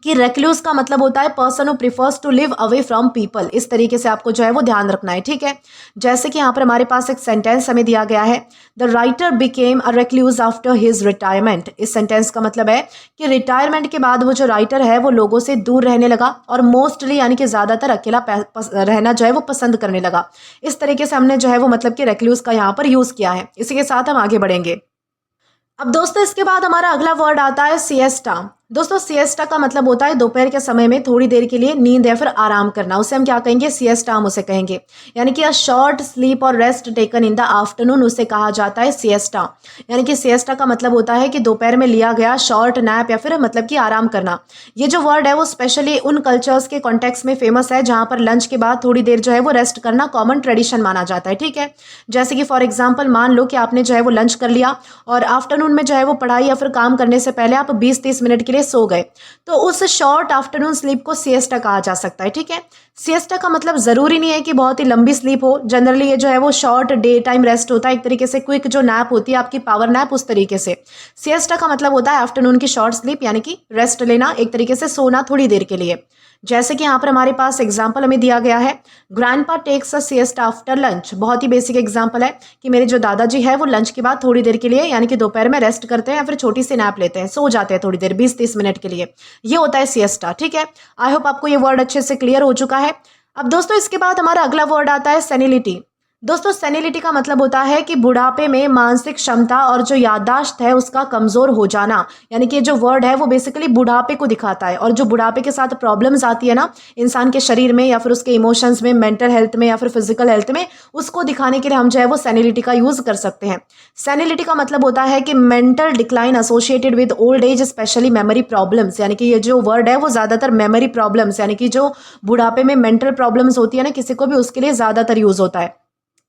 कि रेक्लूस का मतलब होता है person who prefers to live away from people. इस तरीके से आपको जो है वो ध्यान रखना है। ठीक है, जैसे कि यहाँ पर हमारे पास एक सेंटेंस हमें दिया गया है, the writer became a recluse after his retirement. इस सेंटेंस का मतलब है कि रिटायरमेंट के बाद वो जो राइटर है वो लोगों से दूर रहने लगा और मोस्टली यानी कि ज़्यादातर अकेला रहना जो है वो पसंद करने लगा। इस तरीके से हमने जो है वो मतलब कि रेक्लूस का यहाँ पर यूज़ किया है। इसी के साथ हम आगे बढ़ेंगे। अब दोस्तों इसके बाद हमारा अगला वर्ड आता है सिएस्टा। दोस्तों सिएस्टा का मतलब होता है दोपहर के समय में थोड़ी देर के लिए नींद या फिर आराम करना। उसे हम क्या कहेंगे? सिएस्टा हम उसे कहेंगे, यानी कि अ शॉर्ट स्लीप और rest taken in the afternoon उसे कहा जाता है सिएस्टा। यानी कि सिएस्टा का मतलब होता है कि दोपहर में लिया गया शॉर्ट नैप या फिर मतलब कि आराम करना। ये जो वर्ड है वो स्पेशली उन कल्चर्स के कॉन्टेक्स्ट में फेमस है जहाँ पर लंच के बाद थोड़ी देर जो है वो रेस्ट करना कॉमन ट्रेडिशन माना जाता है। ठीक है, जैसे कि फॉर एग्जाम्पल मान लो कि आपने जो है वो लंच कर लिया और आफ्टरनून में जो है वो पढ़ाई या फिर काम करने से पहले आप 20-30 मिनट के लिए सो गए, तो उस शॉर्ट आफ्टरनून स्लीप को सिएस्टा कहा जा सकता है। ठीक है, सिएस्टा का मतलब जरूरी नहीं है कि बहुत ही लंबी स्लीप हो। जनरली ये जो है वो शॉर्ट डे टाइम रेस्ट होता है, एक तरीके से क्विक जो नैप होती है आपकी पावर नैप, उस तरीके से सिएस्टा का मतलब होता है आफ्टरनून की शॉर्ट स्लीप, यानी कि रेस्ट लेना, एक तरीके से सोना थोड़ी देर के लिए। जैसे कि यहाँ पर हमारे पास एग्जाम्पल हमें दिया गया है, grandpa takes a siesta after lunch. बहुत ही बेसिक एग्जाम्पल है कि मेरे जो दादाजी है वो लंच के बाद थोड़ी देर के लिए यानी कि दोपहर में रेस्ट करते हैं या फिर छोटी सी नैप लेते हैं, सो जाते हैं थोड़ी देर 20-30 मिनट के लिए। ये होता है सिएस्टा। ठीक है, आई होप आपको ये वर्ड अच्छे से क्लियर हो चुका है। अब दोस्तों इसके बाद हमारा अगला वर्ड आता है सेनिलिटी। दोस्तों सेनिलिटी का मतलब होता है कि बुढ़ापे में मानसिक क्षमता और जो याददाश्त है उसका कमजोर हो जाना। यानी कि जो वर्ड है वो बेसिकली बुढ़ापे को दिखाता है, और जो बुढ़ापे के साथ प्रॉब्लम्स आती है ना इंसान के शरीर में या फिर उसके इमोशंस में, मेंटल हेल्थ में या फिर फिजिकल हेल्थ में, उसको दिखाने के लिए हम जो है वो सेनिलिटी का यूज कर सकते हैं। सेनिलिटी का मतलब होता है कि mental decline associated with old age, specially memory problems. यानी कि ये जो वर्ड है वो ज्यादातर मेमोरी प्रॉब्लम्स यानी कि जो बुढ़ापे में मेंटल प्रॉब्लम्स होती है ना किसी को भी, उसके लिए ज्यादातर यूज होता है।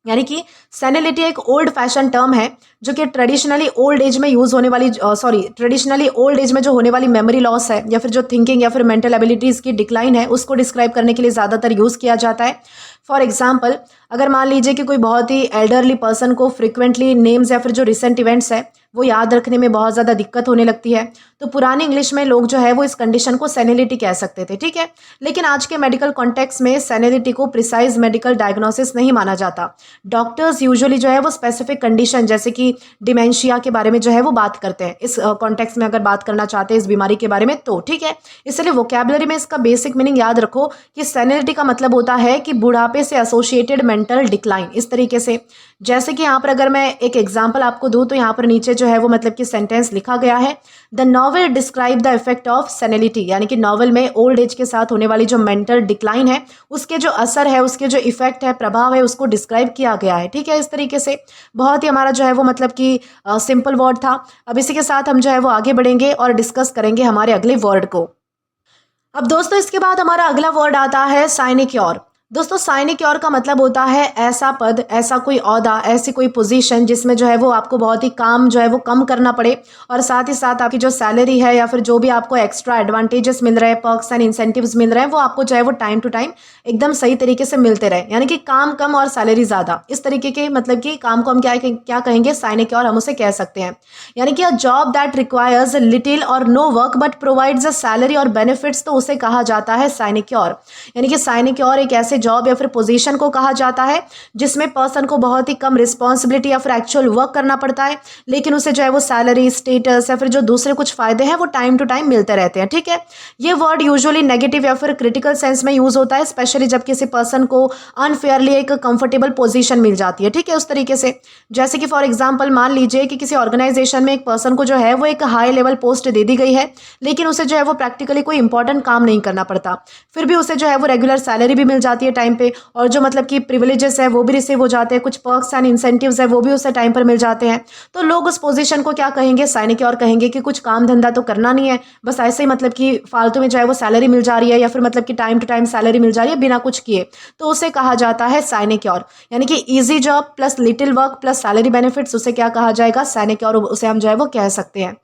यानी कि सेनिलिटी एक ओल्ड फैशन टर्म है जो कि ट्रेडिशनली ओल्ड एज में यूज होने वाली ट्रेडिशनली ओल्ड एज में जो होने वाली मेमोरी लॉस है या फिर जो थिंकिंग या फिर मेंटल एबिलिटीज की डिक्लाइन है उसको डिस्क्राइब करने के लिए ज़्यादातर यूज़ किया जाता है। फॉर एग्जाम्पल अगर मान लीजिए कि कोई बहुत ही एल्डरली पर्सन को फ्रिक्वेंटली नेम्स या फिर जो रिसेंट इवेंट्स है वो याद रखने में बहुत ज़्यादा दिक्कत होने लगती है, तो पुरानी इंग्लिश में लोग जो है वो इस कंडीशन को सेनिलिटी कह सकते थे। ठीक है, लेकिन आज के मेडिकल कॉन्टेक्स्ट में सेनिलिटी को प्रिसाइज मेडिकल डायग्नोसिस नहीं माना जाता। डॉक्टर्स यूजुअली जो है वो स्पेसिफिक कंडीशन जैसे कि डिमेंशिया के बारे में जो है वो बात करते हैं इस कॉन्टेक्स्ट में, अगर बात करना चाहते हैं इस बीमारी के बारे में तो। ठीक है, इसलिए वोकैबुलरी में इसका बेसिक मीनिंग याद रखो कि सेनिलिटी का मतलब होता है कि बुढ़ापे से एसोसिएटेड मेंटल डिक्लाइन, इस तरीके से। जैसे कि यहाँ पर अगर मैं एक एग्जाम्पल आपको दूं तो यहाँ पर नीचे जो है वो मतलब कि सेंटेंस लिखा गया है, the novel describe the effect of senility. यानी कि नॉवल में ओल्ड एज के साथ होने वाली जो मेंटल डिक्लाइन है उसके जो असर है, उसके जो इफेक्ट है, प्रभाव है, उसको डिस्क्राइब किया गया है। ठीक है, इस तरीके से बहुत ही हमारा जो है वो मतलब कि सिंपल वर्ड था। अब इसी के साथ हम जो है वो आगे बढ़ेंगे और डिस्कस करेंगे हमारे अगले वर्ड को। अब दोस्तों इसके बाद हमारा अगला वर्ड आता है साइनिक्योर। दोस्तों साइनिक्योर का मतलब होता है ऐसा पद, ऐसा कोई औहदा, ऐसी कोई पोजीशन जिसमें जो है वो आपको बहुत ही काम जो है वो कम करना पड़े और साथ ही साथ आपकी जो सैलरी है या फिर जो भी आपको एक्स्ट्रा एडवांटेजेस मिल रहे हैं, पर्क्स एंड इंसेंटिव्स मिल रहे हैं, वो आपको जो है वो टाइम टू टाइम एकदम सही तरीके से मिलते रहे। यानी कि काम कम और सैलरी ज़्यादा, इस तरीके के मतलब कि काम को हम क्या कहेंगे? साइनिक्योर हम उसे कह सकते हैं। यानी कि a job that requires little or no work but provides a salary और बेनिफिट्स, तो उसे कहा जाता है साइनिक्योर। यानी कि साइनिक्योर एक ऐसे जॉब या फिर पोजीशन को कहा जाता है जिसमें पर्सन को बहुत ही कम रिस्पॉन्सिबिलिटी या फिर एक्चुअल वर्क करना पड़ता है, लेकिन उसे जो है वो सैलरी, स्टेटस या फिर जो दूसरे कुछ फायदे हैं वो टाइम टू टाइम मिलते रहते हैं। ठीक है, ये वर्ड यूजुअली नेगेटिव या फिर क्रिटिकल सेंस में यूज होता है, स्पेशली जब किसी पर्सन को अनफेयरली एक कंफर्टेबल पोजीशन मिल जाती है। ठीक है, उस तरीके से जैसे कि फॉर एग्जाम्पल मान लीजिए कि किसी ऑर्गेनाइजेशन में एक पर्सन को जो है वो एक हाई लेवल पोस्ट दे दी गई है, लेकिन उसे जो है वो प्रैक्टिकली कोई इंपॉर्टेंट काम नहीं करना पड़ता, फिर भी उसे जो है वो रेगुलर सैलरी भी मिल जाती है, जाती है टाइम पे, और जो मतलब कि प्रिविलेजेस है वो भी रिसीव हो जाते हैं, कुछ पर्क्स एंड इंसेंटिव्स है वो भी उसे टाइम पर मिल जाते हैं। तो लोग उस पोजीशन को क्या कहेंगे, साइनेक्योर कहेंगे कि कुछ काम धंधा तो करना नहीं है, बस ऐसे ही मतलब कि फालतू में चाहे वो सैलरी मिल जा रही है या फिर मतलब कि टाइम टू टाइम सैलरी मिल जा रही है बिना कुछ किए, तो उसे कहा जाता है साइनेक्योर। यानी कि easy job plus little work plus salary benefits, उसे क्या कहा जाएगा, साइनेक्योर, उसे हम जो है वो कह सकते हैं।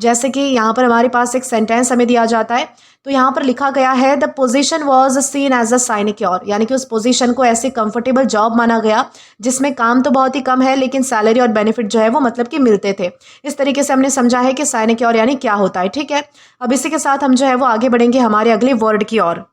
जैसे कि यहाँ पर हमारे पास एक सेंटेंस हमें दिया जाता है, तो यहाँ पर लिखा गया है the position was seen as a sinecure, यानी कि उस पोजीशन को ऐसी कंफर्टेबल जॉब माना गया जिसमें काम तो बहुत ही कम है लेकिन सैलरी और बेनिफिट जो है वो मतलब कि मिलते थे। इस तरीके से हमने समझा है कि साइनेक्योर यानी क्या होता है। ठीक है, अब इसी के साथ हम जो है वो आगे बढ़ेंगे हमारे अगले वर्ड की ओर।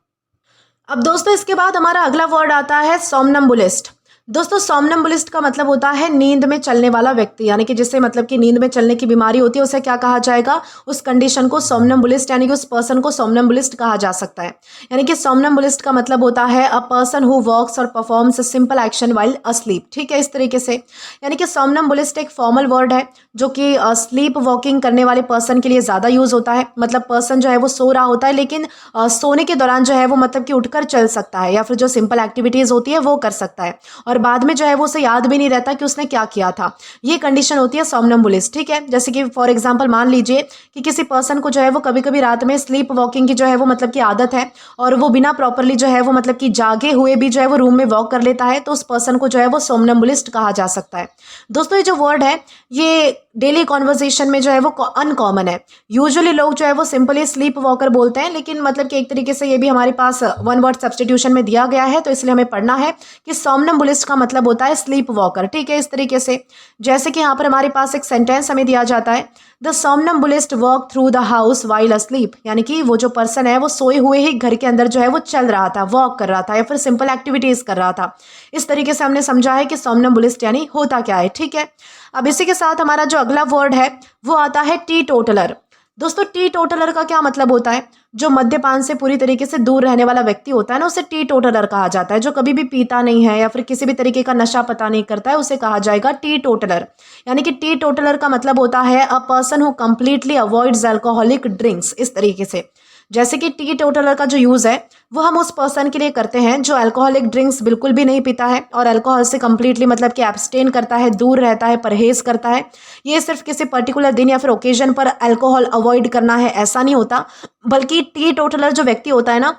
अब दोस्तों इसके बाद हमारा अगला वर्ड आता है सोमनम्बुलिस्ट। दोस्तों सोमनम्बुलिस्ट का मतलब होता है नींद में चलने वाला व्यक्ति, यानी कि जिससे मतलब कि नींद में चलने की बीमारी होती है उसे क्या कहा जाएगा, उस कंडीशन को सोमनम्बुलिस्ट, यानी कि उस पर्सन को सोमनम्बुलिस्ट कहा जा सकता है। यानी कि सोमनम्बुलिस्ट का मतलब होता है अ पर्सन हु वर्क्स और performs simple action while asleep. ठीक है, इस तरीके से यानी कि सोमनम्बुलिस्ट एक फॉर्मल वर्ड है जो कि स्लीप वॉकिंग करने वाले पर्सन के लिए ज़्यादा यूज होता है। मतलब पर्सन जो है वो सो रहा होता है लेकिन सोने के दौरान जो है वो मतलब कि उठकर चल सकता है या फिर जो सिंपल एक्टिविटीज़ होती है वो कर सकता है, और बाद में जो है वो उसे याद भी नहीं रहता कि उसने क्या किया था। ये कंडीशन होती है सोमनम्बुलिस्ट। ठीक है, जैसे कि फॉर एग्जांपल मान लीजिए कि किसी पर्सन को जो है वो कभी कभी रात में स्लीप वॉकिंग की जो है वो मतलब की आदत है और वो बिना प्रॉपरली जो है वो मतलब कि जागे हुए भी जो है वो रूम में वॉक कर लेता है, तो उस पर्सन को जो है वो सोमनम्बुलिस्ट कहा जा सकता है। दोस्तों ये जो वर्ड है ये डेली कॉन्वर्सेशन में जो है वो अनकॉमन है। यूजुअली लोग जो है वो सिंपली स्लीप वॉकर बोलते हैं, लेकिन मतलब कि एक तरीके से ये भी हमारे पास वन वर्ड सब्स्टिट्यूशन में दिया गया है, तो इसलिए हमें पढ़ना है कि सोमनम्बुलिस्ट का मतलब होता है स्लीप वॉकर। ठीक है, इस तरीके से जैसे कि यहाँ पर हमारे पास एक सेंटेंस हमें दिया जाता है, the somnambulist walk through the house while asleep, यानी कि वो जो पर्सन है वो सोए हुए ही घर के अंदर जो है वो चल रहा था, वॉक कर रहा था या फिर सिंपल एक्टिविटीज कर रहा था। इस तरीके से हमने समझा है कि सोमनम्बुलिस्ट यानी होता क्या है। ठीक है, अब इसी के साथ हमारा जो अगला वर्ड है वो आता है टी टोटलर। दोस्तों टी टोटलर का क्या मतलब होता है, जो मद्यपान से पूरी तरीके से दूर रहने वाला व्यक्ति होता है ना, उसे टी टोटलर कहा जाता है। जो कभी भी पीता नहीं है या फिर किसी भी तरीके का नशा पता नहीं करता है उसे कहा जाएगा टी टोटलर। यानी कि टी टोटलर का मतलब होता है a person who completely avoids alcoholic drinks. इस तरीके से जैसे कि टी टोटलर का जो यूज़ है वो हम उस पर्सन के लिए करते हैं जो अल्कोहलिक ड्रिंक्स बिल्कुल भी नहीं पीता है और अल्कोहल से कंप्लीटली मतलब कि एब्सटेन करता है, दूर रहता है, परहेज करता है। ये सिर्फ किसी पर्टिकुलर दिन या फिर ओकेजन पर अल्कोहल अवॉइड करना है ऐसा नहीं होता, बल्कि टी टोटलर जो व्यक्ति होता है ना,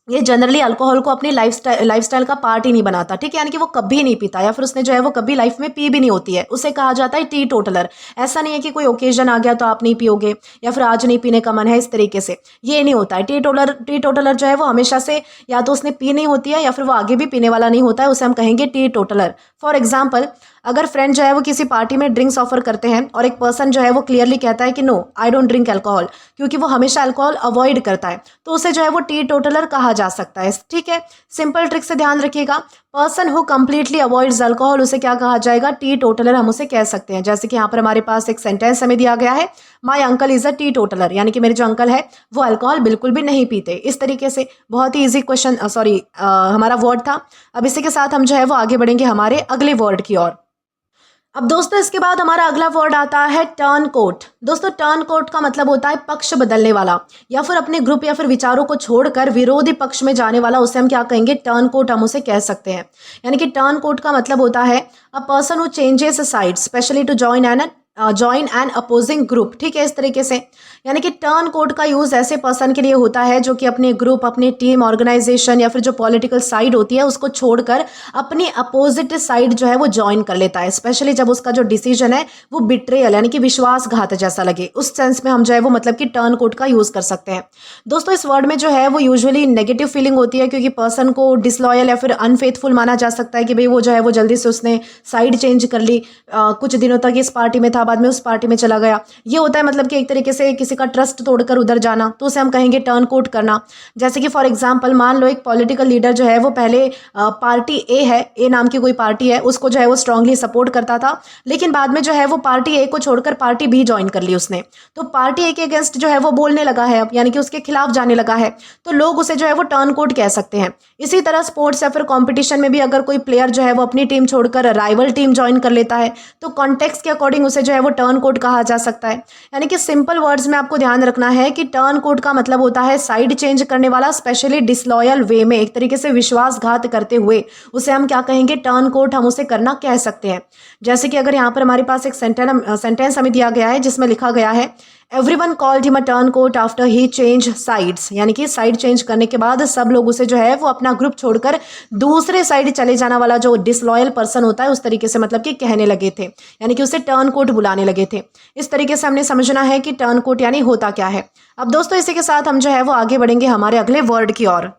ये जनरली अल्कोहल को अपनी लाइफस्टाइल का पार्ट ही नहीं बनाता। ठीक है, यानी कि वो कभी नहीं पीता या फिर उसने जो है वो कभी लाइफ में पी भी नहीं होती है, उसे कहा जाता है टी टोटलर। ऐसा नहीं है कि कोई ओकेजन आ गया तो आप नहीं पियोगे या फिर आज नहीं पीने का मन है, इस तरीके से ये नहीं होता है। टी टोटलर जो है वो हमेशा से या तो उसने पी नहीं होती है या फिर वो आगे भी पीने वाला नहीं होता है, उसे हम कहेंगे टी टोटलर। फॉर एग्जाम्पल अगर फ्रेंड जो है वो किसी पार्टी में ड्रिंक्स ऑफर करते हैं और एक पर्सन जो है वो क्लियरली कहता है कि no I don't drink alcohol, क्योंकि वो हमेशा अल्कोहल अवॉइड करता है, तो उसे जो है वो टी टोटलर कहा जा सकता है। ठीक है, सिंपल ट्रिक से ध्यान रखिएगा, person who completely avoids alcohol उसे क्या कहा जाएगा, टी टोटलर हम उसे कह सकते हैं। जैसे कि यहाँ पर हमारे पास एक सेंटेंस हमें दिया गया है, my uncle is a T toddler, यानी कि मेरे जो अंकल है वो अल्कोहल बिल्कुल भी नहीं पीते। इस तरीके से बहुत ही ईजी क्वेश्चन हमारा वर्ड था। अब इसी के साथ हम जो है वो आगे बढ़ेंगे हमारे अगले वर्ड की ओर। अब दोस्तों इसके बाद हमारा अगला वर्ड आता है टर्न कोट। दोस्तों टर्न कोट का मतलब होता है पक्ष बदलने वाला या फिर अपने ग्रुप या फिर विचारों को छोड़कर विरोधी पक्ष में जाने वाला, उसे हम क्या कहेंगे, टर्न कोट हम उसे कह सकते हैं। यानी कि टर्न कोट का मतलब होता है a person who changes side especially to join an opposing group. ठीक है, इस तरीके से यानी कि टर्न कोट का यूज़ ऐसे पर्सन के लिए होता है जो कि अपने ग्रुप, अपनी टीम, ऑर्गेनाइजेशन या फिर जो पॉलिटिकल साइड होती है उसको छोड़कर अपनी अपोजिट साइड जो है वो ज्वाइन कर लेता है, स्पेशली जब उसका जो डिसीजन है वो बिट्रेयल यानी कि विश्वासघात जैसा लगे। उस सेंस में हम जो है वो मतलब कि टर्न कोट का यूज़ कर सकते हैं। दोस्तों इस वर्ड में जो है वो यूजुअली नेगेटिव फीलिंग होती है, क्योंकि पर्सन को डिसलॉयल या फिर अनफेथफुल माना जा सकता है कि भाई वो जो है वो जल्दी से उसने साइड चेंज कर ली, कुछ दिनों तक इस पार्टी में था बाद में उस पार्टी में चला गया। ये होता है मतलब कि एक तरीके से किसी का ट्रस्ट तोड़कर उधर जाना, तो उसे हम कहेंगे टर्न कोट करना। जैसे कि फॉर एग्जांपल मान लो एक पॉलिटिकल लीडर जो है वो पहले पार्टी ए है, ए नाम की कोई पार्टी है, उसको जो है वो स्ट्रांगली सपोर्ट करता था, लेकिन बाद में जो है वो पार्टी ए को छोड़कर पार्टी बी ज्वाइन कर ली उसने, तो पार्टी ए के अगेंस्ट जो है वो बोलने लगा है अब, यानी कि उसके खिलाफ जाने लगा है, तो लोग उसे जो है वो टर्न कोट कह सकते हैं। इसी तरह स्पोर्ट्स या फिर कॉम्पिटिशन में भी अगर कोई प्लेयर जो है वो अपनी टीम छोड़कर राइवल टीम ज्वाइन कर लेता है, तो कॉन्टेक्स्ट के अकॉर्डिंग उसे जो है वो टर्न कोट कहा जा सकता है। यानी कि सिंपल वर्ड्स में आपको ध्यान रखना है कि टर्न कोट का मतलब होता है साइड चेंज करने वाला, स्पेशली डिसलॉयल वे में, एक तरीके से विश्वासघात करते हुए उसे हम क्या कहेंगे, टर्न कोट हम उसे करना कह सकते हैं। जैसे कि अगर यहाँ पर हमारे पास एक सेंटेंस हमें दिया गया है जिसमें लिखा गया है everyone called him a turncoat after he change sides, यानी कि साइड चेंज करने के बाद सब लोग उसे जो है वो अपना ग्रुप छोड़कर दूसरे साइड चले जाना वाला जो डिसलॉयल पर्सन होता है उस तरीके से मतलब कि कहने लगे थे, यानी कि उसे टर्न कोट बुलाने लगे थे। इस तरीके से हमने समझना है कि टर्न कोट यानी होता क्या है। अब दोस्तों इसी के साथ हम जो है वो आगे बढ़ेंगे हमारे अगले वर्ड की ओर।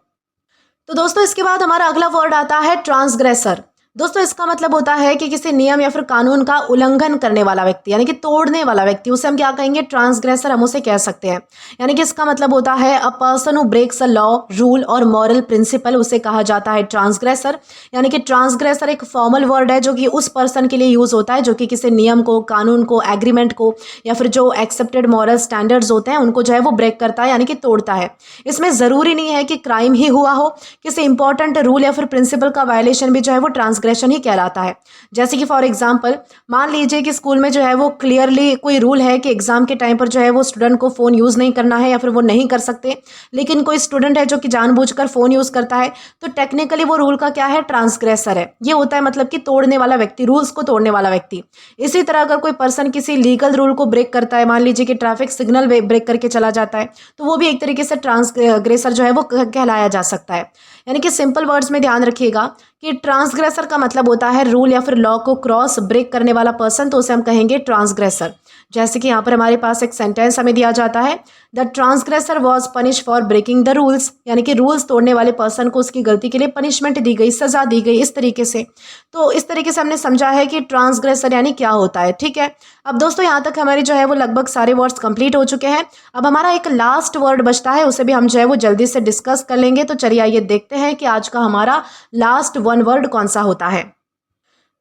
तो दोस्तों इसके बाद हमारा अगला वर्ड आता है ट्रांसग्रेसर। दोस्तों इसका मतलब होता है कि किसी नियम या फिर कानून का उल्लंघन करने वाला व्यक्ति, यानी कि तोड़ने वाला व्यक्ति, उसे हम क्या कहेंगे, ट्रांसग्रेसर हम उसे कह सकते हैं। यानी कि इसका मतलब होता है a person who breaks a law, rule और मॉरल प्रिंसिपल, उसे कहा जाता है ट्रांसग्रेसर। यानी कि ट्रांसग्रेसर एक फॉर्मल वर्ड है जो कि उस पर्सन के लिए यूज होता है जो कि किसी नियम को, कानून को, एग्रीमेंट को या फिर जो एक्सेप्टेड मॉरल स्टैंडर्ड्स होते हैं उनको जो है वो ब्रेक करता है, यानी कि तोड़ता है। इसमें जरूरी नहीं है कि क्राइम ही हुआ हो, किसी इंपॉर्टेंट रूल या फिर प्रिंसिपल का वायलेशन भी जो है वो ट्रांसग्रेशन ही कहलाता है। जैसे कि फॉर एग्जांपल मान लीजिए कि स्कूल में जो है वो क्लियरली कोई रूल है कि एग्जाम के टाइम पर जो है वो स्टूडेंट को फोन यूज नहीं करना है या फिर वो नहीं कर सकते, लेकिन कोई स्टूडेंट है जो कि जानबूझकर फोन यूज करता है, तो टेक्निकली वो रूल का क्या है, ट्रांसग्रेसर है। ये होता है मतलब कि तोड़ने वाला व्यक्ति, रूल्स को तोड़ने वाला व्यक्ति। इसी तरह अगर कोई पर्सन किसी लीगल रूल को ब्रेक करता है, मान लीजिए कि ट्रैफिक सिग्नल ब्रेक करके चला जाता है, तो वो भी एक तरीके से ट्रांसग्रेसर जो है वो कहलाया जा सकता है। यानी कि सिंपल वर्ड्स में ध्यान रखिएगा कि ट्रांसग्रेसर का मतलब होता है रूल या फिर लॉ को क्रॉस ब्रेक करने वाला पर्सन, तो उसे हम कहेंगे ट्रांसग्रेसर। जैसे कि यहाँ पर हमारे पास एक सेंटेंस हमें दिया जाता है the transgressor was punish for breaking the rules, यानी कि रूल्स तोड़ने वाले पर्सन को उसकी गलती के लिए पनिशमेंट दी गई, सजा दी गई, इस तरीके से। तो इस तरीके से हमने समझा है कि ट्रांसग्रेसर यानी क्या होता है। ठीक है, अब दोस्तों यहाँ तक हमारे जो है वो लगभग सारे वर्ड्स कंप्लीट हो चुके हैं। अब हमारा एक लास्ट वर्ड बचता है, उसे भी हम जो है वो जल्दी से डिस्कस कर लेंगे। तो चलिए आइए देखते हैं कि आज का हमारा लास्ट वन वर्ड कौन सा होता है।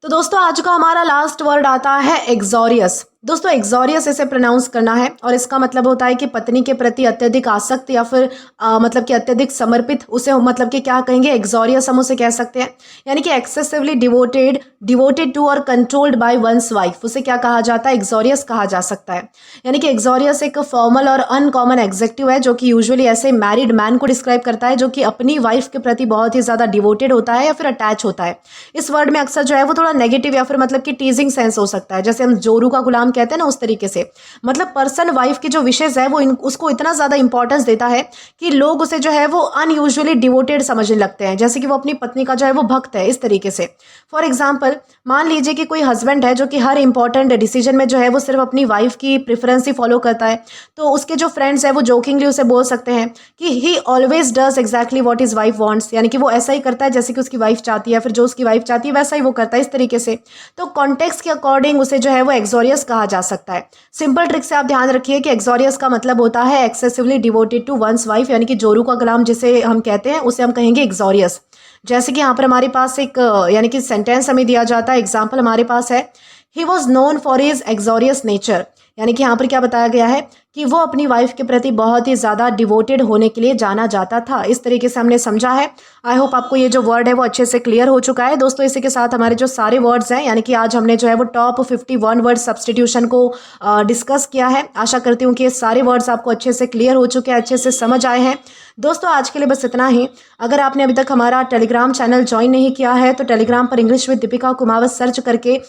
तो दोस्तों आज का हमारा लास्ट वर्ड आता है एक्सोरियस। दोस्तों एक्सोरियस इसे प्रोनाउंस करना है और इसका मतलब होता है कि पत्नी के प्रति अत्यधिक आसक्त या फिर मतलब कि अत्यधिक समर्पित, उसे मतलब कि क्या कहेंगे, एक्सोरियस हम उसे कह सकते हैं। यानी कि एक्सेसिवली डिवोटेड टू और कंट्रोल्ड बाय वंस वाइफ, उसे क्या कहा जाता है, एक्सोरियस कहा जा सकता है। यानी कि एक्सोरियस एक फॉर्मल और अनकॉमन एडजेक्टिव है जो कि यूजुअली ऐसे मैरिड मैन को डिस्क्राइब करता है जो कि अपनी वाइफ के प्रति बहुत ही ज्यादा डिवोटेड होता है या फिर अटैच होता है। इस वर्ड में अक्सर जो है वो थोड़ा नेगेटिव या फिर मतलब कि टीजिंग सेंस हो सकता है, जैसे हम जोरू का गुलाम कहते हैं ना, उस तरीके से। मतलब पर्सन वाइफ की जो विशेष है वो उसको इतना ज्यादा इंपॉर्टेंस देता है कि लोग उसे जो है वो अनयूजुअली डिवोटेड समझने लगते हैं, जैसे कि वो अपनी पत्नी का जो है वो भक्त है, इस तरीके से। फॉर एग्जाम्पल मान लीजिए कि कोई हस्बैंड है जो कि हर इंपॉर्टेंट डिसीजन में जो है वो सिर्फ अपनी वाइफ की प्रेफरेंस ही फॉलो करता है, तो उसके जो फ्रेंड्स है वो जोकिंगली उसे बोल सकते हैं कि ही always does exactly what his wife wants, यानी कि वो ऐसा ही करता है जैसे कि उसकी वाइफ चाहती है, फिर जो उसकी वाइफ चाहती है वैसा ही वो करता है, इस तरीके से। तो कॉन्टेक्स्ट के अकॉर्डिंग उसे जो है वो एक्सोरियस कहा जा सकता है। सिंपल ट्रिक से आप ध्यान रखिए कि एक्सोरियस का मतलब होता है excessively devoted to one's wife, यानी कि जोरू का गुलाम जिसे हम कहते हैं उसे हम कहेंगे एक्सोरियस। जैसे कि यहाँ पर हमारे पास एक यानी कि सेंटेंस हमें दिया जाता है, एग्जाम्पल हमारे पास है he was known for his एक्सोरियस nature, यानी कि यहाँ पर क्या बताया गया है कि वो अपनी वाइफ के प्रति बहुत ही ज़्यादा डिवोटेड होने के लिए जाना जाता था। इस तरीके से हमने समझा है। आई होप आपको ये जो वर्ड है वो अच्छे से क्लियर हो चुका है। दोस्तों इसी के साथ हमारे जो सारे वर्ड्स हैं, यानी कि आज हमने जो है वो टॉप 51 वर्ड सब्स्टिट्यूशन को डिस्कस किया है। आशा करती हूँ कि ये सारे वर्ड्स आपको अच्छे से क्लियर हो चुके हैं, अच्छे से समझ आए हैं। दोस्तों आज के लिए बस इतना ही। अगर आपने अभी तक हमारा टेलीग्राम चैनल ज्वाइन नहीं किया है तो टेलीग्राम पर English with Deepika Kumawat search करके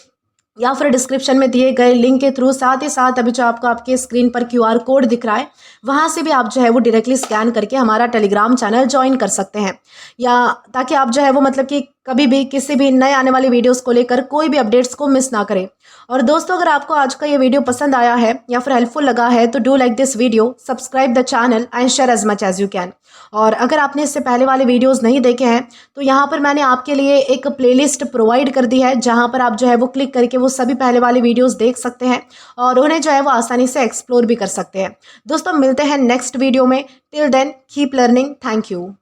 या फिर डिस्क्रिप्शन में दिए गए लिंक के थ्रू, साथ ही साथ अभी जो आपको आपके स्क्रीन पर QR कोड दिख रहा है वहाँ से भी आप जो है वो डायरेक्टली स्कैन करके हमारा टेलीग्राम चैनल ज्वाइन कर सकते हैं, या ताकि आप जो है वो मतलब कि कभी भी किसी भी नए आने वाली वीडियोस को लेकर कोई भी अपडेट्स को मिस ना करें। और दोस्तों अगर आपको आज का ये वीडियो पसंद आया है या फिर हेल्पफुल लगा है तो do like this video, subscribe the channel and share as much as you can. और अगर आपने इससे पहले वाले वीडियोस नहीं देखे हैं तो यहाँ पर मैंने आपके लिए एक प्लेलिस्ट प्रोवाइड कर दी है जहाँ पर आप जो है वो क्लिक करके वो सभी पहले वाले वीडियोस देख सकते हैं और उन्हें जो है वो आसानी से एक्सप्लोर भी कर सकते हैं। दोस्तों मिलते हैं नेक्स्ट वीडियो में। Till then keep learning. Thank you.